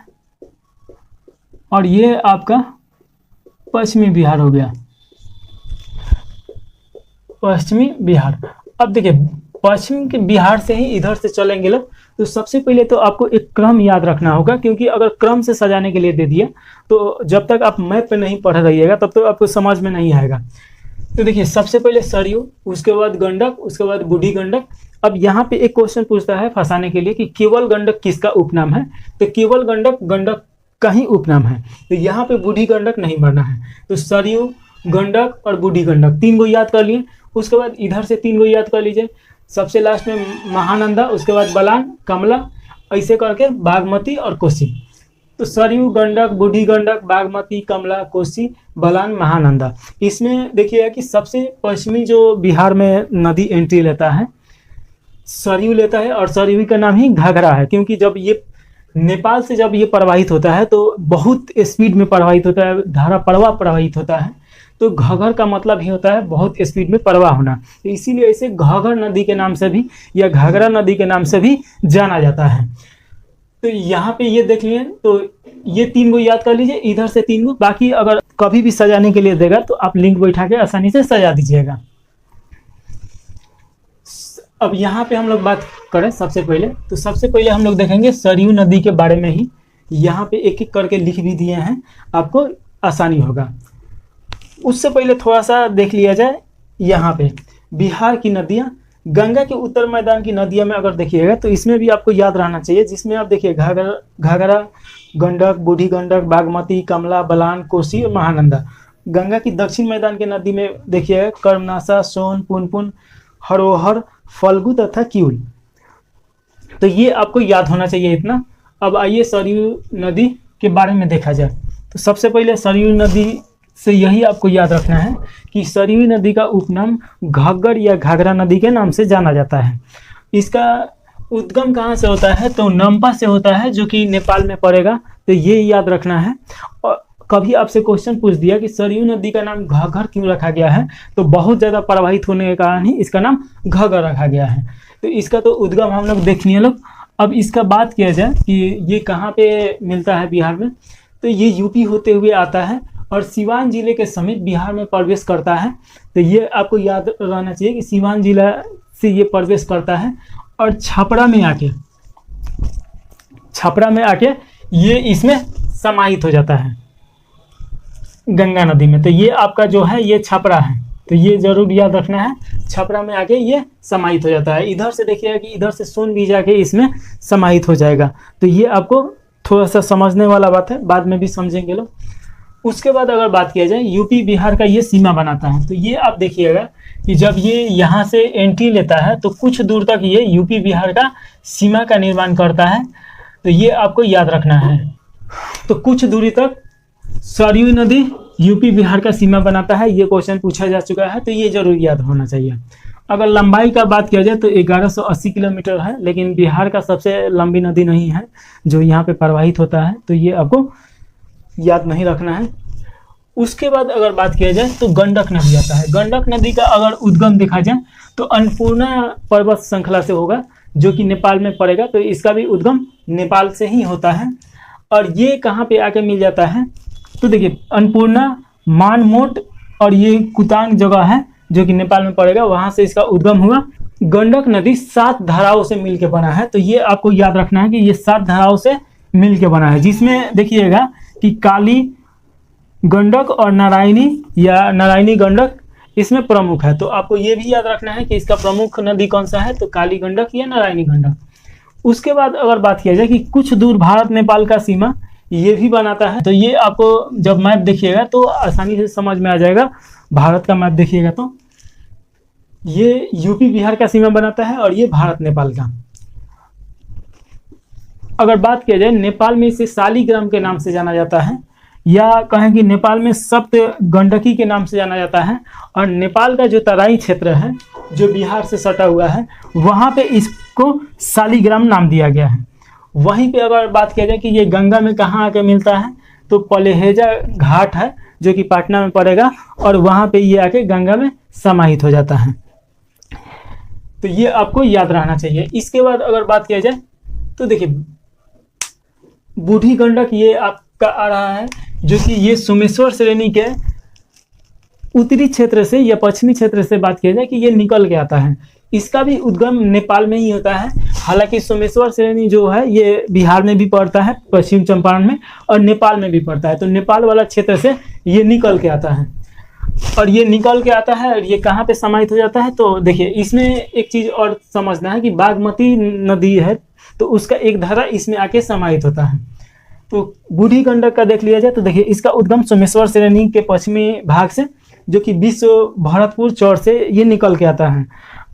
Speaker 1: और ये आपका पश्चिमी बिहार हो गया, पश्चिमी बिहार। अब देखिए पश्चिम के बिहार से ही इधर से चलेंगे लोग, तो सबसे पहले तो आपको एक क्रम याद रखना होगा, क्योंकि अगर क्रम से सजाने के लिए दे दिया तो जब तक आप मैप पे नहीं पढ़ रहिएगा तब तो आपको समझ में नहीं आएगा। तो देखिए सबसे पहले सरयू, उसके बाद गंडक, उसके बाद बूढ़ी गंडक। अब यहाँ पे एक क्वेश्चन पूछता है फंसाने के लिए कि केवल गंडक किसका उपनाम है, तो केवल गंडक गंडक का ही उपनाम है, तो यहाँ पे बूढ़ी गंडक नहीं भरना है। तो सरयू, गंडक और बूढ़ी गंडक 3 गो याद कर लिए। उसके बाद इधर से 3 गो याद कर लीजिए, सबसे लास्ट में महानंदा, उसके बाद बलान, कमला, ऐसे करके बागमती और कोसी। तो सरयू, गंडक, बूढ़ी गंडक, बागमती, कमला, कोसी, बलान, महानंदा। इसमें देखिएगा कि सबसे पश्चिमी जो बिहार में नदी एंट्री लेता है सरयू लेता है, और सरयू का नाम ही घाघरा है, क्योंकि जब ये नेपाल से जब ये प्रवाहित होता है तो बहुत स्पीड में प्रवाहित होता है, धारा प्रवाह प्रवाहित होता है। तो घगर का मतलब ही होता है बहुत स्पीड में प्रवाह होना, तो इसीलिए इसे घगर नदी के नाम से भी या घाघरा नदी के नाम से भी जाना जाता है। तो यहाँ पे ये देख लिए, तो ये 3 गो याद कर लीजिए, इधर से 3 गो। बाकी अगर कभी भी सजाने के लिए देगा तो आप लिंक बैठा के आसानी से सजा दीजिएगा। अब यहाँ पे हम लोग बात करें सबसे पहले, तो सबसे पहले हम लोग देखेंगे सरयू नदी के बारे में ही। यहाँ पे एक एक करके लिख भी दिए हैं, आपको आसानी होगा। उससे पहले थोड़ा सा देख लिया जाए यहाँ पे बिहार की नदियाँ। गंगा के उत्तर मैदान की नदियों में अगर देखिएगा तो इसमें भी आपको याद रहना चाहिए, जिसमें आप देखिए घाघरा, गंडक, बूढ़ी गंडक, बागमती, कमला, बलान, कोसी और महानंदा। गंगा की दक्षिण मैदान के नदी में देखिएगा कर्मनाशा, सोन, पुनपुन, हरोहर, फल्गु तथा क्यूल। तो ये आपको याद होना चाहिए इतना। अब आइए सरयू नदी के बारे में देखा जाए। तो सबसे पहले सरयू नदी से यही आपको याद रखना है कि सरयू नदी का उपनाम घग्गर या घाघरा नदी के नाम से जाना जाता है। इसका उद्गम कहाँ से होता है? तो नम्पा से होता है, जो कि नेपाल में पड़ेगा। तो ये याद रखना है। और कभी आपसे क्वेश्चन पूछ दिया कि सरयू नदी का नाम घग्गर क्यों रखा गया है, तो बहुत ज़्यादा प्रवाहित होने के कारण ही इसका नाम घग्गर रखा गया है। तो इसका तो उद्गम हम लोग देख लिए लोग। अब इसका बात किया जाए कि ये कहाँ पे मिलता है बिहार में, तो ये यूपी होते हुए आता है और सिवान जिले के समीप बिहार में प्रवेश करता है। तो ये आपको याद रहना चाहिए कि सिवान जिला से ये प्रवेश करता है और छपरा में आके ये इसमें समाहित हो जाता है गंगा नदी में। तो ये आपका जो है ये छपरा है, तो ये जरूर याद रखना है। छपरा में आके ये समाहित हो जाता है। इधर से देखिएगा कि इधर से सोन भी जाके इसमें समाहित हो जाएगा। तो ये आपको थोड़ा सा समझने वाला बात है, बाद में भी समझेंगे लोग। उसके बाद अगर बात किया जाए यूपी बिहार का ये सीमा बनाता है। तो ये आप देखिएगा कि जब ये यहाँ से एंट्री लेता है तो कुछ दूर तक ये यूपी बिहार का सीमा का निर्माण करता है। तो ये आपको याद रखना है। तो कुछ दूरी तक सरयू नदी यूपी बिहार का सीमा बनाता है। ये क्वेश्चन पूछा जा चुका है, तो ये जरूर याद होना चाहिए। अगर लंबाई का बात किया जाए तो 1180 किलोमीटर है, लेकिन बिहार का सबसे लंबी नदी नहीं है जो यहाँ पे प्रवाहित होता है। तो ये आपको याद नहीं रखना है। उसके बाद अगर बात किया जाए तो गंडक नदी आता है। गंडक नदी का अगर उद्गम देखा जाए तो अन्नपूर्णा पर्वत श्रृंखला से होगा, जो कि नेपाल में पड़ेगा। तो इसका भी उद्गम नेपाल से ही होता है। और ये कहाँ पे आके मिल जाता है? तो देखिए अन्नपूर्णा, मानमोट और ये कुतांग जगह है जो कि नेपाल में पड़ेगा, वहाँ से इसका उद्गम हुआ। गंडक नदी 7 धाराओं से मिलकर बना है। तो ये आपको याद रखना है कि ये 7 धाराओं से मिलकर बना है, जिसमें देखिएगा कि काली गंडक और नारायणी या नारायणी गंडक इसमें प्रमुख है। तो आपको ये भी याद रखना है कि इसका प्रमुख नदी कौन सा है, तो काली गंडक या नारायणी गंडक। उसके बाद अगर बात किया जाए कि कुछ दूर भारत नेपाल का सीमा ये भी बनाता है। तो ये आपको जब मैप देखिएगा तो आसानी से समझ में आ जाएगा। भारत का मैप देखिएगा तो ये यूपी बिहार का सीमा बनाता है और ये भारत नेपाल का। अगर बात किया जाए नेपाल में इसे शालिग्राम के नाम से जाना जाता है, या कहें कि नेपाल में सप्त गंडकी के नाम से जाना जाता है। और नेपाल का जो तराई क्षेत्र है जो बिहार से सटा हुआ है, वहाँ पे इसको शालिग्राम नाम दिया गया है। वहीं पे अगर बात किया जाए कि ये गंगा में कहाँ आके मिलता है, तो पलेहेजा घाट है जो कि पटना में पड़ेगा, और वहाँ पे ये आके गंगा में समाहित हो जाता है। तो ये आपको याद रहना चाहिए। इसके बाद अगर बात किया जाए तो देखिए बूढ़ी गंडक ये आपका आ रहा है, जो कि ये सोमेश्वर श्रेणी के उत्तरी क्षेत्र से या पश्चिमी क्षेत्र से बात किया जाए कि ये निकल के आता है। इसका भी उद्गम नेपाल में ही होता है। हालांकि सोमेश्वर श्रेणी जो है ये बिहार में भी पड़ता है, पश्चिम चंपारण में, और नेपाल में भी पड़ता है। तो नेपाल वाला क्षेत्र से ये निकल के आता है, और ये निकल के आता है और ये कहाँ पे समाहित हो जाता है। तो देखिए इसमें एक चीज़ और समझना है कि बागमती नदी है तो उसका एक धारा इसमें आके समाहित होता है। तो बूढ़ी गंडक का देख लिया जाए तो देखिए इसका उद्गम सोमेश्वर श्रेणी के पश्चिमी भाग से, जो कि विश्व भरतपुर चौर से ये निकल के आता है।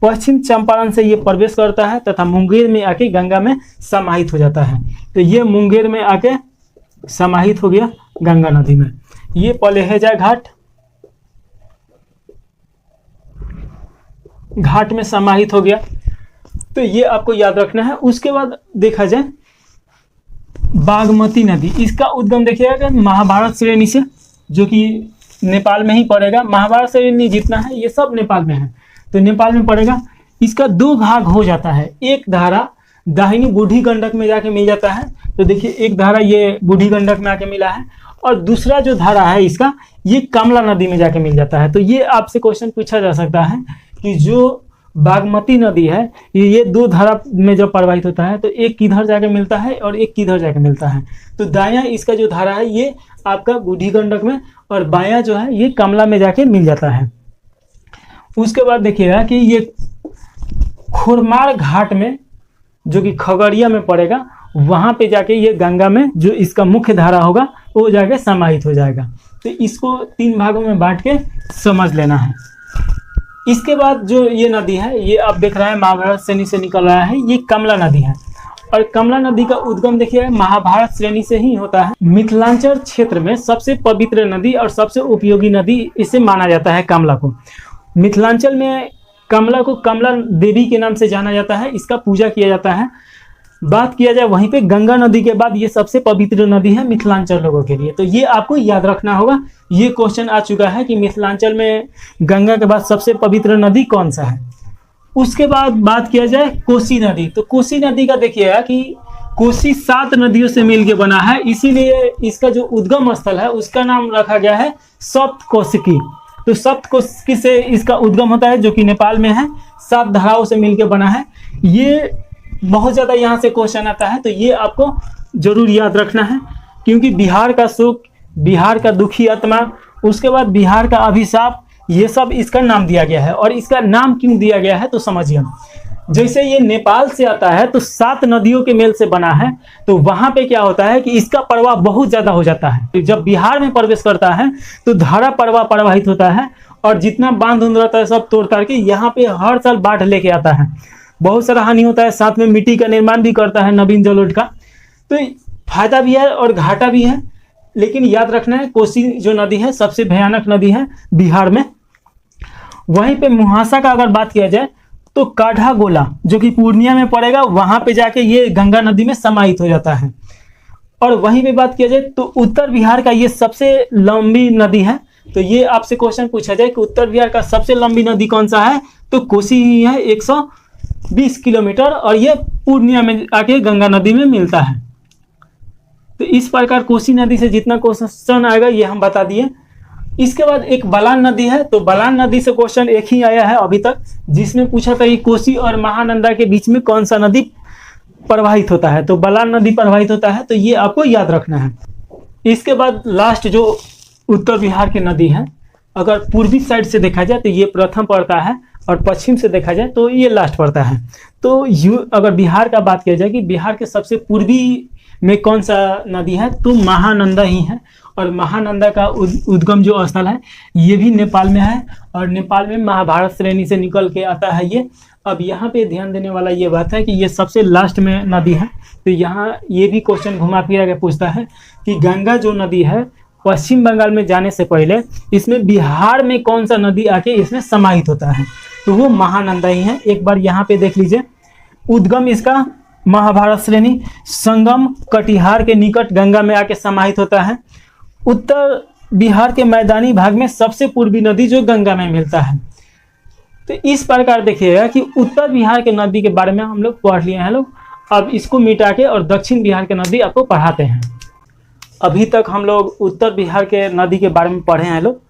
Speaker 1: पश्चिम चंपारण से ये प्रवेश करता है तथा मुंगेर में आके गंगा में समाहित हो जाता है। तो ये मुंगेर में आके समाहित हो गया गंगा नदी में। ये पलेहेजा घाट में समाहित हो गया। तो ये आपको याद रखना है। उसके बाद देखा जाए बागमती नदी, इसका उद्गम देखिएगा महाभारत श्रेणी से, जो कि नेपाल में ही पड़ेगा। महाभारत श्रेणी जितना है ये सब नेपाल में है, तो नेपाल में पड़ेगा। इसका 2 भाग हो जाता है। एक धारा दाहिनी बूढ़ी गंडक में जाके मिल जाता है। तो देखिए एक धारा ये बूढ़ी गंडक में आके मिला है, और दूसरा जो धारा है इसका ये कमला नदी में जाके मिल जाता है। तो ये आपसे क्वेश्चन पूछा जा सकता है कि जो बागमती नदी है ये 2 धारा में जब प्रवाहित होता है तो एक किधर जाके मिलता है और एक किधर जाके मिलता है। तो दायां इसका जो धारा है ये आपका बूढ़ी गंडक में, और बायां जो है ये कमला में जाके मिल जाता है। उसके बाद देखिएगा कि ये खोरमार घाट में, जो कि खगड़िया में पड़ेगा, वहां पे जाके ये गंगा में जो इसका मुख्य धारा होगा वो जाके समाहित हो जाएगा। तो इसको 3 भागों में बांट के समझ लेना है। इसके बाद जो ये नदी है, ये आप देख रहे हैं महाभारत श्रेणी से निकल रहा है, ये कमला नदी है। और कमला नदी का उद्गम देखिए महाभारत श्रेणी से ही होता है। मिथिलांचल क्षेत्र में सबसे पवित्र नदी और सबसे उपयोगी नदी इसे माना जाता है कमला को। मिथिलांचल में कमला को कमला देवी के नाम से जाना जाता है, इसका पूजा किया जाता है। बात किया जाए वहीं पे गंगा नदी के बाद ये सबसे पवित्र नदी है मिथिलांचल लोगों के लिए। तो ये आपको याद रखना होगा। ये क्वेश्चन आ चुका है कि मिथिलांचल में गंगा के बाद सबसे पवित्र नदी कौन सा है। उसके बाद बात किया जाए कोसी नदी, तो कोसी नदी का देखिएगा कि कोसी 7 नदियों से मिलकर बना है, इसीलिए इसका जो उद्गम स्थल है उसका नाम रखा गया है सप्तकोशिकी। तो सप्तकोशिकी से इसका उद्गम होता है, जो कि नेपाल में है, 7 धाराओं से मिलकर बना है। ये बहुत ज़्यादा यहाँ से क्वेश्चन आता है, तो ये आपको जरूर याद रखना है, क्योंकि बिहार का सुख, बिहार का दुखी आत्मा, उसके बाद बिहार का अभिशाप, ये सब इसका नाम दिया गया है। और इसका नाम क्यों दिया गया है तो समझिए, जैसे ये नेपाल से आता है तो 7 नदियों के मेल से बना है, तो वहां पे क्या होता है कि इसका प्रवाह बहुत ज्यादा हो जाता है। जब बिहार में प्रवेश करता है तो धारा प्रवाह प्रवाहित होता है, और जितना बांध उंध रहता है सब तोड़ ताड़ के यहाँ पे हर साल बाढ़ लेके आता है, बहुत सारा हानि होता है, साथ में मिट्टी का निर्माण भी करता है नवीन जलोढ़ का। तो फायदा भी है और घाटा भी है, लेकिन याद रखना है कोसी जो नदी है सबसे भयानक नदी है बिहार में। वहीं पे मुहासा का अगर बात किया जाए तो काढ़ा गोला जो कि पूर्णिया में पड़ेगा, वहां पे जाके ये गंगा नदी में समाहित हो जाता है। और वहीं पे बात किया जाए तो उत्तर बिहार का ये सबसे लंबी नदी है। तो ये आपसे क्वेश्चन पूछा जाए कि उत्तर बिहार का सबसे लंबी नदी कौन सा है, तो कोसी ही है, 120 किलोमीटर, और ये पूर्णिया में आके गंगा नदी में मिलता है। तो इस प्रकार कोसी नदी से जितना क्वेश्चन आएगा ये हम बता दिए। इसके बाद एक बलान नदी है, तो बलान नदी से क्वेश्चन एक ही आया है अभी तक, जिसमें पूछा था कि कोसी और महानंदा के बीच में कौन सा नदी प्रवाहित होता है, तो बलान नदी प्रवाहित होता है। तो ये आपको याद रखना है। इसके बाद लास्ट जो उत्तर बिहार की नदी है, अगर पूर्वी साइड से देखा जाए तो ये प्रथम पड़ता है, और पश्चिम से देखा जाए तो ये लास्ट पड़ता है। तो अगर बिहार का बात किया जाए कि बिहार के सबसे पूर्वी में कौन सा नदी है, तो महानंदा ही है। और महानंदा का उद्गम जो स्थल है ये भी नेपाल में है, और नेपाल में महाभारत श्रेणी से निकल के आता है ये। अब यहाँ पे ध्यान देने वाला ये बात है कि ये सबसे लास्ट में नदी है। तो यहाँ ये भी क्वेश्चन घुमा फिरा के पूछता है कि गंगा जो नदी है पश्चिम बंगाल में जाने से पहले इसमें बिहार में कौन सा नदी आके इसमें समाहित होता है, तो वो महानंदा ही है। एक बार यहाँ पे देख लीजिए, उद्गम इसका महाभारत श्रेणी, संगम कटिहार के निकट गंगा में आके समाहित होता है। उत्तर बिहार के मैदानी भाग में सबसे पूर्वी नदी जो गंगा में मिलता है। तो इस प्रकार देखिएगा कि उत्तर बिहार के नदी के बारे में हम लोग पढ़ लिए हैं लोग। अब इसको मिटा के और दक्षिण बिहार के नदी आपको पढ़ाते हैं। अभी तक हम लोग उत्तर बिहार के नदी के बारे में पढ़े हैं लोग,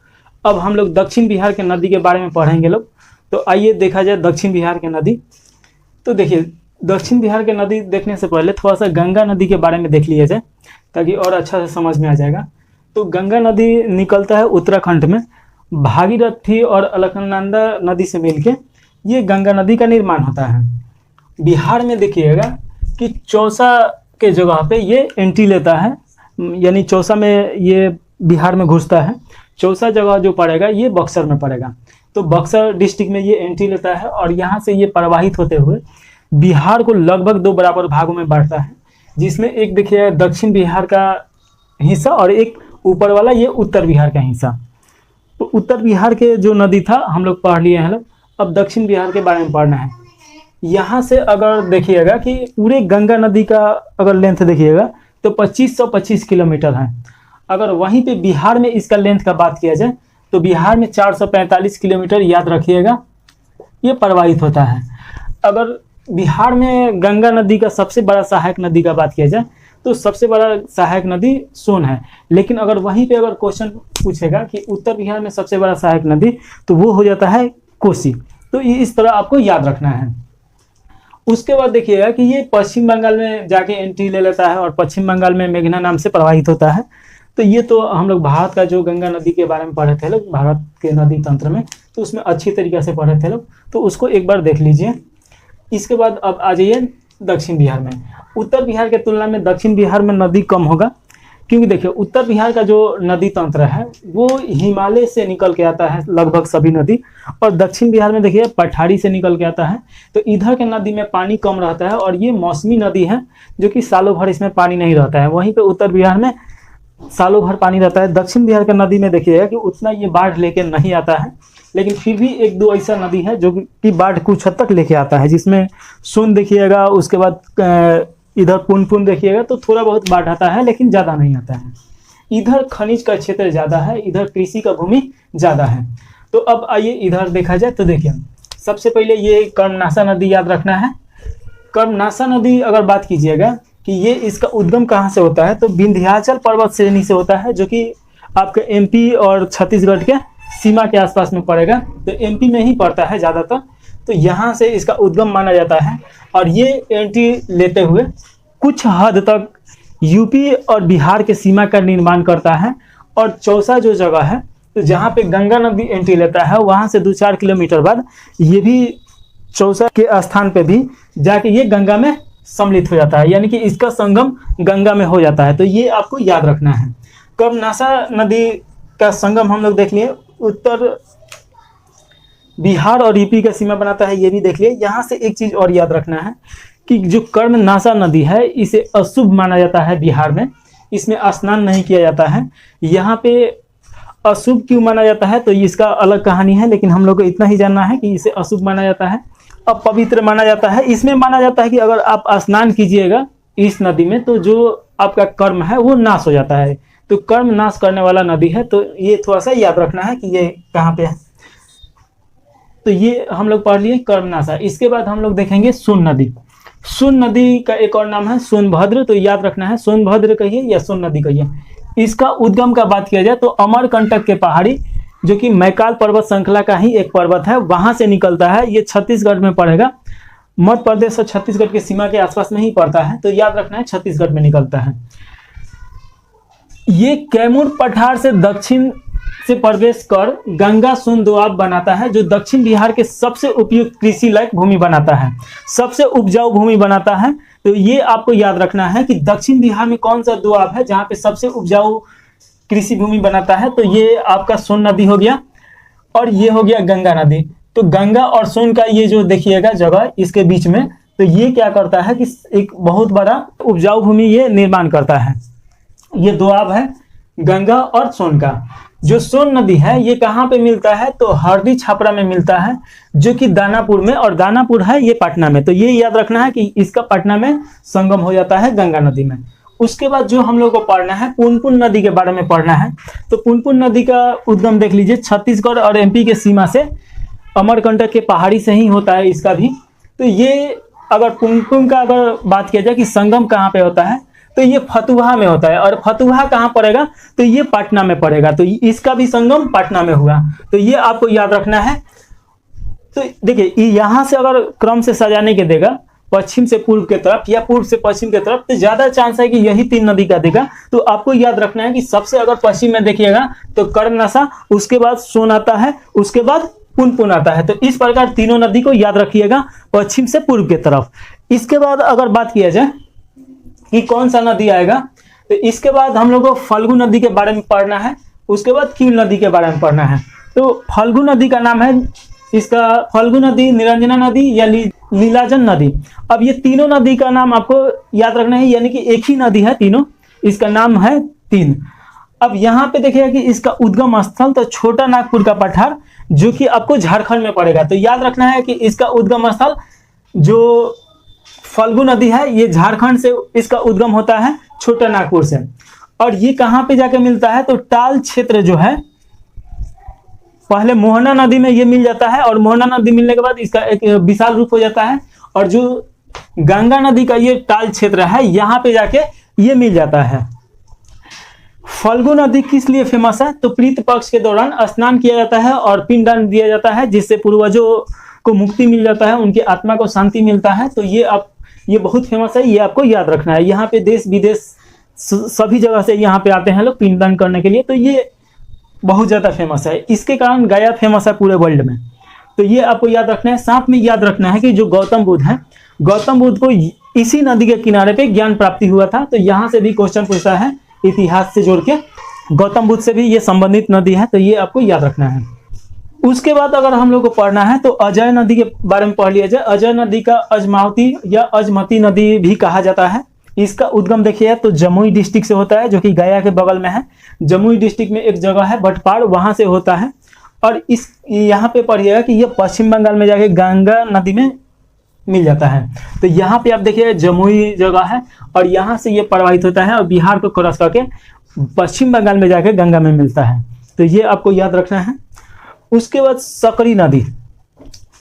Speaker 1: अब हम लोग दक्षिण बिहार के नदी के बारे में पढ़ेंगे लोग। तो आइए देखा जाए दक्षिण बिहार के नदी। तो देखिए, दक्षिण बिहार के नदी देखने से पहले थोड़ा सा गंगा नदी के बारे में देख लिया जाए, ताकि और अच्छा से समझ में आ जाएगा। तो गंगा नदी निकलता है उत्तराखंड में, भागीरथी और अलकनंदा नदी से मिलके ये गंगा नदी का निर्माण होता है। बिहार में देखिएगा कि चौसा के जगह पे ये एंट्री लेता है, यानी चौसा में ये बिहार में घुसता है। चौसा जगह जो पड़ेगा ये बक्सर में पड़ेगा। तो बक्सर डिस्ट्रिक्ट में ये एंट्री लेता है, और यहाँ से ये प्रवाहित होते हुए बिहार को लगभग 2 बराबर भागों में बांटता है, जिसमें एक देखिए दक्षिण बिहार का हिस्सा और एक ऊपर वाला ये उत्तर बिहार का हिस्सा। तो उत्तर बिहार के जो नदी था हम लोग पढ़ लिए हैं लोग। अब दक्षिण बिहार के बारे में पढ़ना है। यहाँ से अगर देखिएगा कि पूरे गंगा नदी का अगर लेंथ देखिएगा तो 2525 किलोमीटर है। अगर वहीं पे बिहार में इसका लेंथ का बात किया जाए तो बिहार में 445 किलोमीटर याद रखिएगा ये प्रवाहित होता है। अगर बिहार में गंगा नदी का सबसे बड़ा सहायक नदी का बात किया जाए तो सबसे बड़ा सहायक नदी सोन है। लेकिन अगर वहीं पे अगर क्वेश्चन पूछेगा कि उत्तर बिहार में सबसे बड़ा सहायक नदी, तो वो हो जाता है कोसी। तो ये इस तरह आपको याद रखना है। उसके बाद देखिएगा कि ये पश्चिम बंगाल में जाके एंट्री ले लेता है, और पश्चिम बंगाल में मेघना नाम से प्रवाहित होता है। तो ये तो हम लोग भारत का जो गंगा नदी के बारे में पढ़े थे लोग, भारत के नदी तंत्र में, तो उसमें अच्छी तरीके से पढ़े थे लोग, तो उसको एक बार देख लीजिए। इसके बाद अब आ जाइए दक्षिण बिहार में। उत्तर बिहार के तुलना में दक्षिण बिहार में नदी कम होगा, क्योंकि देखिए उत्तर बिहार का जो नदी तंत्र है वो हिमालय से निकल के आता है लगभग सभी नदी, और दक्षिण बिहार में देखिए पठारी से निकल के आता है। तो इधर के नदी में पानी कम रहता है और ये मौसमी नदी है जो कि सालों भर इसमें पानी नहीं रहता है। वहीं पे उत्तर बिहार में सालों भर पानी रहता है। दक्षिण बिहार के नदी में देखिएगा कि उतना ये बाढ़ लेके नहीं आता है, लेकिन फिर भी एक दो ऐसा नदी है जो कि बाढ़ कुछ हद तक लेके आता है, जिसमें सोन देखिएगा, उसके बाद इधर पुनपुन देखिएगा तो थोड़ा बहुत बाढ़ आता है लेकिन ज़्यादा नहीं आता है। इधर खनिज का क्षेत्र ज़्यादा है, इधर कृषि का भूमि ज़्यादा है। तो अब आइए इधर देखा जाए तो देखिए सबसे पहले ये कर्मनाशा नदी याद रखना है। कर्मनाशा नदी अगर बात कीजिएगा कि ये इसका उद्गम कहाँ से होता है तो विंध्याचल पर्वत श्रेणी से होता है, जो कि आपके एमपी और छत्तीसगढ़ के सीमा के आसपास में पड़ेगा। तो एमपी में ही पड़ता है ज़्यादातर, तो यहाँ से इसका उद्गम माना जाता है। और ये एंट्री लेते हुए कुछ हद तक यूपी और बिहार के सीमा का निर्माण करता है। और चौसा जो जगह है तो जहाँ पे गंगा नदी एंट्री लेता है वहाँ से 2-4 किलोमीटर बाद ये भी चौसा के स्थान पे भी जाके ये गंगा में सम्मिलित हो जाता है, यानी कि इसका संगम गंगा में हो जाता है। तो ये आपको याद रखना है। कर्मनाशा नदी का संगम हम लोग देख लिए, उत्तर बिहार और यूपी का सीमा बनाता है, ये भी देख लिए। यहाँ से एक चीज़ और याद रखना है कि जो कर्मनाशा नदी है इसे अशुभ माना जाता है बिहार में, इसमें स्नान नहीं किया जाता है। यहाँ पे अशुभ क्यों माना जाता है तो इसका अलग कहानी है, लेकिन हम लोग को इतना ही जानना है कि इसे अशुभ माना जाता है। अपवित्र माना जाता है। इसमें माना जाता है कि अगर आप स्नान कीजिएगा इस नदी में तो जो आपका कर्म है वो नाश हो जाता है। तो कर्म नाश करने वाला नदी है, तो ये थोड़ा सा याद रखना है कि ये कहाँ पे है। तो ये हम लोग पढ़ लिए कर्मनाशा। इसके बाद हम लोग देखेंगे सोन नदी। सोन नदी का एक और नाम है सोनभद्र, तो याद रखना है सोनभद्र कहिए या सोन नदी कहिए। इसका उद्गम का बात किया जाए तो अमरकंटक के पहाड़ी, जो कि मैकाल पर्वत श्रृंखला का ही एक पर्वत है, वहां से निकलता है। ये छत्तीसगढ़ में पड़ेगा, मध्य प्रदेश और छत्तीसगढ़ की सीमा के आसपास में ही पड़ता है, तो याद रखना है छत्तीसगढ़ में निकलता है। ये कैमूर पठार से दक्षिण से प्रवेश कर गंगा सोन दोआब बनाता है, जो दक्षिण बिहार के सबसे उपयुक्त कृषि लायक भूमि बनाता है, सबसे उपजाऊ भूमि बनाता है। तो ये आपको याद रखना है कि दक्षिण बिहार में कौन सा दोआब है जहाँ पे सबसे उपजाऊ कृषि भूमि बनाता है। तो ये आपका सोन नदी हो गया, और ये हो गया गंगा नदी। तो गंगा और सोन का ये जो देखिएगा जगह इसके बीच में, तो ये क्या करता है कि एक बहुत बड़ा उपजाऊ भूमि ये निर्माण करता है। ये दोआब है गंगा और सोन का। जो सोन नदी है ये कहाँ पे मिलता है तो हरदी छपरा में मिलता है, जो कि दानापुर में, और दानापुर है ये पटना में। तो ये याद रखना है कि इसका पटना में संगम हो जाता है गंगा नदी में। उसके बाद जो हम लोग को पढ़ना है पुनपुन नदी के बारे में पढ़ना है। तो पुनपुन नदी का उद्गम देख लीजिए, छत्तीसगढ़ और एमपी के सीमा से, अमरकंटक के पहाड़ी से ही होता है इसका भी। तो ये अगर पुनपुन का अगर बात किया जाए कि संगम कहाँ पे होता है तो ये फतुहा में होता है, और फतुहा कहाँ पड़ेगा तो ये पटना में पड़ेगा। तो इसका भी संगम पटना में हुआ, तो ये आपको याद रखना है। तो देखिए यहाँ से अगर क्रम से सजाने के देगा पश्चिम से पूर्व के तरफ या पूर्व से पश्चिम के तरफ, तो ज्यादा चांस है कि यही 3 नदी का देगा। तो आपको याद रखना है कि सबसे अगर पश्चिम में देखिएगा तो कर्मनाशा, उसके बाद सोन आता है, उसके बाद पुनपुन आता है। तो इस प्रकार तीनों नदी को याद रखिएगा पश्चिम से पूर्व के तरफ। इसके बाद अगर बात किया जाए कि कौन सा नदी आएगा, तो इसके बाद हम लोग को फल्गु नदी के बारे में पढ़ना है, उसके बाद कील नदी के बारे में पढ़ना है। तो फल्गु नदी का नाम है इसका फल्गु नदी, निरंजना नदी या लीलाजन नदी। अब ये तीनों नदी का नाम आपको याद रखना है, यानी कि एक ही नदी है तीनों, इसका नाम है 3। अब यहाँ पे देखिएगा कि इसका उद्गम स्थल तो छोटा नागपुर का पठार, जो कि आपको झारखंड में पड़ेगा। तो याद रखना है कि इसका उद्गम स्थल जो फल्गु नदी है ये झारखंड से इसका उद्गम होता है, छोटा नागपुर से। और ये कहाँ पे जाके मिलता है तो टाल क्षेत्र जो है, पहले मोहना नदी में ये मिल जाता है, और मोहना नदी मिलने के बाद इसका एक विशाल रूप हो जाता है, और जो गंगा नदी का ये टाल क्षेत्र है यहाँ पे जाके ये मिल जाता है। फल्गु नदी किस लिए फेमस है तो प्रीत पक्ष के दौरान स्नान किया जाता है और पिंडदान दिया जाता है, जिससे पूर्वजों को मुक्ति मिल जाता है, उनकी आत्मा को शांति मिलता है। तो ये बहुत फेमस है, ये आपको याद रखना है। यहाँ पे देश विदेश सभी जगह से यहाँ पे आते हैं लोग पिंडदान करने के लिए, तो ये बहुत ज़्यादा फेमस है। इसके कारण गया फेमस है पूरे वर्ल्ड में। तो ये आपको याद रखना है। साथ में याद रखना है कि जो गौतम बुद्ध है, गौतम बुद्ध को इसी नदी के किनारे पे ज्ञान प्राप्ति हुआ था। तो यहाँ से भी क्वेश्चन पूछता है इतिहास से जोड़ के, गौतम बुद्ध से भी ये संबंधित नदी है, तो ये आपको याद रखना है। उसके बाद अगर हम लोग को पढ़ना है तो अजय नदी के बारे में पढ़ लिया जाए। अजय नदी का अजमावती या अजमती नदी भी कहा जाता है। इसका उद्गम देखिए तो जमुई डिस्ट्रिक्ट से होता है, जो कि गया के बगल में है। जमुई डिस्ट्रिक्ट में एक जगह है बटपाड़, वहां से होता है। और इस यहाँ पे पढ़िएगा कि ये पश्चिम बंगाल में जाके गंगा नदी में मिल जाता है। तो यहाँ पे आप देखिए जमुई जगह है और यहाँ से ये प्रवाहित होता है और बिहार को क्रॉस करके पश्चिम बंगाल में जाके गंगा में मिलता है। तो ये आपको याद रखना है। उसके बाद सकरी नदी,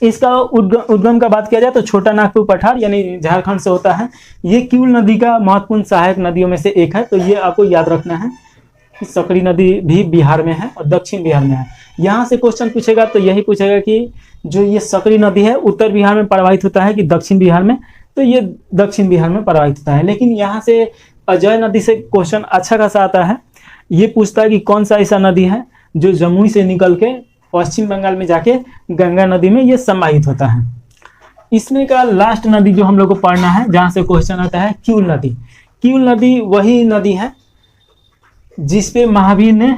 Speaker 1: इसका उद्गम का बात किया जाए तो छोटा नागपुर पठार यानी झारखंड से होता है। ये किउल नदी का महत्वपूर्ण सहायक नदियों में से एक है। तो ये आपको याद रखना है कि सकरी नदी भी बिहार में है और दक्षिण बिहार में है। यहाँ से क्वेश्चन पूछेगा तो यही पूछेगा कि जो ये सकरी नदी है उत्तर बिहार में प्रवाहित होता है कि दक्षिण बिहार में, तो ये दक्षिण बिहार में प्रवाहित होता है। लेकिन यहाँ से अजय नदी से क्वेश्चन अच्छा खासा आता है। ये पूछता है कि कौन सा ऐसा नदी है जो जमुई से निकल के पश्चिम बंगाल में जाके गंगा नदी में ये समाहित होता है। इसमें का लास्ट नदी जो हम लोग को पढ़ना है, जहाँ से क्वेश्चन आता है किउल नदी। किउल नदी वही नदी है जिसपे महावीर ने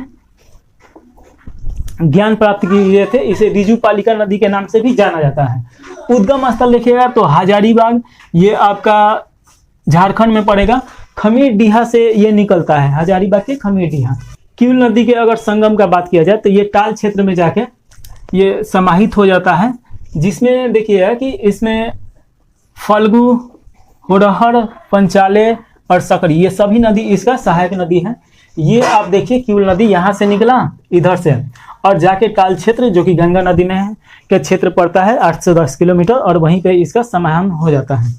Speaker 1: ज्ञान प्राप्त किए थे। इसे रिजुपालिका नदी के नाम से भी जाना जाता है। उद्गम स्थल देखिएगा तो हजारीबाग, ये आपका झारखंड में पड़ेगा। खमीरडीहा से ये निकलता है, हजारीबाग के खमीरडीहा। किउल नदी के अगर संगम का बात किया जाए तो ये टाल क्षेत्र में जाके ये समाहित हो जाता है, जिसमें देखिएगा कि इसमें फल्गु, होरहर, पंचाले और सकरी, ये सभी नदी इसका सहायक नदी है। ये आप देखिए किउल नदी यहाँ से निकला इधर से और जाके टाल क्षेत्र जो कि गंगा नदी में है के क्षेत्र पड़ता है 810 किलोमीटर, और वहीं पे इसका समाहन हो जाता है।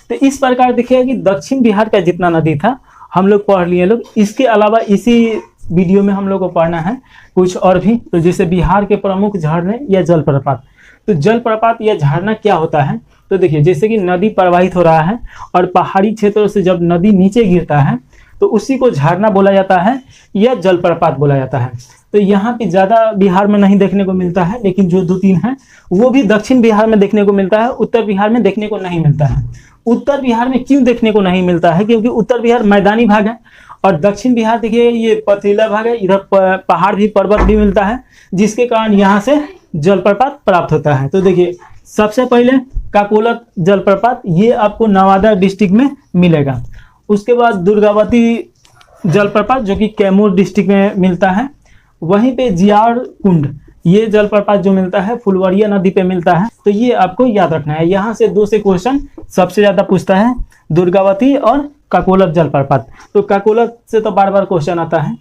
Speaker 1: तो इस प्रकार देखिए कि दक्षिण बिहार का जितना नदी था हम लोग पढ़ लिए लोग। इसके अलावा इसी वीडियो में हम लोग को पढ़ना है कुछ और भी, तो जैसे बिहार के प्रमुख झरने या जलप्रपात। तो जलप्रपात या झरना क्या होता है, तो देखिए जैसे कि नदी प्रवाहित हो रहा है और पहाड़ी क्षेत्रों से जब नदी नीचे गिरता है तो उसी को झरना बोला जाता है या जलप्रपात बोला जाता है। तो यहाँ पे ज़्यादा बिहार में नहीं देखने को मिलता है, लेकिन जो 2-3 हैं वो भी दक्षिण बिहार में देखने को मिलता है, उत्तर बिहार में देखने को नहीं मिलता है। उत्तर बिहार में क्यों देखने को नहीं मिलता है, क्योंकि उत्तर बिहार मैदानी भाग है और दक्षिण बिहार देखिए ये पथरीला भाग है। इधर पहाड़ भी, पर्वत भी मिलता है, जिसके कारण यहाँ से जलप्रपात प्राप्त होता है। तो देखिए सबसे पहले काकोलत जलप्रपात, ये आपको नवादा डिस्ट्रिक्ट में मिलेगा। उसके बाद दुर्गावती जलप्रपात जो कि कैमूर डिस्ट्रिक्ट में मिलता है। वहीं पे जियार कुंड, ये जलप्रपात जो मिलता है फुलवरिया नदी पे मिलता है। तो ये आपको याद रखना है। यहाँ से 2 से क्वेश्चन सबसे ज़्यादा पूछता है, दुर्गावती और काकोलत जलप्रपात। तो काकोलत से तो बार बार क्वेश्चन आता है।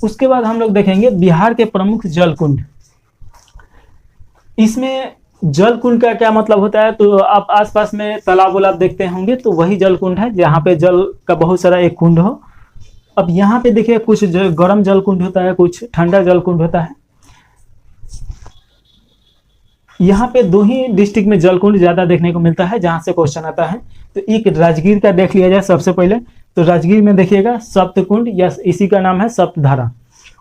Speaker 1: उसके बाद हम लोग देखेंगे बिहार के प्रमुख जल कुंड। इसमें जल कुंड का क्या मतलब होता है, तो आप आसपास में तालाब वालाब देखते होंगे, तो वही जल कुंड है जहाँ पे जल का बहुत सारा एक कुंड हो। अब यहाँ पे देखिए कुछ गर्म जल कुंड होता है, कुछ ठंडा जल कुंड होता है। यहाँ पे 2 ही डिस्ट्रिक्ट में जल कुंड ज्यादा देखने को मिलता है जहाँ से क्वेश्चन आता है। तो एक राजगीर का देख लिया जाए सबसे पहले। तो राजगीर में देखिएगा सप्तकुंड, या इसी का नाम है सप्तधारा।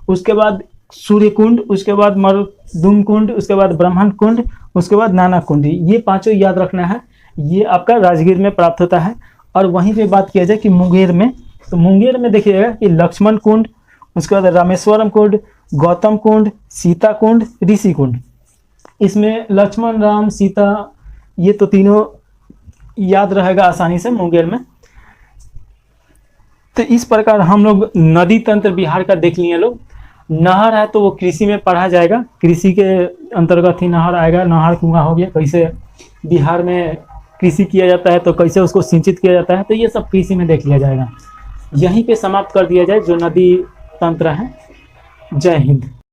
Speaker 1: उसके बाद सूर्य कुंड, उसके बाद मरदुम कुंड, उसके बाद ब्रह्मण कुंड, उसके बाद नाना कुंड। ये 5 याद रखना है। ये आपका राजगीर में प्राप्त होता है। और वहीं पे बात किया जाए कि मुंगेर में, तो मुंगेर में देखिएगा कि लक्ष्मण कुंड, उसके बाद रामेश्वरम कुंड, गौतम कुंड, सीता कुंड, ऋषि कुंड। इसमें लक्ष्मण, राम, सीता, ये तो तीनों याद रहेगा आसानी से मुंगेर में। तो इस प्रकार हम लोग नदी तंत्र बिहार का देख लिए लोग। नहर है तो वो कृषि में पढ़ा जाएगा, कृषि के अंतर्गत ही नहर आएगा। नहर कुआं हो गया, कैसे बिहार में कृषि किया जाता है तो कैसे उसको सिंचित किया जाता है, तो ये सब कृषि में देख लिया जाएगा। यहीं पे समाप्त कर दिया जाए जो नदी तंत्र है। जय हिंद।